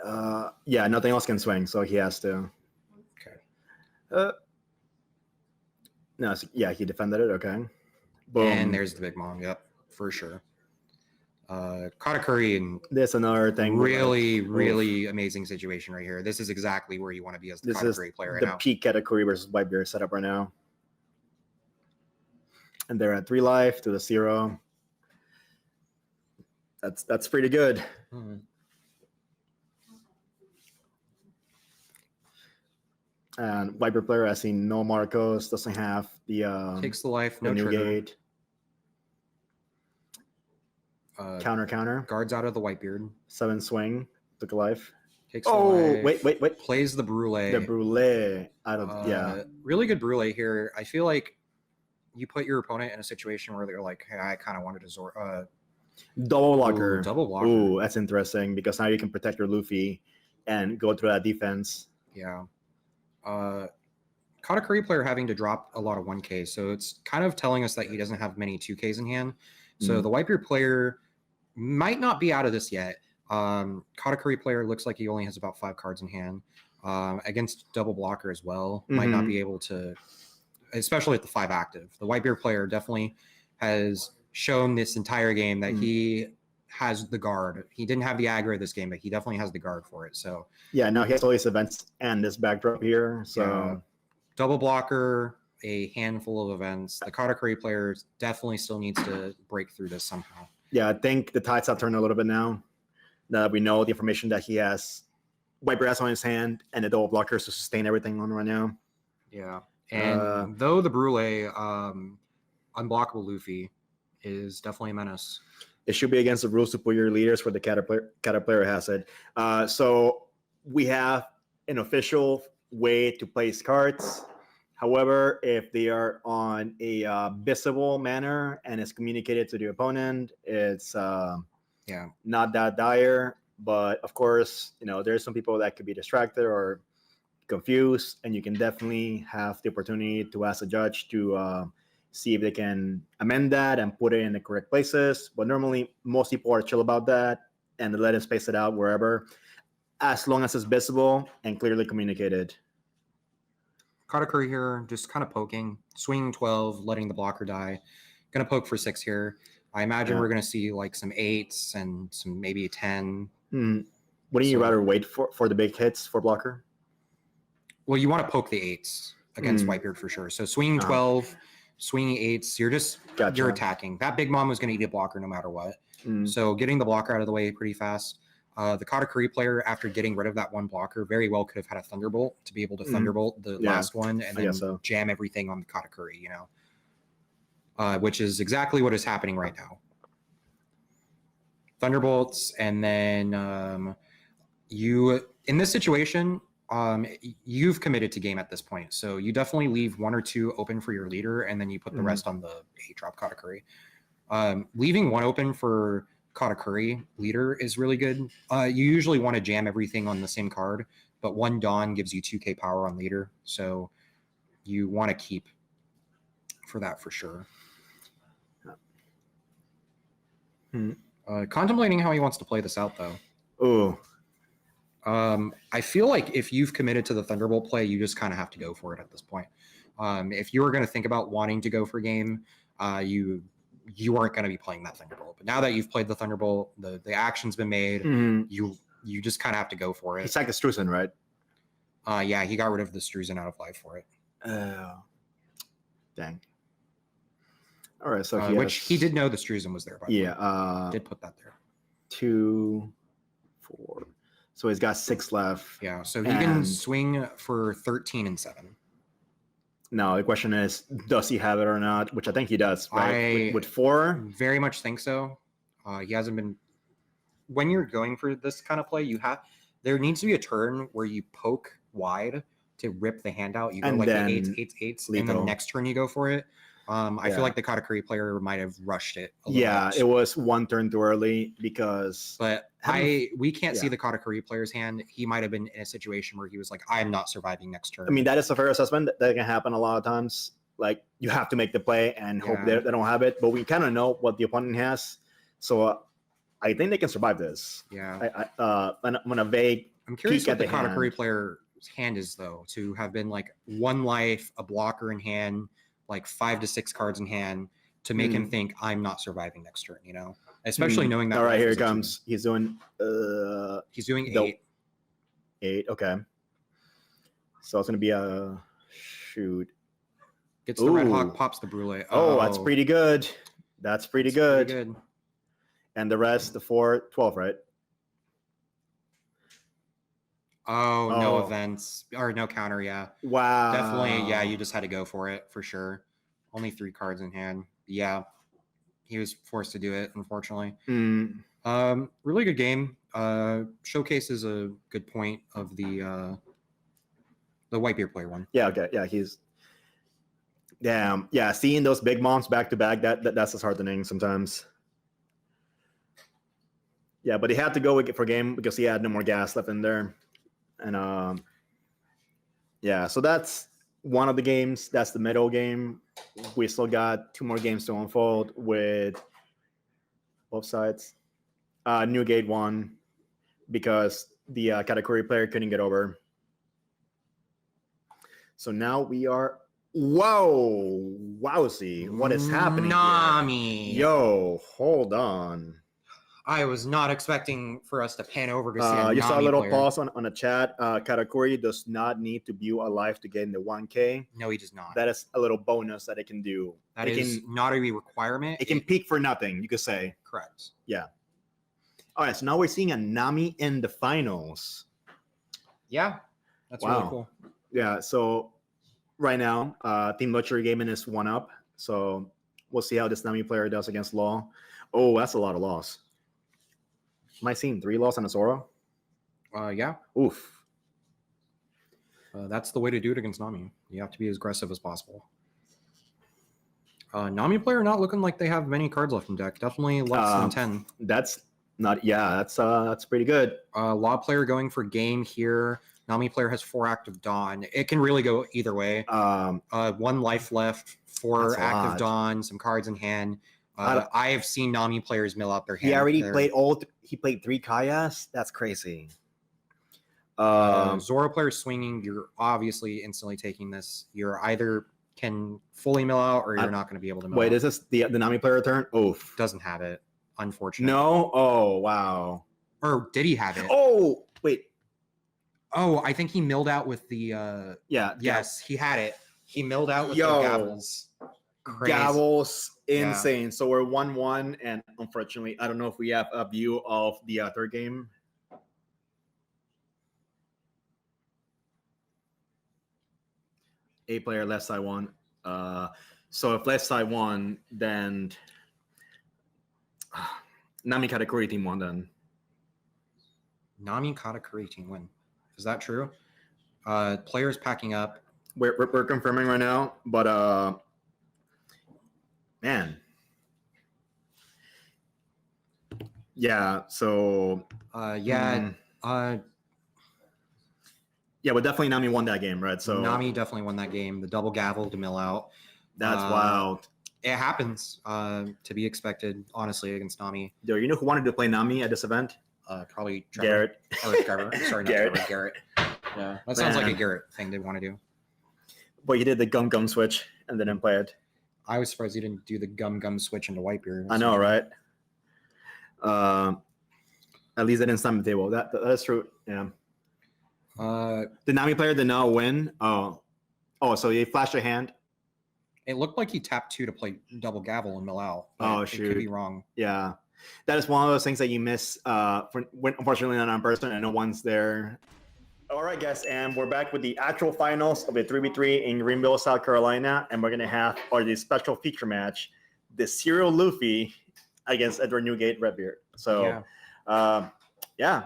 nothing else can swing, so he has to. Okay. No, he defended it. Okay. Boom. And there's the Big Mom. Yep, for sure. Katakuri and this another thing. Really amazing situation right here. This is exactly where you want to be as the Katakuri player right now. The peak Katakuri versus Whitebeard setup right now. And they're at 3 life to the 0. That's pretty good. And Whitebeard player has seen no Marcos, doesn't have the takes the life, no new trigger. Gate. Counter. Guards out of the Whitebeard. 7 swing, took a life. Takes the life. Wait. Plays the Brûlée. The Brûlée out of really good Brûlée here. I feel like you put your opponent in a situation where they're like, hey, I kind of wanted to double blocker. Double blocker. Ooh, that's interesting because now you can protect your Luffy and go through that defense. Yeah. Katakuri player having to drop a lot of 1K, so it's kind of telling us that he doesn't have many 2Ks in hand. So the Whitebeard player might not be out of this yet. Katakuri player looks like he only has about 5 cards in hand. Against double blocker as well, might not be able to, especially at the 5 active. The Whitebeard player definitely has shown this entire game that he has the guard. He didn't have the aggro this game, but he definitely has the guard for it. So yeah, no, he has all these events and this backdrop here. So double blocker, a handful of events. The Katakuri player definitely still needs to break through this somehow. Yeah, I think the tides have turned a little bit now that we know the information that he has. Whitebeard has on his hand and the double blockers to sustain everything on right now. Yeah. And though the Brûlée, unblockable Luffy is definitely a menace. It should be against the rules to put your leaders where the Kata player has it. So we have an official way to place cards. However, if they are on a visible manner and it's communicated to the opponent, it's not that dire. But of course, there's some people that could be distracted or confused, and you can definitely have the opportunity to ask a judge to see if they can amend that and put it in the correct places. But normally, most people are chill about that and they let it space it out wherever, as long as it's visible and clearly communicated. Katakuri here, just kind of poking, swinging 12, letting the blocker die. gonna poke for 6 here. I imagine we're gonna see like some 8s and some maybe a 10. Wouldn't you rather wait for the big hits for blocker? Well, you want to poke the 8s against Whitebeard for sure. So swinging 12, swinging 8s, you're attacking. That big mom was going to eat a blocker no matter what. So getting the blocker out of the way pretty fast. The Katakuri player, after getting rid of that one blocker, very well could have had a Thunderbolt to be able to Thunderbolt the last one and then jam everything on the Katakuri, you know, which is exactly what is happening right now. Thunderbolts, and then you, in this situation, you've committed to game at this point. So you definitely leave 1 or 2 open for your leader, and then you put the rest on the 8-drop Katakuri. Leaving 1 open for Katakuri leader is really good. You usually want to jam everything on the same card, but 1 Dawn gives you 2k power on leader. So you want to keep for that for sure. Contemplating how he wants to play this out, though. Ooh. I feel like if you've committed to the Thunderbolt play, you just kind of have to go for it at this point. If you were going to think about wanting to go for game, you aren't going to be playing that Thunderbolt. But now that you've played the Thunderbolt, the action's been made, you just kind of have to go for it. It's like a Struzen, right? Yeah, he got rid of the Struzen out of life for it. Dang. All right, so which he did know the Struzen was there, by the way. Did put that there. 2, 4. So he's got 6 left. Yeah, so he can swing for 13 and 7. Now the question is, does he have it or not? Which I think he does, right? With 4? Very much think so. He hasn't been... When you're going for this kind of play, there needs to be a turn where you poke wide to rip the hand out. You go like the 8s, 8s, 8s, and then the next turn you go for it. I feel like the Katakuri player might have rushed it a little bit. It was 1 turn too early because... But we can't see the Katakuri player's hand. He might have been in a situation where he was like, I'm not surviving next turn. I mean, that is a fair assessment. That can happen a lot of times. Like, you have to make the play and hope they don't have it. But we kind of know what the opponent has. So I think they can survive this. Yeah. I'm going to vague I'm curious what the Katakuri player's hand is, though, to have been like 1 life, a blocker in hand, like 5 to 6 cards in hand to make him think I'm not surviving next turn, you know, especially knowing that. All right, here he comes. He's doing 8. 8. Okay. So it's going to be a shoot. Gets the Red Hawk, pops the Brule. Oh, that's pretty good. That's pretty good. And the rest, the 4, 12, right? Oh, no events or no counter. Yeah. Wow. Definitely. Yeah. You just had to go for it for sure. Only 3 cards in hand. Yeah. He was forced to do it, unfortunately. Really good game. Showcases a good point of the Whitebeard player one. Yeah. Okay. Yeah. Damn. Yeah. Seeing those big moms back to back, that's disheartening sometimes. Yeah. But he had to go for game because he had no more gas left in there. And yeah, so that's one of the games. That's the middle game. We still got 2 more games to unfold with both sides. Newgate won because the Katakuri player couldn't get over. So now we are... Whoa! Wowzy. What is happening Nami. Here? Yo, hold on. I was not expecting for us to pan over to see you saw a little pause on the chat. Katakuri does not need to view a life to get in the 1K. No, he does not. That is a little bonus that it can do. That is not a requirement. It can peak for nothing, you could say. Correct. Yeah. All right, so now we're seeing a Nami in the finals. Yeah, that's really cool. Yeah, so right now, Team Luxury Gaming is 1 up. So we'll see how this Nami player does against Law. Oh, that's a lot of loss. Am I seeing 3 loss on a Zora? Yeah. Oof. That's the way to do it against Nami. You have to be as aggressive as possible. Nami player not looking like they have many cards left in deck. Definitely less than 10. That's not... Yeah, that's pretty good. Law player going for game here. Nami player has 4 active Dawn. It can really go either way. 1 life left, 4 active Dawn, some cards in hand. I have seen Nami players mill out their hand. He already played he played 3 Kayas? That's crazy. Zora player swinging, you're obviously instantly taking this. You're either can fully mill out, or you're not going to be able to mill Wait, out. is this the Nami player turn? Oof. Doesn't have it, unfortunately. No? Oh, wow. Or did he have it? Oh, wait. Oh, I think he milled out with the Yeah. yes, he had it. He milled out with Yo. the gavels. Crazy. Gavels, Yeah. insane. So we're 1-1, and unfortunately, I don't know if we have a view of the third game. A player, left side won. So if left side won, then Nami Katakuri team won then. Nami Katakuri team win. Is that true? Players packing up. We're confirming right now, but man. Yeah, so Yeah, but definitely Nami won that game, right? So Nami definitely won that game. The double gavel to mill out. That's wild. It happens. To be expected, honestly, against Nami. Yo, you know who wanted to play Nami at this event? Probably Trevor. Garrett. Or Trevor. Sorry, not Garrett. Trevor. Garrett. Yeah, that sounds like a Man. Garrett thing they want to do. But he did the gum switch and didn't play it. I was surprised he didn't do the gum switch into Whitebeard. I know, right? At least they didn't slam the table. That's true. Yeah. The Nami player did not win. Oh, so he flashed a hand. It looked like he tapped 2 to play double gavel and mill out. Oh, It shoot. could be wrong. Yeah, that is one of those things that you miss when unfortunately not in person and no one's there. All right, guys, and we're back with the actual finals of the 3v3 in Greenville, South Carolina, and we're gonna have the special feature match, the Serial Luffy against Edward Newgate Redbeard. So, yeah,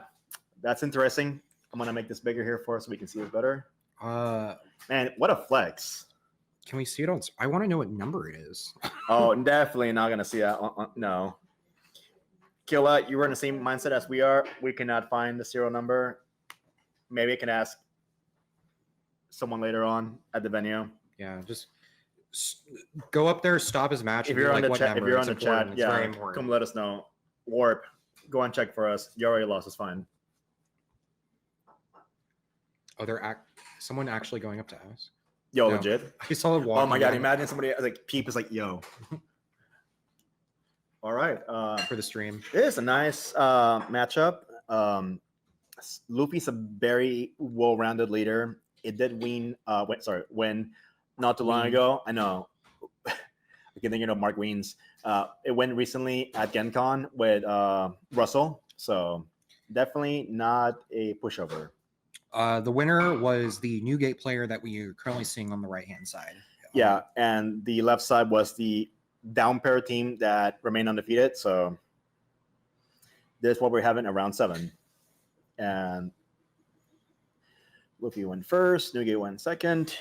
that's interesting. I'm gonna make this bigger here for us so we can see it better. Man, what a flex! Can we see it on? I want to know what number it is. Oh, definitely not gonna see that. No. Killa, you were in the same mindset as we are. We cannot find the serial number. Maybe I can ask someone later on at the venue. Yeah, just go up there, stop his match. If and be you're on like, the what chat, number? if you're It's on the important. chat, It's very yeah, important. come let us know. Warp, go and check for us. You already lost. It's fine. Oh, someone actually going up to us. Yo, No. legit. I saw it walking. Oh my god! down Imagine somebody like Peep is like, yo. All right. for the stream. It is a nice matchup. Luffy's a very well-rounded leader. It did win not too long ago. I know. I can think of Mark Wiens. It went recently at Gen Con with Russell. So definitely not a pushover. The winner was the Newgate player that we are currently seeing on the right-hand side. Yeah, and the left side was the down pair team that remained undefeated. So this is what we're having at round 7. And Luffy went first, Newgate went second.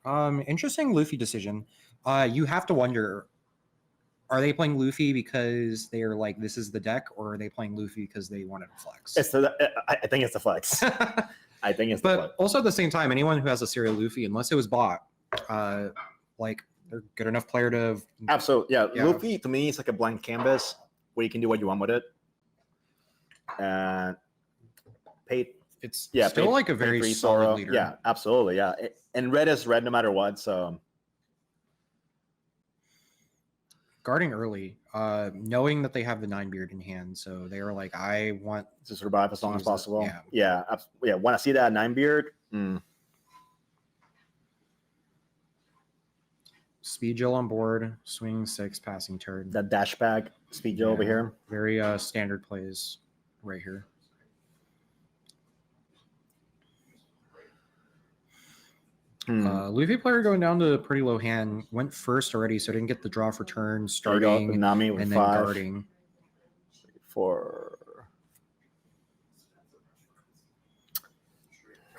Interesting Luffy decision. You have to wonder, are they playing Luffy because they're like, this is the deck, or are they playing Luffy because they wanted to flex? I think it's the flex. I think it's the flex. But also at the same time, anyone who has a serial Luffy, unless it was bought, like they're good enough player to Absolutely. Yeah. Yeah. Luffy to me is like a blank canvas where you can do what you want with it. And it's yeah, still like a very three solid Zoro. leader. Yeah, absolutely. Yeah. And red is red no matter what. So Guarding early, knowing that they have the 9-beard in hand, so they are like, I want to survive as long as use it. possible. Yeah. Yeah. Want to see that 9-beard? Speed Jill on board, swing 6, passing turn. That dash bag speed Joe over here. Very standard plays right here. Luffy player going down to pretty low hand, went first already, so didn't get the draw for turn, starting Nami with and then 5. guarding. 4.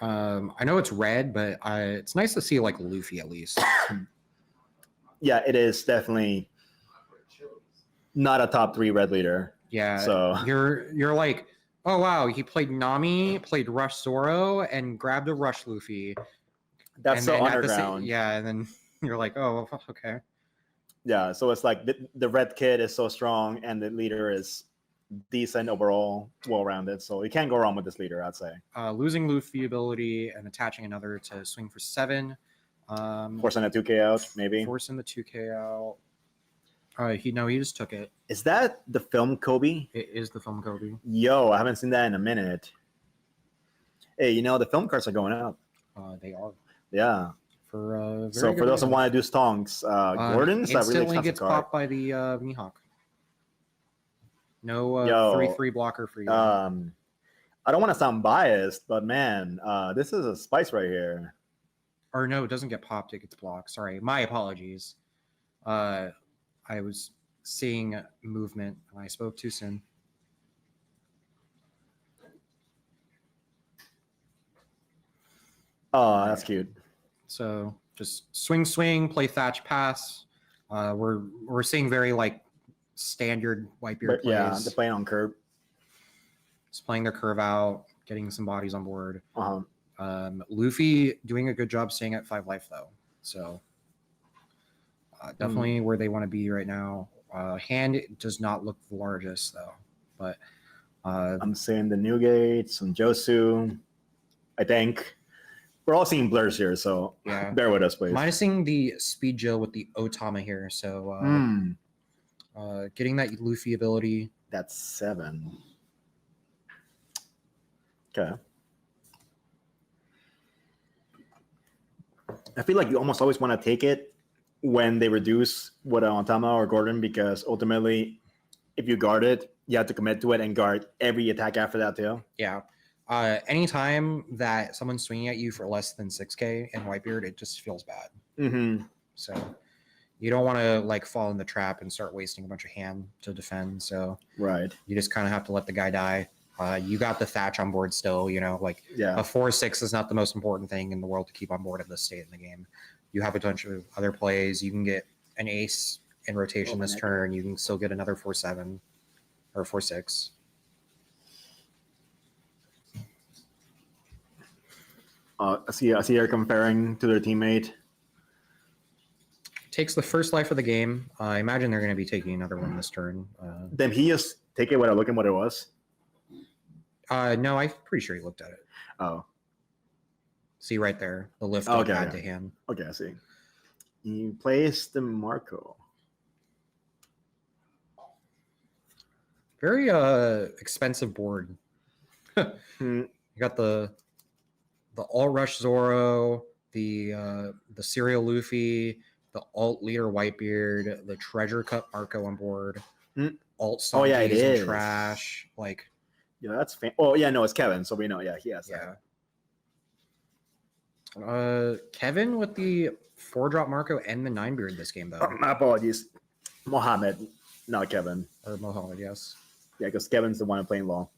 I know it's red, but it's nice to see like Luffy at least. Yeah, it is definitely not a top 3 red leader. Yeah, So you're like, oh wow, he played Nami, played Rush Zoro, and grabbed a Rush Luffy. that's And so then at the underground. yeah, and then you're like, oh, okay. Yeah, so it's like the red kid is so strong and the leader is decent overall, well-rounded. So you can't go wrong with this leader, I'd say. Losing Luffy ability and attaching another to swing for 7. Forcing a 2K out, maybe. Forcing the 2K out. He just took it. Is that the film Kobe? It is the film Kobe. Yo, I haven't seen that in a minute. Hey, the film cards are going up. They are. Yeah. For those who want to do stonks, Gordon's that really instantly expensive gets card. popped by the Mihawk. No 3/3 blocker for you. I don't want to sound biased, but man, this is a spice right here. Or no, it doesn't get popped; it gets blocked. Sorry, my apologies. I was seeing movement and I spoke too soon. Oh, that's cute. So just swing, play thatch, pass. We're seeing very like standard Whitebeard plays. Yeah, they're playing on curve. Just playing their curve out, getting some bodies on board. Uh-huh. Luffy doing a good job staying at 5 life though. So definitely where they want to be right now. Hand does not look the largest though, but I'm seeing the Newgate, some Josu. I think we're all seeing blurs here, so yeah, bear with us, please. Minusing the speed Jill with the Otama here, so getting that Luffy ability. That's 7. Okay. I feel like you almost always want to take it when they reduce what Otama or Gordon, because ultimately, if you guard it, you have to commit to it and guard every attack after that too. Yeah. Anytime that someone's swinging at you for less than 6K in Whitebeard, it just feels bad. Mm-hmm. So you don't want to like fall in the trap and start wasting a bunch of hand to defend. So right, you just kind of have to let the guy die. You got the thatch on board still, like yeah. A 4/6 is not the most important thing in the world to keep on board at this state in the game. You have a bunch of other plays. You can get an ace in rotation this turn. You can still get another 4/7 or 4/6. I see her comparing to their teammate. Takes the first life of the game. I imagine they're going to be taking another one this turn. Then he just take it without looking what it was? No, I'm pretty sure he looked at it. Oh. See right there, the lift okay, add to hand. Okay, I see. You place the Marco. Very expensive board. You got the alt rush Zoro, the serial Luffy, the alt leader Whitebeard, the treasure cup Marco on board, alt oh yeah, it is trash. Like, yeah, that's oh yeah, no, it's Kevin, so we know. Yeah, he has that. Kevin with the 4-drop Marco and the 9-beard this game though. My apologies, Mohammed, not Kevin. Or Mohammed, yes. Yeah, because Kevin's the one playing law.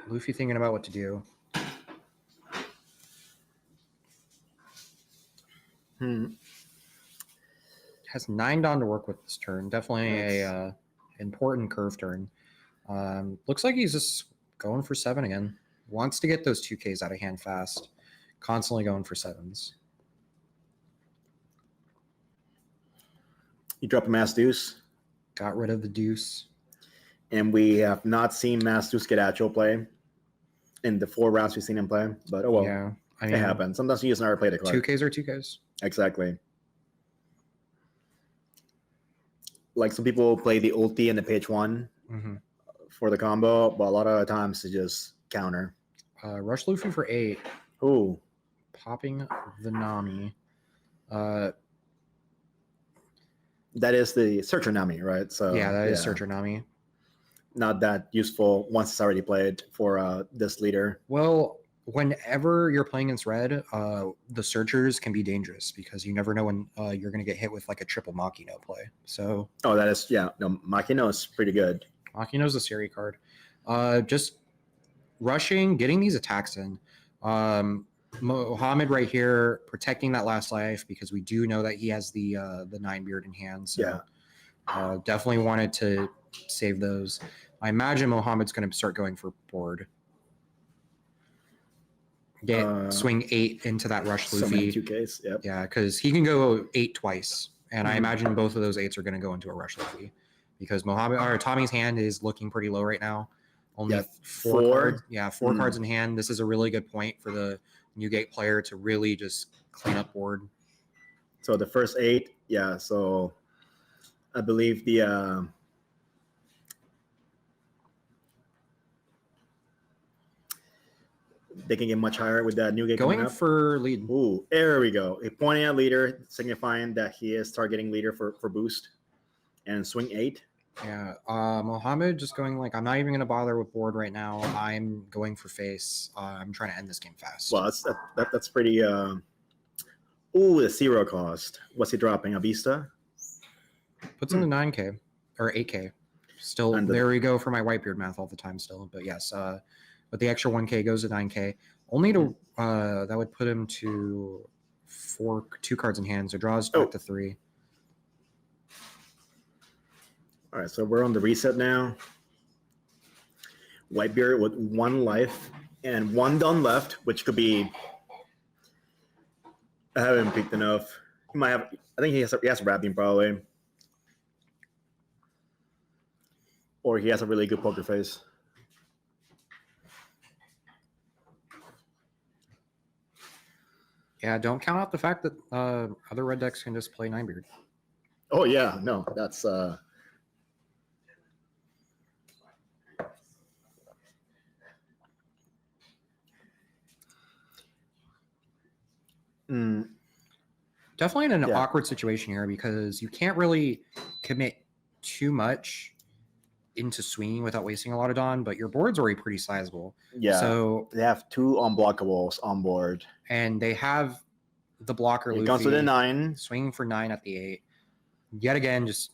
Luffy thinking about what to do. Has 9 down to work with this turn. Definitely a important curve turn. Looks like he's just going for 7 again. Wants to get those 2Ks out of hand fast. Constantly going for 7s. You drop a Mass Deuce. Got rid of the deuce. And we have not seen Mass Deuce get actual play in the 4 rounds we've seen him play. But oh well, yeah, I mean, it happens. Sometimes you just never play the card. 2Ks are 2Ks. Exactly. Like some people play the ulti and the page 1 for the combo, but a lot of times they just counter. Rush Luffy for 8. Ooh. Popping the Nami. That is the Searcher Nami, right? So yeah, that is Searcher Nami. Not that useful once it's already played for this leader. Well, whenever you're playing against red, the searchers can be dangerous because you never know when you're going to get hit with like a triple Makino play. So that is Makino is pretty good. Makino's a Siri card. Just rushing, getting these attacks in. Mohammed right here protecting that last life because we do know that he has the 9-beard in hand. So definitely wanted to save those. I imagine Mohammed's going to start going for board. Get swing 8 into that rush So many Luffy. 2Ks. Yep. Yeah, because he can go 8 twice, and I Mhm. imagine both of those 8s are going to go into a rush Luffy, because Tommy's hand is looking pretty low right now. Only Yeah, 4 4. cards. Yeah, 4 cards in hand. This is a really good point for the Newgate player to really just clean up board. So the first 8, yeah. So I believe the they can get much higher with that Newgate coming Going up. for lead. Ooh, there we go. A pointing at leader, signifying that he is targeting leader for boost. And swing 8. Yeah, Mohammed just going like, I'm not even going to bother with board right now. I'm going for face. I'm trying to end this game fast. Well, that's pretty. Ooh, the 0 cost. What's he dropping? A Vista? Puts him to 9K or 8K. Still, And there we go for my Whitebeard math all the time still. But yes, but the extra 1K goes to 9K. Only to that would put him to 2 cards in hand. So draws back to 3. All right, so we're on the reset now. Whitebeard with 1 life and 1 done left, which could be. I haven't peaked enough. He might have. I think he has wrapping probably, or he has a really good poker face. Yeah, don't count out the fact that other red decks can just play Ninebeard. Oh yeah, no, that's Definitely in an awkward situation here, because you can't really commit too much into swinging without wasting a lot of Dawn, but your board's already pretty sizable. Yeah. So they have 2 unblockables on board. And they have the blocker Luffy. It comes with a 9. Swinging for 9 at the 8. Yet again, just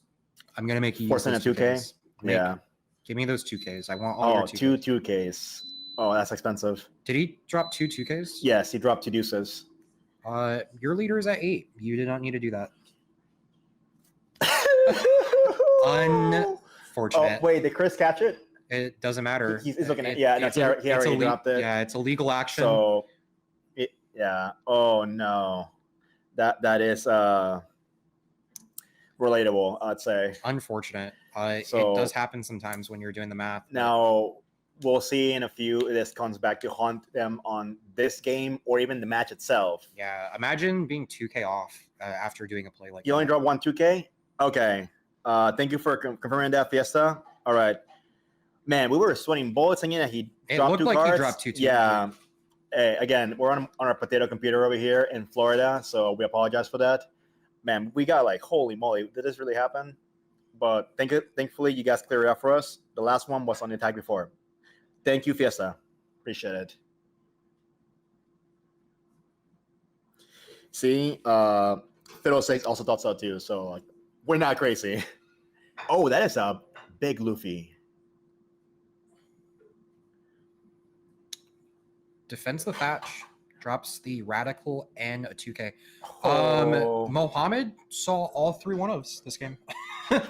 I'm going to make you forcing a 2K. Give me those 2Ks. I want all your 2Ks. 2Ks. Oh, that's expensive. Did he drop 2 2Ks? Yes, he dropped 2 deuces. Your leader is at 8. You did not need to do that. Unfortunate. Oh, wait, did Chris catch it? It doesn't matter. He's looking at he already dropped it. Yeah, it's a legal action. So, oh no, that is relatable, I'd say. Unfortunate. It does happen sometimes when you're doing the math. Now we'll see in a few if this comes back to haunt them on this game or even the match itself. Yeah, imagine being 2K off after doing a play like You only drop 1 2K? Okay. Thank you for confirming that, Fiesta. All right. Man, we were sweating bullets thinking that he dropped 2 cards. He dropped 2 Yeah. Hey, again, we're on our potato computer over here in Florida, so we apologize for that. Man, we got like, holy moly, did this really happen? But thankfully, you guys cleared it up for us. The last one was on the attack before. Thank you, Fiesta. Appreciate it. See, Fiddlesticks also thought so too. So like, we're not crazy. Oh, that is a big Luffy. Defends the Thatch, drops the Radical and a 2K. Oh. Mohammed saw all 3 1-ofs this game.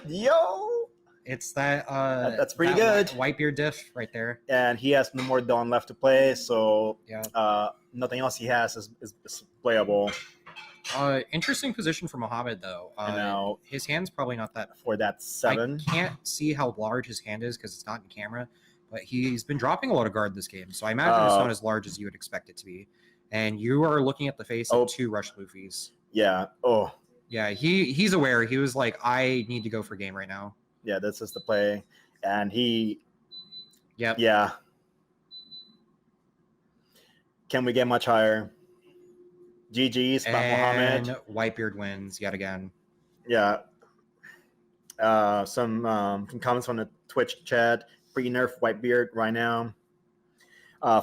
Yo! It's that that's pretty good. Whitebeard diff right there. And he has no more Dawn left to play, so yeah. Nothing else he has is playable. Interesting position for Mohammed though. Now, his hand's probably not that for that 7. I can't see how large his hand is because it's not in camera, but he's been dropping a lot of guard this game, so I imagine it's not as large as you would expect it to be. And you are looking at the face of 2 rush Luffys. Yeah. Oh. Yeah, he's aware. He was like, I need to go for game right now. Yeah, this is the play. And he... Yep. Yeah. Can we get much higher? GG's by Mohammed. Whitebeard wins yet again. Yeah. Some comments from the Twitch chat. Pre-nerf Whitebeard right now.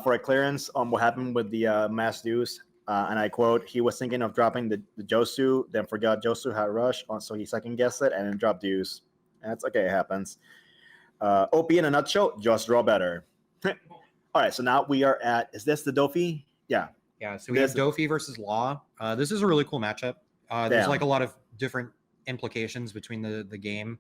For a clearance on what happened with the Mass Deuce, and I quote, he was thinking of dropping the Josu, then forgot Josu had rush, so he second guessed it and then dropped Deuce. And that's okay, it happens. OP in a nutshell, just draw better. All right, so now we are at, is this the Dofi? Yeah. Yeah, so we have Dofi versus Law. This is a really cool matchup. There's like a lot of different implications between the game.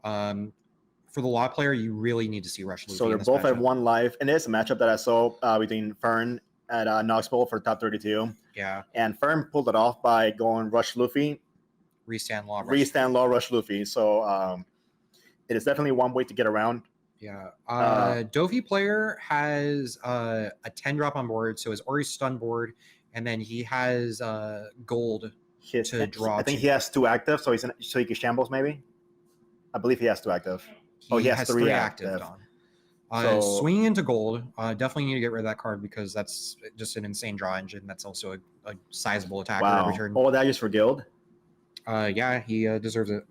For the Law player, you really need to see Rush Luffy. So they're both at 1 life, and there's a matchup that I saw between Fern at Knoxville for top 32. Yeah. And Firm pulled it off by going Rush Luffy. Restand Law. Rush Luffy. So it is definitely one way to get around. Yeah. Dofi player has a 10 drop on board, so his Ori stun board, and then he has gold to draw. I think he has 2 active, so he can shambles maybe. I believe he has 2 active. He has 3 active. Swinging into gold, definitely need to get rid of that card because that's just an insane draw engine. That's also a sizable attacker every turn. All that just for guild? Yeah, he deserves it.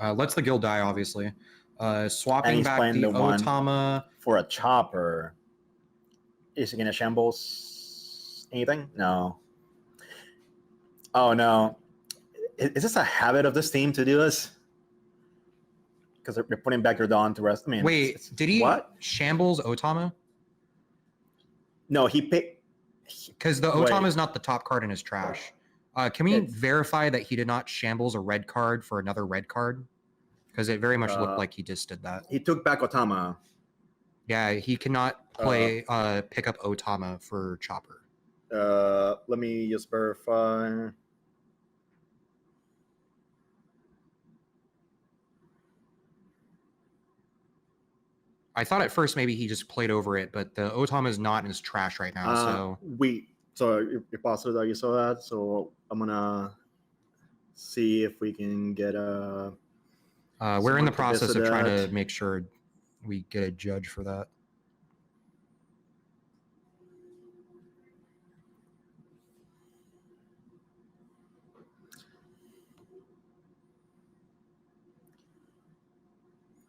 Lets the guild die, obviously. Swapping back the Otama for a chopper. Is he gonna shambles anything? No. Oh no. Is this a habit of this team to do this? Because they're putting back your Dawn to rest. I mean, wait, did he shambles Otama? No, he picked. Because the Otama is not the top card in his trash. Can we verify that he did not shambles a red card for another red card? Because it very much looked like he just did that. He took back Otama. Yeah, he cannot play pick up Otama for Chopper. Let me just verify. I thought at first maybe he just played over it, but the Otama is not in his trash right now. So you're positive that you saw that. So I'm gonna see if we can get a. We're in the process of trying to make sure we get a judge for that.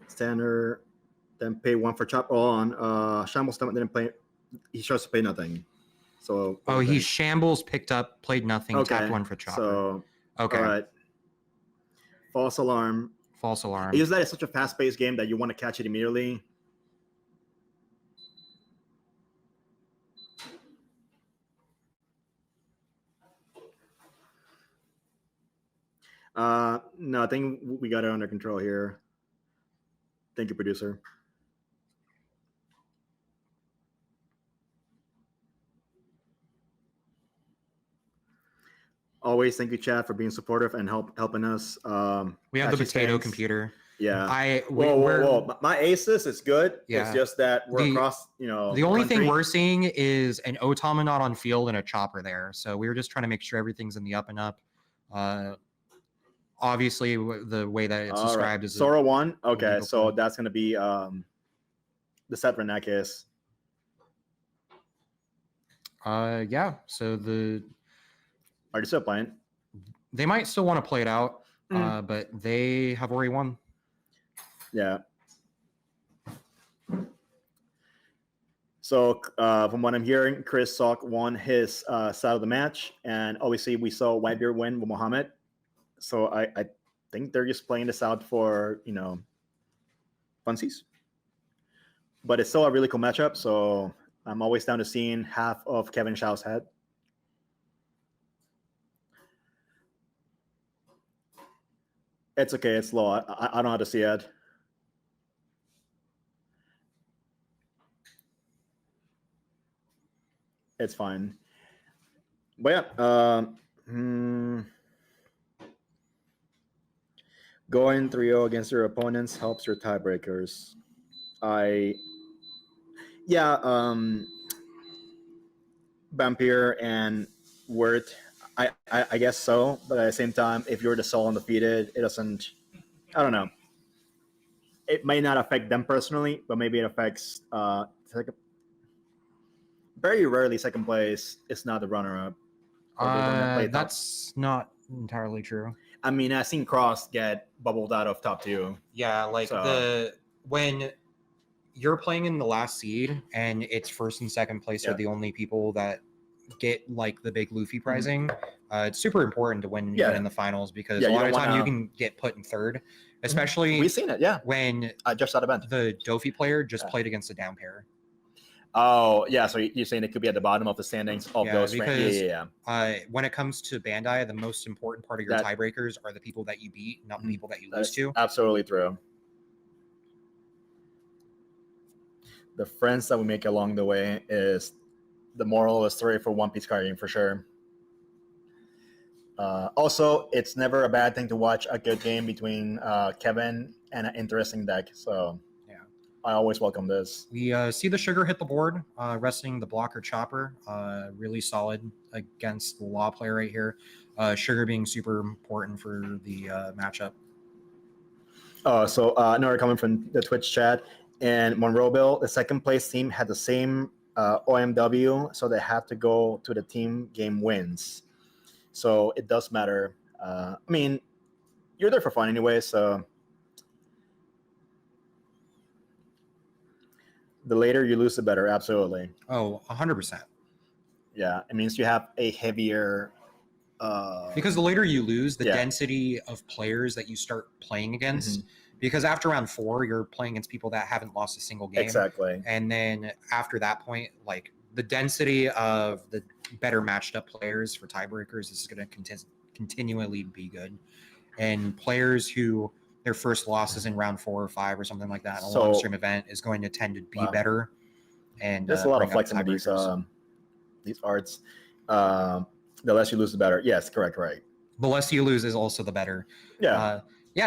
Standard, then pay 1 for chop on. Shambles didn't pay. He chose to pay nothing. So. He shambles, picked up, played nothing, tapped 1 for chopper. So. Okay. All right. False alarm. False alarm. It's just that it's such a fast-paced game that you want to catch it immediately. No, I think we got it under control here. Thank you, producer. Always thank you, Chad, for being supportive and helping us. We have the potato computer. Yeah. Whoa. My Asus is good. Yeah. It's just that we're across, The only thing we're seeing is an Otama not on field and a chopper there. So we were just trying to make sure everything's in the up and up. Obviously, the way that it's described is Sora 1. Okay, so that's going to be the set in that case. Yeah, so are you still playing? They might still want to play it out, but they have already won. Yeah. So from what I'm hearing, Chris Salk won his side of the match, and obviously we saw Whitebeard win with Mohammed. So I think they're just playing this out for funsies. But it's still a really cool matchup, so I'm always down to seeing half of Kevin Shao's head. It's okay. It's low. I don't know how to see it. It's fine. But yeah. Going 3-0 against your opponents helps your tiebreakers. Vampire and Wirt, I guess so, but at the same time, if you're the sole undefeated, it doesn't. I don't know. It may not affect them personally, but maybe it affects. Very rarely, second place is not the runner-up. That's not entirely true. I mean, I've seen Cross get bubbled out of top 2. Yeah, when you're playing in the last seed and it's first and second place are the only people that get like the big Luffy prizing, it's super important to win in the finals because a lot of time you can get put in third, especially we've seen it, when just out of bench. The Dofi player just played against a down pair. Oh, yeah. So you're saying it could be at the bottom of the standings of those because when it comes to Bandai, the most important part of your tiebreakers are the people that you beat, not the people that you lose to. Absolutely true. the friends that we make along the way is the moral of the story for One Piece card game for sure. Also, it's never a bad thing to watch a good game between Kevin and an interesting deck. So Yeah. I always welcome this. We see the Sugar hit the board, resting the blocker Chopper. Really solid against the Law player right here. Sugar being super important for the matchup. So another comment from the Twitch chat. In Monroeville, the second place team had the same OMW, so they had to go to the team game wins. So it does matter. I mean, you're there for fun anyway, so the later you lose, the better. Absolutely. Oh, 100%. Yeah, it means you have a heavier. Because the later you lose, the density of players that you start playing against. Mm-hmm. Because after round 4, you're playing against people that haven't lost a single game. Exactly. And then after that point, like the density of the better matched up players for tiebreakers is going to continually be good. And players who their first loss is in round 4 or 5 or something like that in a long stream event is going to tend to be better. And there's a lot of flex in these arts. The less you lose, the better. Yes, correct, right. The less you lose is also the better. Yeah.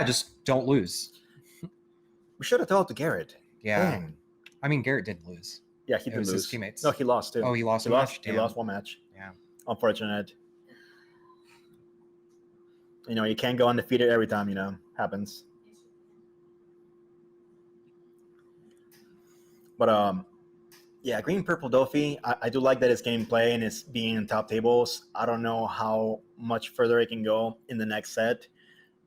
Just don't lose. We should have told to Garrett. Yeah. Dang. I mean, Garrett did lose. Yeah, he did lose. His teammates. No, he lost too. Oh, he lost. He lost one match. Yeah. Unfortunate. You can't go undefeated every time. Happens. But yeah, Green Purple Dofi. I do like that it's getting play and it's being in top tables. I don't know how much further it can go in the next set,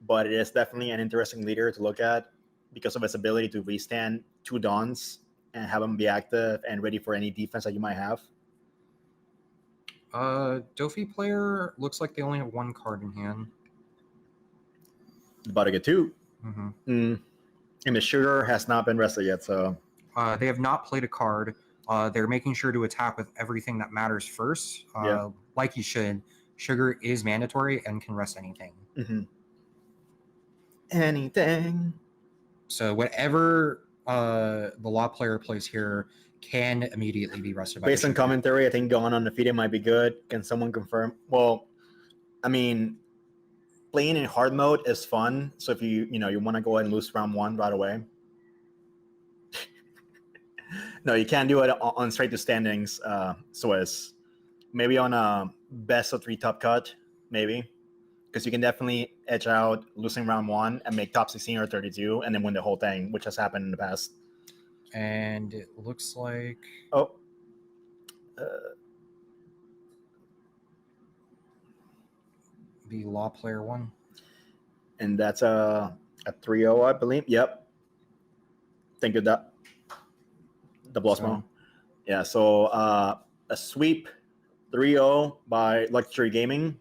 but it is definitely an interesting leader to look at because of its ability to withstand 2 Dawns and have them be active and ready for any defense that you might have. Dofi player looks like they only have 1 card in hand. About to get 2. Mm-hmm. And the Sugar has not been rested yet, so they have not played a card. They're making sure to attack with everything that matters first. Like you should. Sugar is mandatory and can rest anything. Mm-hmm. Anything. So whatever the Law player plays here can immediately be rested. Based on commentary, I think going undefeated might be good. Can someone confirm? Well, I mean, playing in hard mode is fun. So if you want to go ahead and lose round 1 right away. No, you can't do it on straight to standings. So it's maybe on a best of 3 top cut, maybe. Because you can definitely edge out losing round 1 and make top 16 or 32 and then win the whole thing, which has happened in the past. And it looks like... the Law player 1. And that's a 3-0, I believe. Yep. Thank you, the Blosmo. Yeah, so a sweep 3-0 by Luxury Gaming.